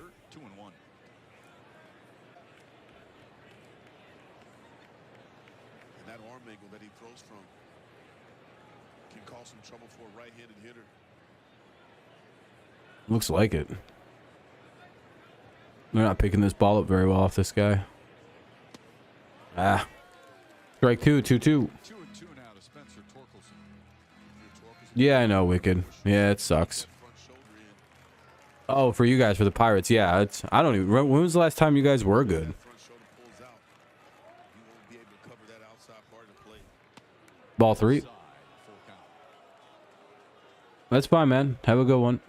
that arm angle that he throws from can cause some trouble for a right-handed hitter. Looks like it. They're not picking this ball up very well off this guy. Ah. Strike 2, 2-2. 2-2 now to Spencer Torkelson. Yeah, I know, Wicked. Yeah, it sucks. Oh, for you guys, for the Pirates, yeah. It's, I don't even. When was the last time you guys were good? Ball 3. That's fine, man. Have a good one.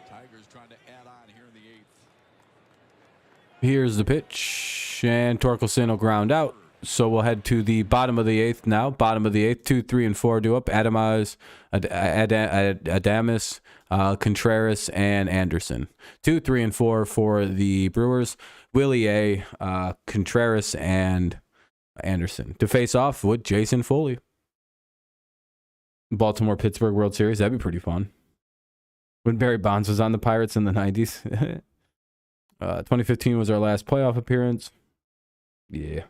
Tigers trying to add on here in the 8th. Here's the pitch, and Torkelson will ground out. So we'll head to the bottom of the 8th now. Bottom of the 8th, 2, 3, and 4 due up. Adamas, Contreras, and Anderson. 2, 3, and 4 for the Brewers. Willie A, Contreras, and Anderson to face off with Jason Foley. Baltimore-Pittsburgh World Series. That'd be pretty fun. When Barry Bonds was on the Pirates in the 90s. 2015 was our last playoff appearance. Yeah.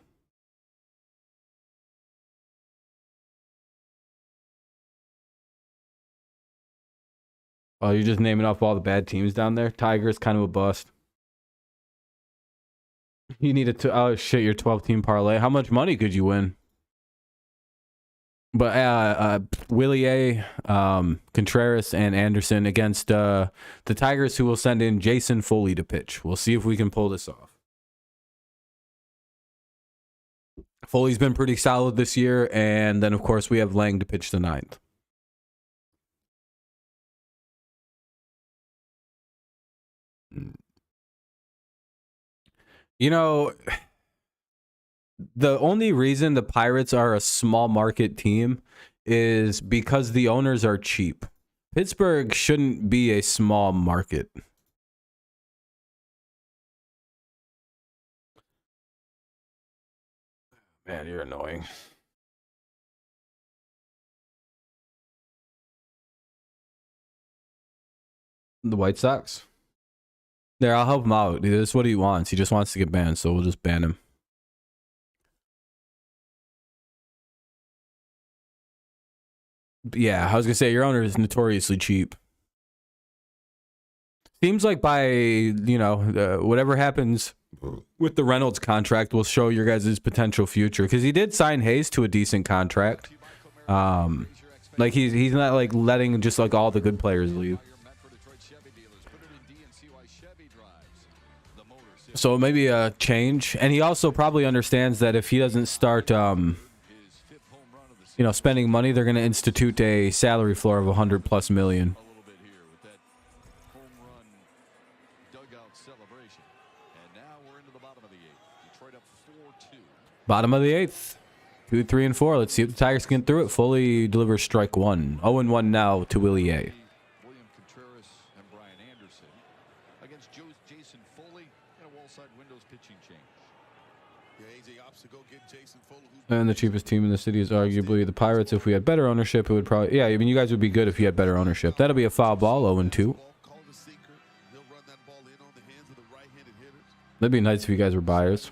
Oh, you're just naming off all the bad teams down there? Tigers, kind of a bust. You needed to, oh shit, your 12-team parlay. How much money could you win? But Willie A, Contreras, and Anderson against the Tigers, who will send in Jason Foley to pitch. We'll see if we can pull this off. Foley's been pretty solid this year, and then, of course, we have Lang to pitch the 9th. You know, the only reason the Pirates are a small market team is because the owners are cheap. Pittsburgh shouldn't be a small market. Man, you're annoying. The White Sox? There, I'll help him out. This is what he wants. He just wants to get banned, so we'll just ban him. Yeah, I was going to say, your owner is notoriously cheap. Seems like by, you know, whatever happens with the Reynolds contract will show your guys' potential future, because he did sign Hayes to a decent contract. Like he's not like letting just like all the good players leave. So maybe a change, and he also probably understands that if he doesn't start, you know, spending money, they're going to institute a salary floor of $100+ million. Bottom of the eighth. 2, 3, and 4. Let's see if the Tigers can get through it. Foley delivers strike 1. 0-1 now to Willie A. William Contreras and Brian Anderson against Jason Foley and a wall side windows pitching change. Yeah, AJ opts to go get Jason Foley. And the cheapest team in the city is arguably the Pirates. If we had better ownership, it would probably... Yeah, I mean, you guys would be good if you had better ownership. That'll be a foul ball, 0-2. That'd be nice if you guys were buyers.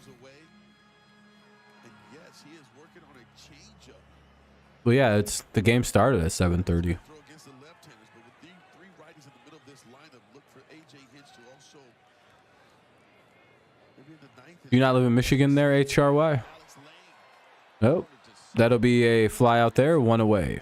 Well, yeah, it's the game started at 7:30. Do you not live in Michigan there, HRY? Nope. That'll be a fly out there, 1 away.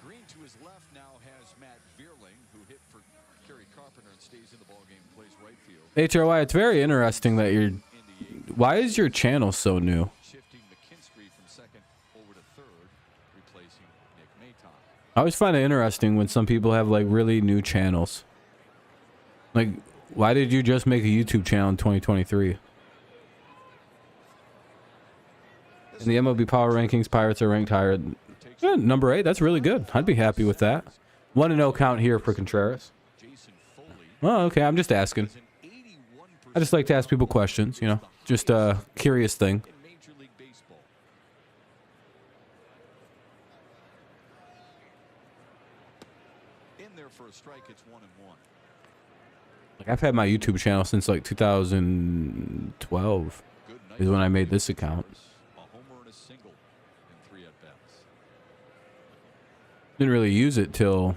Green to his left now has Matt Vierling, who hit for Kerry Carpenter and stays in the ballgame, plays right field. HRY, it's very interesting that you're... Why is your channel so new? Shifting McKinstry from second over to third, replacing Nick Maton. I always find it interesting when some people have like really new channels. Like, why did you just make a YouTube channel in 2023? In the MLB Power Rankings, Pirates are ranked higher. Yeah, number 8, that's really good. I'd be happy with that. 1-0 count here for Contreras. Oh, okay, I'm just asking. I just like to ask people questions, you know. Just a curious thing. In Major League Baseball. In there for a strike, it's 1-1. Like, I've had my YouTube channel since like 2012 is when I made this account. A homer and a single in 3 at-bats. Didn't really use it till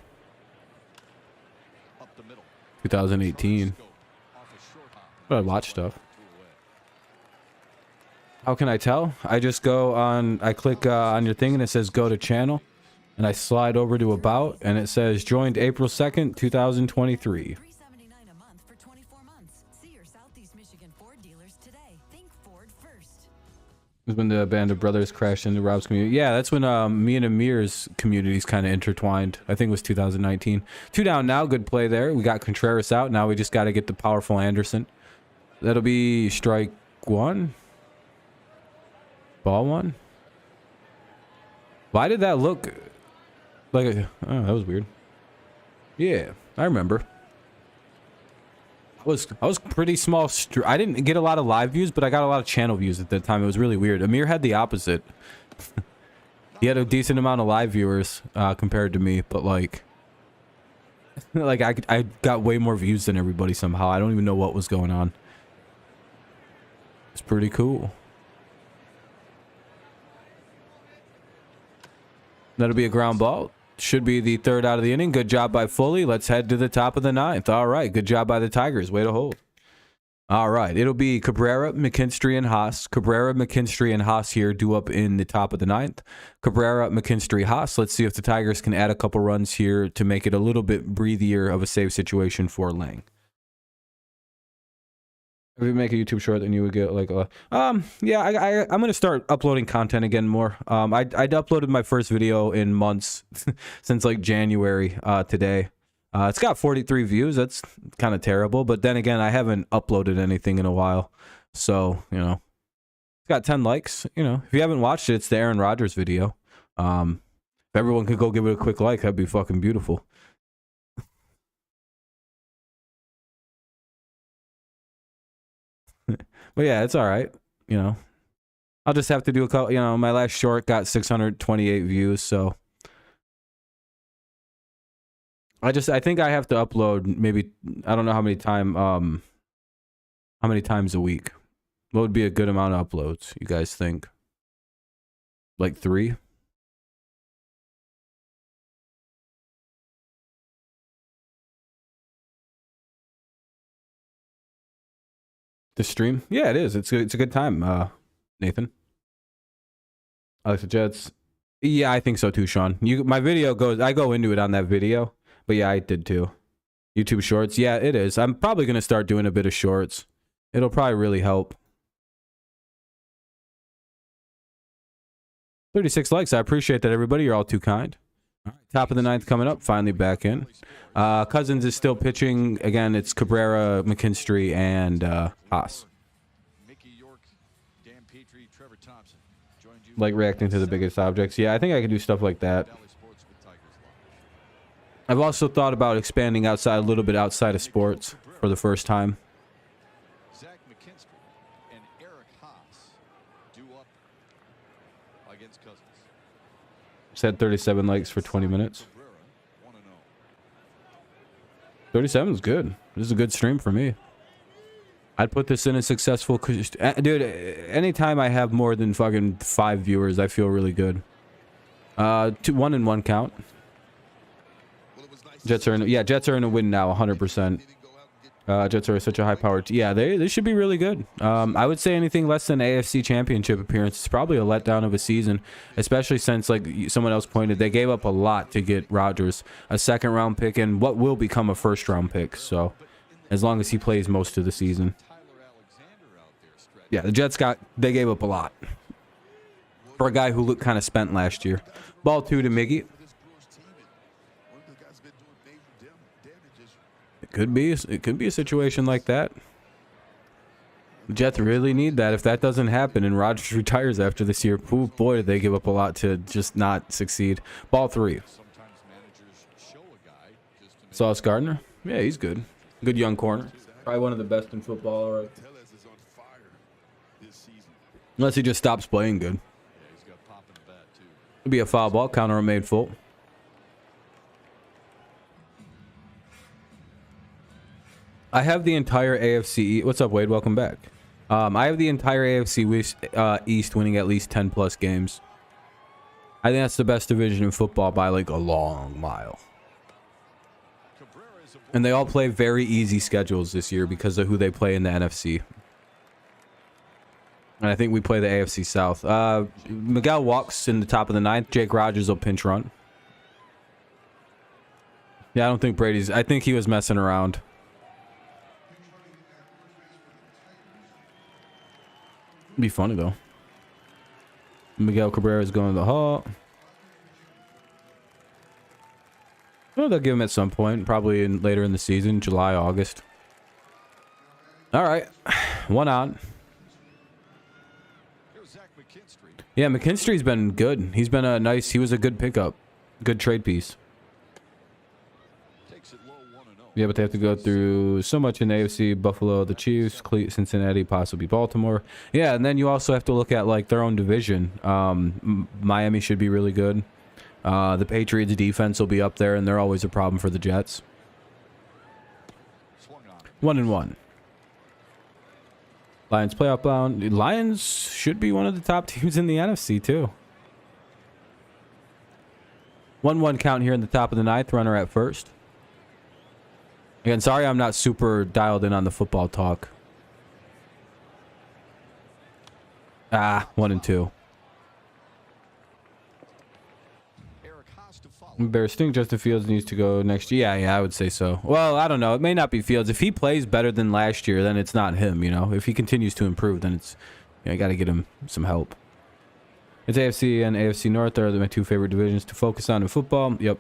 Up the middle. 2018. But I watch stuff. How can I tell? I just go on, I click on your thing and it says go to channel. And I slide over to about and it says joined April 2nd, 2023. $379 a month for 24 months. See your Southeast Michigan Ford dealers today. Think Ford first. It was when the band of brothers crashed into Rob's community. Yeah, that's when me and Amir's communities kind of intertwined. I think it was 2019. 2 down now. Good play there. We got Contreras out. Now we just got to get the powerful Anderson. That'll be strike 1. Ball 1. Why did that look like a... Oh, that was weird. Yeah, I remember. I was pretty small. I didn't get a lot of live views, but I got a lot of channel views at that time. It was really weird. Amir had the opposite. He had a decent amount of live viewers compared to me, but like I got way more views than everybody somehow. I don't even know what was going on. It's pretty cool. That'll be a ground ball. Should be the 3rd out of the inning. Good job by Foley. Let's head to the top of the 9th. All right. Good job by the Tigers. Way to hold. All right. It'll be Cabrera, McKinstry, and Haas. Cabrera, McKinstry, and Haas here due up in the top of the 9th. Cabrera, McKinstry, Haas. Let's see if the Tigers can add a couple runs here to make it a little bit breathier of a save situation for Lang. If you make a YouTube short, then you would get like a... yeah, I'm going to start uploading content again more. I'd uploaded my first video in months since like January today. It's got 43 views. That's kind of terrible. But then again, I haven't uploaded anything in a while. So, you know, it's got 10 likes. You know, if you haven't watched it, it's the Aaron Rodgers video. If everyone could go give it a quick like, that'd be fucking beautiful. But yeah, it's all right. You know, I'll just have to do a couple. You know, my last short got 628 views, so I think I have to upload maybe, I don't know how many times a week. What would be a good amount of uploads, you guys think? Like 3? The stream? Yeah, it is. It's a good time, Nathan. I like the Jets. Yeah, I think so too, Sean. My video goes, I go into it on that video, but yeah, I did too. YouTube Shorts. Yeah, it is. I'm probably going to start doing a bit of shorts. It'll probably really help. 36 likes. I appreciate that, everybody. You're all too kind. All right, top of the ninth coming up. Finally back in. Cousins is still pitching. Again, it's Cabrera, McKinstry, and Haas. Like reacting to the biggest objects. Yeah, I think I could do stuff like that. I've also thought about expanding outside a little bit outside of sports for the first time. Zach McKinstry and Eric Haas due up against Cousins. Said 37 likes for 20 minutes. 37 is good. This is a good stream for me. I'd put this in a successful... Dude, anytime I have more than fucking 5 viewers, I feel really good. 1 and 1 count. Jets are in a win now, 100%. Jets are such a high-powered... Yeah, they should be really good. I would say anything less than AFC Championship appearance is probably a letdown of a season, especially since, like someone else pointed, they gave up a lot to get Rodgers, a second-round pick, and what will become a first-round pick. So, as long as he plays most of the season. Yeah, the Jets they gave up a lot for a guy who looked kind of spent last year. Ball 2 to Miggy. It could be a situation like that. The Jets really need that. If that doesn't happen and Rodgers retires after this year, oh boy, did they give up a lot to just not succeed. Ball 3. Sauce Gardner. Yeah, he's good. Good young corner. Probably one of the best in football. Right? Unless he just stops playing good. It'll be a foul ball. Counter made full. I have the entire AFC. What's up, Wade? Welcome back. I have the entire AFC East winning at least 10 plus games. I think that's the best division in football by like a long mile. And they all play very easy schedules this year because of who they play in the NFC. And I think we play the AFC South. Miguel walks in the top of the ninth. Jake Rogers will pinch run. Yeah, I don't think Brady's... I think he was messing around. It'd be funny, though. Miguel Cabrera is going to the Hall. Well, they'll give him at some point. Probably later in the season. July, August. All right. One on. Yeah, McKinstry's been good. He's been a nice... He was a good pickup. Good trade piece. Yeah, but they have to go through so much in the AFC. Buffalo, the Chiefs, Cincinnati, possibly Baltimore. Yeah, and then you also have to look at, like, their own division. Miami should be really good. The Patriots' defense will be up there, and they're always a problem for the Jets. 1 and 1. Lions playoff bound. Lions should be one of the top teams in the NFC, too. 1-1 count here in the top of the ninth. Runner at first. Again, sorry I'm not super dialed in on the football talk. 1 and 2. Embarrassing. Justin Fields needs to go next year. Yeah, I would say so. Well, I don't know. It may not be Fields. If he plays better than last year, then it's not him, you know. If he continues to improve, then it's... You know, you got to get him some help. It's AFC and AFC North are my 2 favorite divisions to focus on in football. Yep.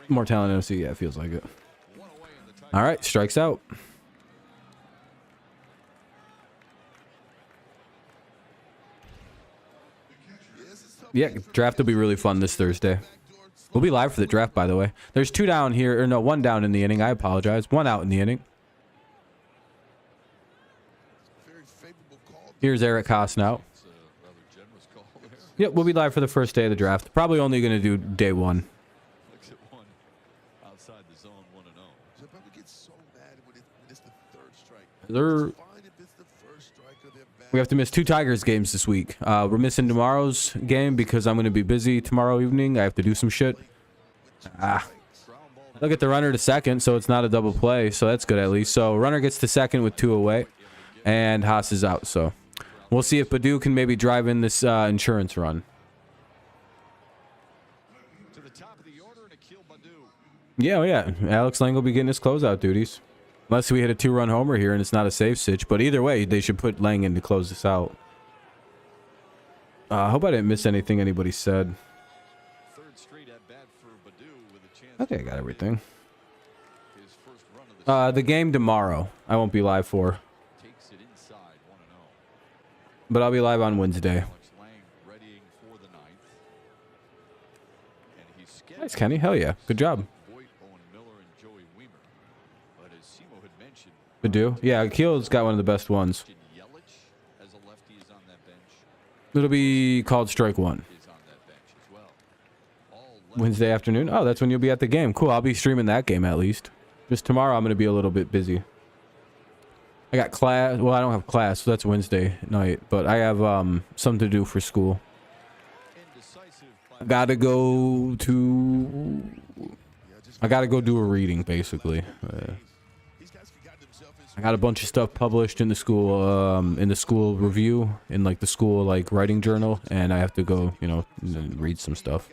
More talent in NFC. Yeah, it feels like it. All right, strikes out. Yeah, draft will be really fun this Thursday. We'll be live for the draft, by the way. There's 2 down here, or no, 1 down in the inning. I apologize. 1 out in the inning. Here's Eric Haas now. Yep, we'll be live for the first day of the draft. Probably only going to do day 1. We have to miss 2 Tigers games this week. We're missing tomorrow's game because I'm going to be busy tomorrow evening. I have to do some shit. They'll get the runner to second, so it's not a double play, so that's good at least. So runner gets to second with 2 away, and Haas is out. So we'll see if Baду can maybe drive in this insurance run. To the top of the order and Akil Baddoo. Yeah, oh yeah. Alex Lang will be getting his closeout duties. Unless we hit a 2-run homer here and it's not a safe sitch. But either way, they should put Lang in to close this out. I hope I didn't miss anything anybody said. Third straight at bat for Baddoo with a chance. I think I got everything. His first run of the The game tomorrow, I won't be live for. takes it inside 1-0. But I'll be live on Wednesday. Alex Lang readying for the ninth. And he's scheduled Nice, Kenny. Hell yeah. Good job. Boyd, Owen Miller, and Joey Weimer. But as Simo had mentioned, Badu. Yeah, Akil's got one of the best ones. Yelich as a lefty is on that bench. It'll be called strike 1. Is on that bench as well. All Wednesday afternoon. Oh, that's when you'll be at the game. Cool. I'll be streaming that game at least. Just tomorrow, I'm going to be a little bit busy. I got class. Well, I don't have class, so that's Wednesday night. But I have something to do for school. I gotta go do a reading, basically. I got a bunch of stuff published in the school review, in like the school like writing journal, and I have to go, you know, read some stuff.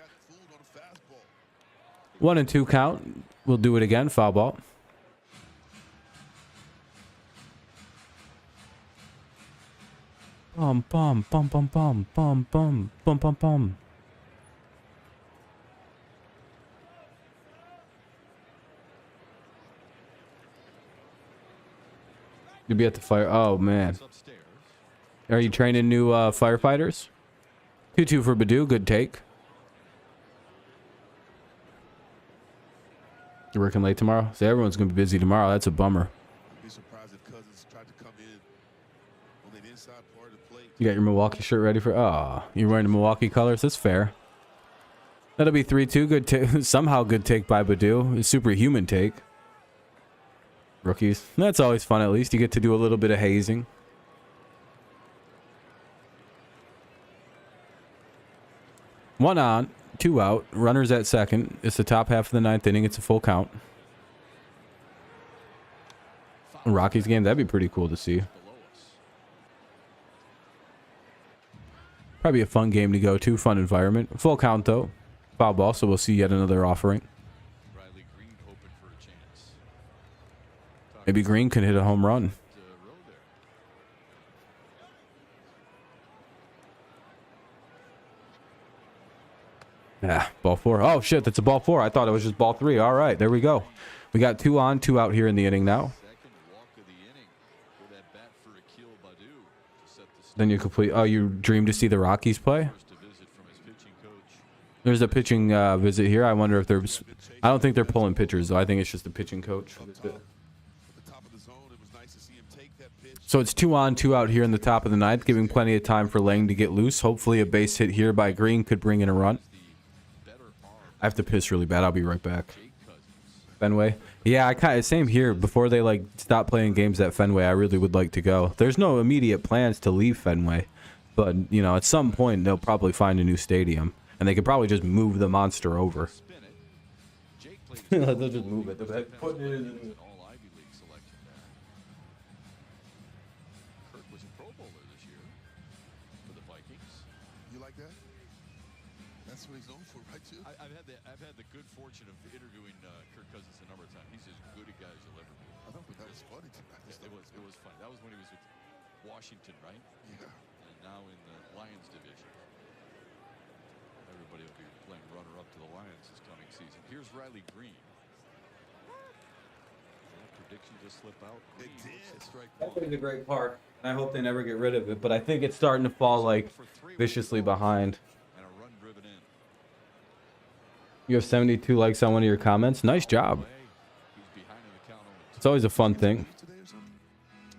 1 and 2 count. We'll do it again. Foul ball. Bum bum bum bum bum bum bum bum bum bum. You'll be at the fire. Oh man, are you training new firefighters? 2-2 for Badu. Good take. You're working late tomorrow? So everyone's gonna be busy tomorrow. That's a bummer. I'd be surprised if Cousins tried to come in on the inside part of the plate. You got your Milwaukee shirt ready for? Oh, you're wearing the Milwaukee colors. That's fair. That'll be 3-2. Good take. Somehow good take by Badu. A superhuman take. Rookies. That's always fun. At least you get to do a little bit of hazing. One on, 2 out. Runners at second. It's the top half of the 9th inning. It's a full count. Rockies game. That'd be pretty cool to see. Probably a fun game to go to. Fun environment. Full count though. Foul ball. So we'll see yet another offering. Maybe Green can hit a home run. Yeah, ball 4. Oh shit, that's a ball 4. I thought it was just ball 3. All right, there we go. We got 2 on, 2 out here in the inning now. Then you complete. Oh, you dream to see the Rockies play? There's a pitching visit here. I wonder if there's. I don't think they're pulling pitchers though. I think it's just a pitching coach. So it's 2 on, 2 out here in the top of the 9th, giving plenty of time for Lang to get loose. Hopefully a base hit here by Green could bring in a run. I have to piss really bad. I'll be right back. Fenway. Yeah, I kind of same here. Before they like stop playing games at Fenway, I really would like to go. There's no immediate plans to leave Fenway, but you know, at some point they'll probably find a new stadium, and they could probably just move the monster over. They'll just move it. They'll put it in. I've had the good fortune of interviewing Kirk Cousins a number of times. He's as good a guy as you'll ever meet. I know, but that was funny tonight. Yeah, it was funny. That was when he was with Washington, right? Yeah. And now in the Lions division. Everybody will be playing runner-up to the Lions this coming season. Here's Riley Green. That prediction just slip out. It did. Strike That one. is a great park. I hope they never get rid of it, but I think it's starting to fall like viciously behind. And a run driven in. You have 72 likes on one of your comments. Nice job. He's behind in the count only. It's always a fun thing.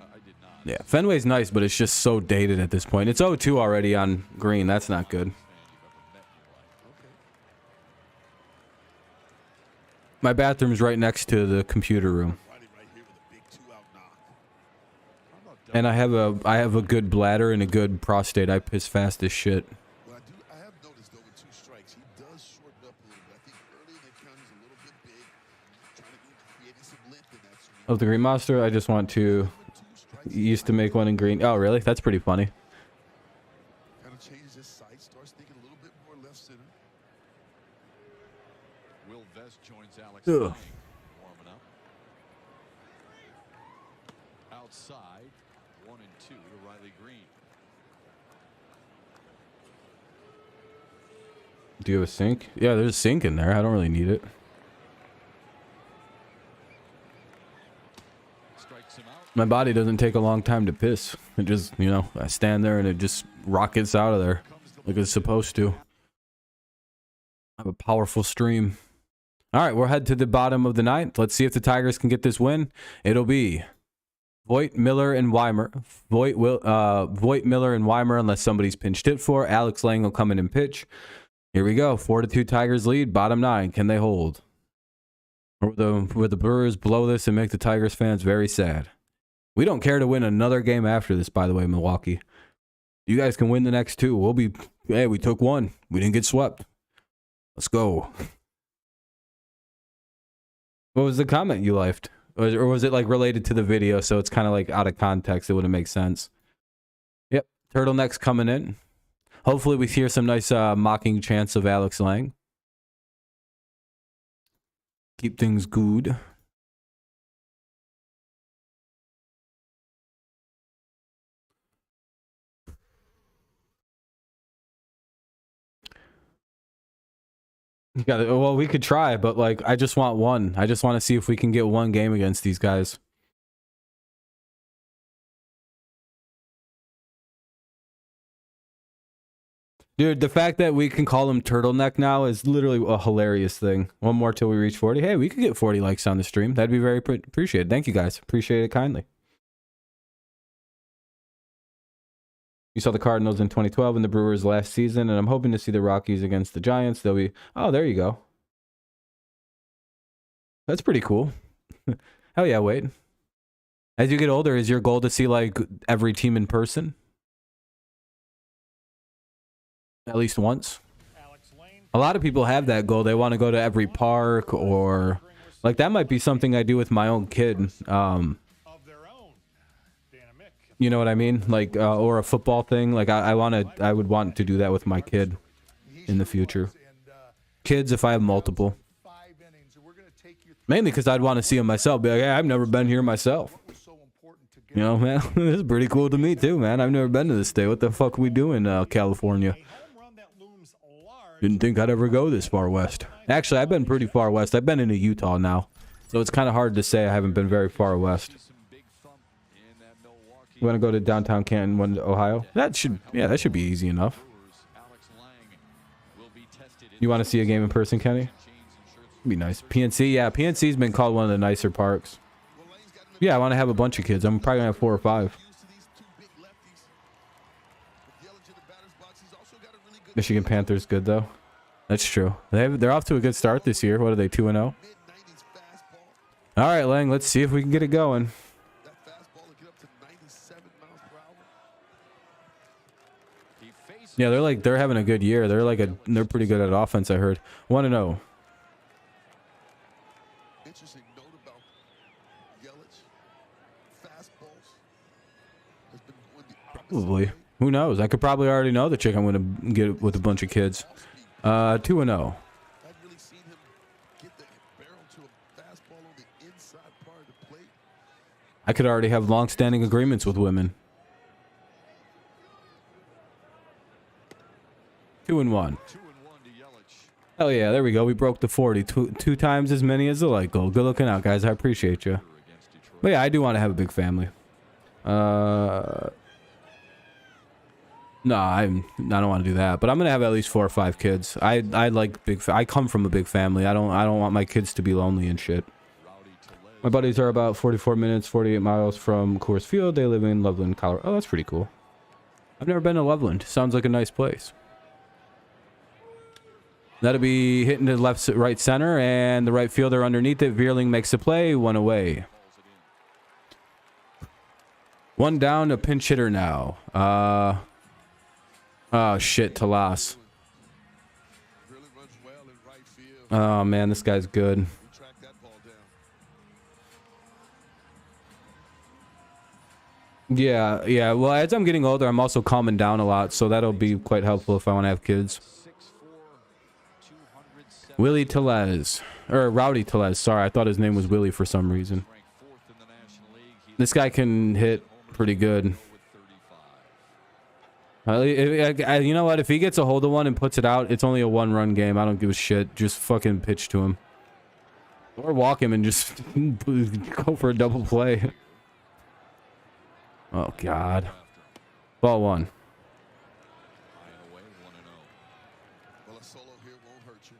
I did not. Yeah, Fenway's nice, but it's just so dated at this point. It's 0-2 already on Green. That's not good. My bathroom's right next to the computer room. And I have a good bladder and a good prostate. I piss fast as shit. Well, I have noticed though with 2 strikes, he does shorten up a little bit. I think early in the count he's a little bit big. of the Green Monster. I just want to used to make one in green. Oh, really? That's pretty funny. Kind of changes his sight, starts thinking a little bit more left center. Will Vest joins Alex Ugh. Lang, warming up. Outside, 1-2 to Riley Green. Do you have a sink? Yeah, there's a sink in there. I don't really need it. Strikes him out. My body doesn't take a long time to piss. It just, you know, I stand there and it just rockets out of there like it's supposed to. I have a powerful stream. All right, we'll head to the bottom of the ninth. Let's see if the Tigers can get this win. It'll be Voit, Miller, and Weimer. Voit, Miller, and Weimer, unless somebody's pinched hit for. Alex Lang will come in and pitch. Here we go. 4-2 Tigers lead. Bottom nine. Can they hold? Or will the Brewers blow this and make the Tigers fans very sad? We don't care to win another game after this, by the way, Milwaukee. You guys can win the next two. We'll be, hey, we took one. We didn't get swept. Let's go. What was the comment you left? Or was it like related to the video, so it's kind of like out of context? It wouldn't make sense. Yep. Turtlenecks coming in. Hopefully we hear some nice mocking chants of Alex Lang. Keep things good. Well, we could try, but like I just want one. I just want to see if we can get one game against these guys. Dude, the fact that we can call him Turtleneck now is literally a hilarious thing. One more till we reach 40. Hey, we could get 40 likes on the stream. That'd be very appreciated. Thank you, guys. Appreciate it kindly. You saw the Cardinals in 2012 and the Brewers last season, and I'm hoping to see the Rockies against the Giants. They'll be... Oh, there you go. That's pretty cool. Hell yeah, Wade. As you get older, is your goal to see, like, every team in person? At least once. A lot of people have that goal. They want to go to every park, or like that might be something I do with my own kid. You know what I mean? Like or a football thing. Like I would want to do that with my kid in the future. Kids, if I have multiple. Mainly because I'd want to see them myself. Be like, hey, I've never been here myself. You know, man, this is pretty cool to me too, man. I've never been to this state. What the fuck are we doing in California? Didn't think I'd ever go this far west. Actually, I've been pretty far west. I've been into Utah now. So it's kind of hard to say I haven't been very far west. You want to go to downtown Canton, Ohio? That should be easy enough. You want to see a game in person, Kenny? It'd be nice. PNC, yeah, PNC's been called one of the nicer parks. Yeah, I want to have a bunch of kids. I'm probably going to have 4 or 5. Michigan Panthers good though. That's true. They're off to a good start this year. What are they, 2-0? All right, Lang, let's see if we can get it going. Yeah, they're having a good year. They're pretty good at offense, I heard. 1-0. Interesting note about Yelich. Fastballs has been going the opposite Probably. way. Who knows? I could probably already know the chick I'm going to get with a bunch of kids. 2-0. I've really seen him get the barrel to a fastball on the inside part of the plate. I could already have long-standing agreements with women. 2-1. 2-1 to Yelich. Hell yeah, there we go. We broke the 40. Two times as many as the light goal. Good looking out, guys. I appreciate you. But yeah, I do want to have a big family. No, I don't want to do that. But I'm gonna have at least 4 or 5 kids. I like big. I come from a big family. I don't want my kids to be lonely and shit. My buddies are about 44 minutes, 48 miles from Coors Field. They live in Loveland, Colorado. Oh, that's pretty cool. I've never been to Loveland. Sounds like a nice place. That'll be hitting to left, right, center, and the right fielder underneath it. Veerling makes the play. 1 away. 1 down. A pinch hitter now. Oh shit, Talas. Really runs well in right. right field. Oh, man, this guy's good. We track that ball down. 1-0. That really seemed him get the barrel to a fastball on the inside part of the plate. I could already have long-standing agreements with women. You Yeah, yeah. Well, as I'm getting older, I'm also calming down a lot, so that'll be quite helpful if I want to have kids. 6'4", 207. Willie Telez. Or Rowdy Telez. Sorry, I thought his name was Willie for some reason. Ranked 4th in the National League. He This guy can hit pretty good. with 35. You know what? If he gets a hold of one and puts it out, it's only a 1-run game. I don't give a shit. Just fucking pitch to him. Or walk him and just go for a double play. Oh, God. Ball 1. High and away, 1-0. Well, a solo here won't hurt you.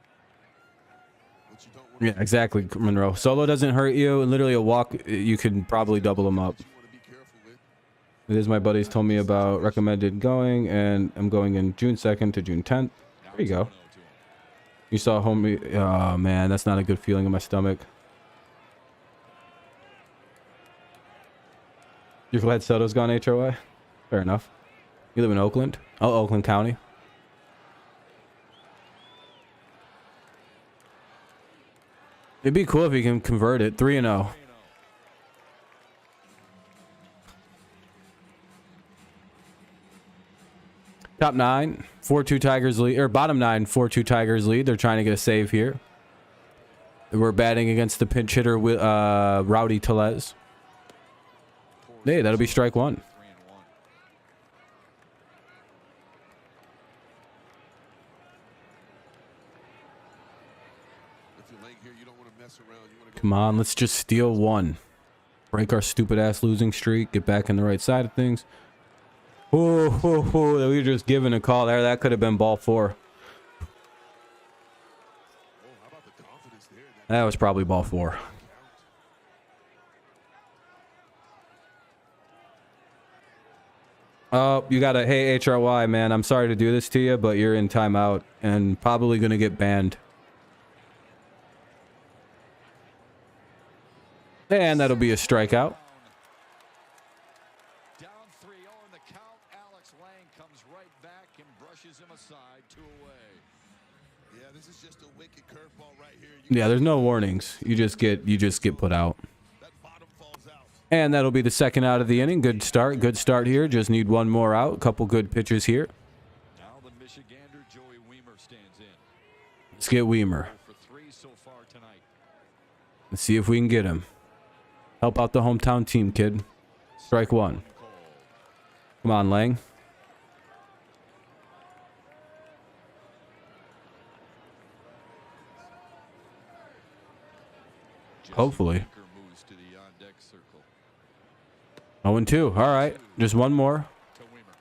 But you don't want Yeah, exactly, Monroe. Solo doesn't hurt you. And literally a walk, you can probably double him up. you want to be careful with. It is my buddies told me about recommended going, and I'm going in June 2nd to June 10th. There you go. You saw homie. Oh, man, that's not a good feeling in my stomach. You're glad Soto's gone HOA? Fair enough. You live in Oakland? Oh, Oakland County. It'd be cool if you can convert it. 3-0. Top 9, 4-2 Tigers lead, or bottom 9, 4-2 Tigers lead. They're trying to get a save here. We're batting against the pinch hitter, Rowdy Telez. Hey, that'll be strike 1. 3-1. If you're laying here, you don't want to mess around. You want to go. Come on, let's just steal 1. Break our stupid ass losing streak. Get back on the right side of things. Oh, we were just giving a call there. That could have been ball 4. Oh, how about the confidence there? That was probably ball 4. Oh, you got a hey HRY, man. I'm sorry to do this to you, but you're in timeout and probably going to get banned. And that'll be a strikeout. Down 3-0 in the count. Alex Lang comes right back and brushes him aside. 2 away. Yeah, this is just a wicked curveball right here. Yeah, there's no warnings. You just get put out. That bottom falls out. And that'll be the second out of the inning. Good start. Good start here. Just need 1 more out. Couple good pitches here. Now the Michigander Joey Weimer stands in. Let's get Weimer. 0 for 3 so far tonight. Let's see if we can get him. Help out the hometown team, kid. Strike 1. Come on, Lang. Hopefully. Moves to the on-deck circle. 0-2. All right. Just 1 more. To Weimer.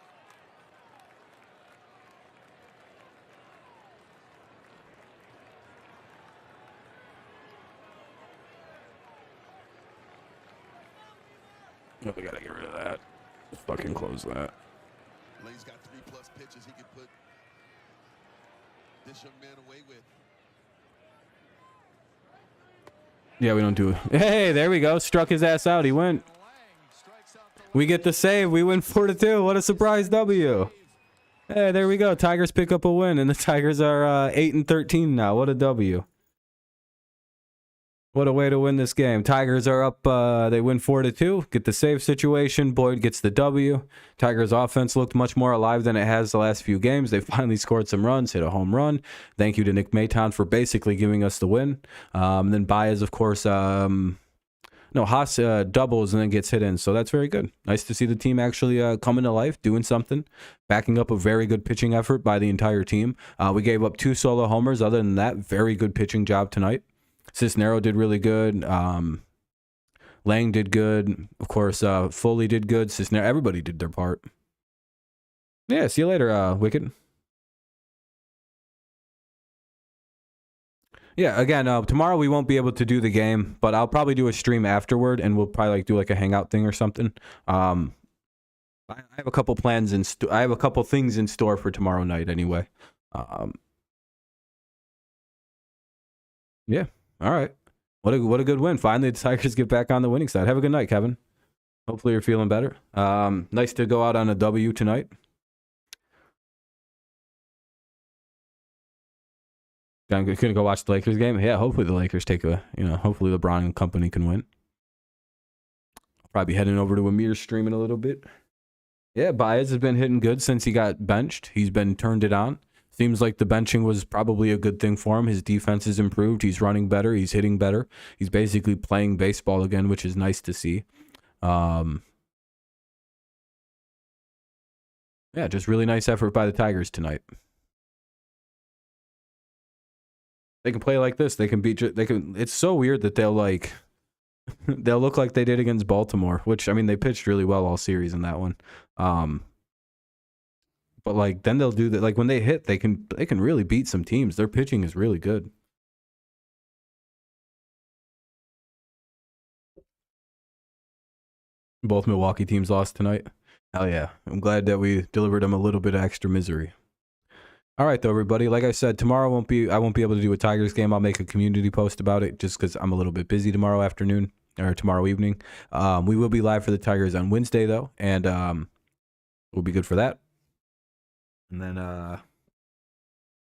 Oh, we gotta get rid of that. Fucking close that. Lane's got 3+ pitches he could put this young man away with. Yeah, we don't do it. Hey, there we go. Struck his ass out. He went. Lang strikes out the We get the save. We win 4-2. What a surprise W. Hey, there we go. Tigers pick up a win, and the Tigers are 8-13 now. What a W. What a way to win this game. Tigers are up. They win 4-2. Get the save situation. Boyd gets the W. Tigers offense looked much more alive than it has the last few games. They finally scored some runs, hit a home run. Thank you to Nick Maton for basically giving us the win. Then Baez, of course, Haas doubles and then gets hit in. So that's very good. Nice to see the team actually coming to life, doing something, backing up a very good pitching effort by the entire team. We gave up 2 solo homers. Other than that, very good pitching job tonight. Cisnero did really good. Lang did good. Of course, Foley did good. Cisnero, everybody did their part. Yeah, see you later, Wicked. Yeah, again, tomorrow we won't be able to do the game, but I'll probably do a stream afterward, and we'll probably do a hangout thing or something. I have a couple plans I have a couple things in store for tomorrow night anyway. Yeah. All right. What a good win. Finally, the Tigers get back on the winning side. Have a good night, Kevin. Hopefully you're feeling better. Nice to go out on a W tonight. Couldn't go watch the Lakers game. Yeah, hopefully the Lakers take hopefully LeBron and company can win. Probably heading over to Amir streaming a little bit. Yeah, Baez has been hitting good since he got benched. He's been turned it on. Seems like the benching was probably a good thing for him. His defense has improved. He's running better. He's hitting better. He's basically playing baseball again, which is nice to see. Yeah, just really nice effort by the Tigers tonight. They can play like this. They can beat. They can. It's so weird that they'll like. They'll look like they did against Baltimore, which I mean they pitched really well all series in that one. But like then they'll do that. Like when they hit, they can really beat some teams. Their pitching is really good. Both Milwaukee teams lost tonight. Hell yeah! I'm glad that we delivered them a little bit of extra misery. All right, though, everybody. Like I said, tomorrow I won't be able to do a Tigers game. I'll make a community post about it just because I'm a little bit busy tomorrow afternoon or tomorrow evening. We will be live for the Tigers on Wednesday, though, and we'll be good for that. And then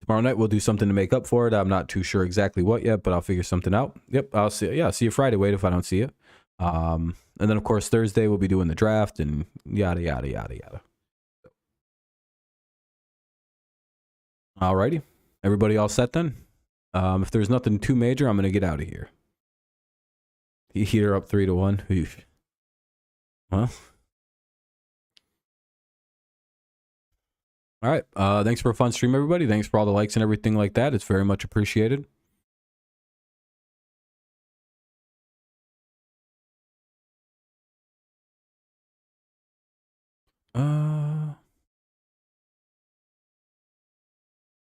tomorrow night we'll do something to make up for it. I'm not too sure exactly what yet, but I'll figure something out. Yep, I'll see. Yeah, see you Friday. Wait if I don't see you. And then of course Thursday we'll be doing the draft and yada yada yada yada. Alrighty. Everybody all set then? If there's nothing too major, I'm going to get out of here. Heater up 3-1. Well. Alright. Thanks for a fun stream, everybody. Thanks for all the likes and everything like that. It's very much appreciated.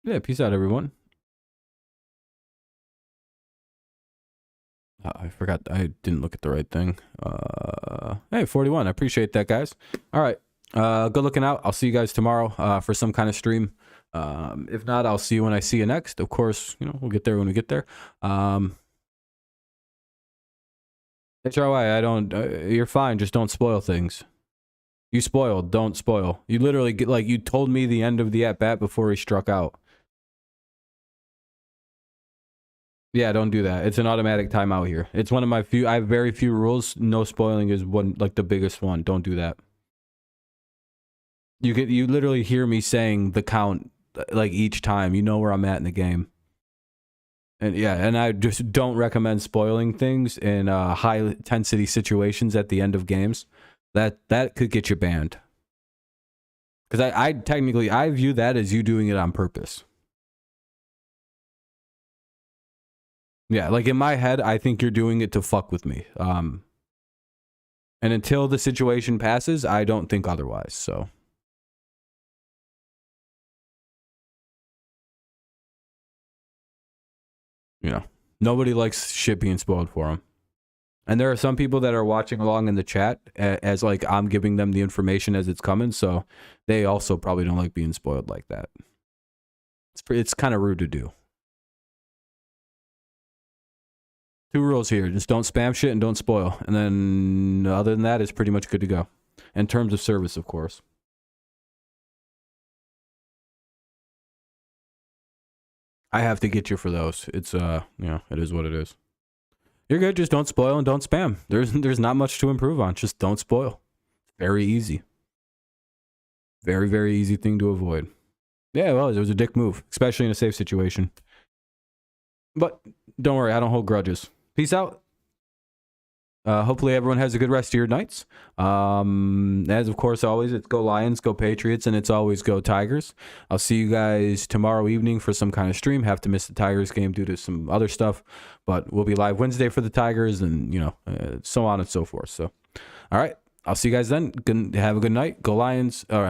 Yeah, peace out, everyone. I forgot. I didn't look at the right thing. Hey, 41. I appreciate that, guys. All right. Good looking out. I'll see you guys tomorrow for some kind of stream. If not, I'll see you when I see you next. Of course, you know, we'll get there when we get there. HRY, I don't, you're fine. Just don't spoil things. You spoiled. Don't spoil. You literally get, like, you told me the end of the at-bat before he struck out. Yeah, don't do that. It's an automatic timeout here. It's one of my few. I have very few rules. No spoiling is one, like the biggest one. Don't do that. You literally hear me saying the count like each time. You know where I'm at in the game. And yeah, and I just don't recommend spoiling things in high intensity situations at the end of games. That could get you banned. Because I technically I view that as you doing it on purpose. Yeah, like in my head, I think you're doing it to fuck with me. And until the situation passes, I don't think otherwise, so. You know, nobody likes shit being spoiled for them. And there are some people that are watching along in the chat as like I'm giving them the information as it's coming, so they also probably don't like being spoiled like that. It's kind of rude to do. 2 rules here. Just don't spam shit and don't spoil. And then other than that, it's pretty much good to go. In terms of service, of course. I have to get you for those. It's, you know, it is what it is. You're good. Just don't spoil and don't spam. There's not much to improve on. Just don't spoil. Very easy. Very, very easy thing to avoid. Yeah, well, it was a dick move, especially in a safe situation. But don't worry, I don't hold grudges. Peace out. Hopefully everyone has a good rest of your nights. As of course always, it's go Lions, go Patriots, and it's always go Tigers. I'll see you guys tomorrow evening for some kind of stream. Have to miss the Tigers game due to some other stuff, but we'll be live Wednesday for the Tigers, and you know, so on and so forth. So, all right, I'll see you guys then. Have a good night. Go Lions. All right.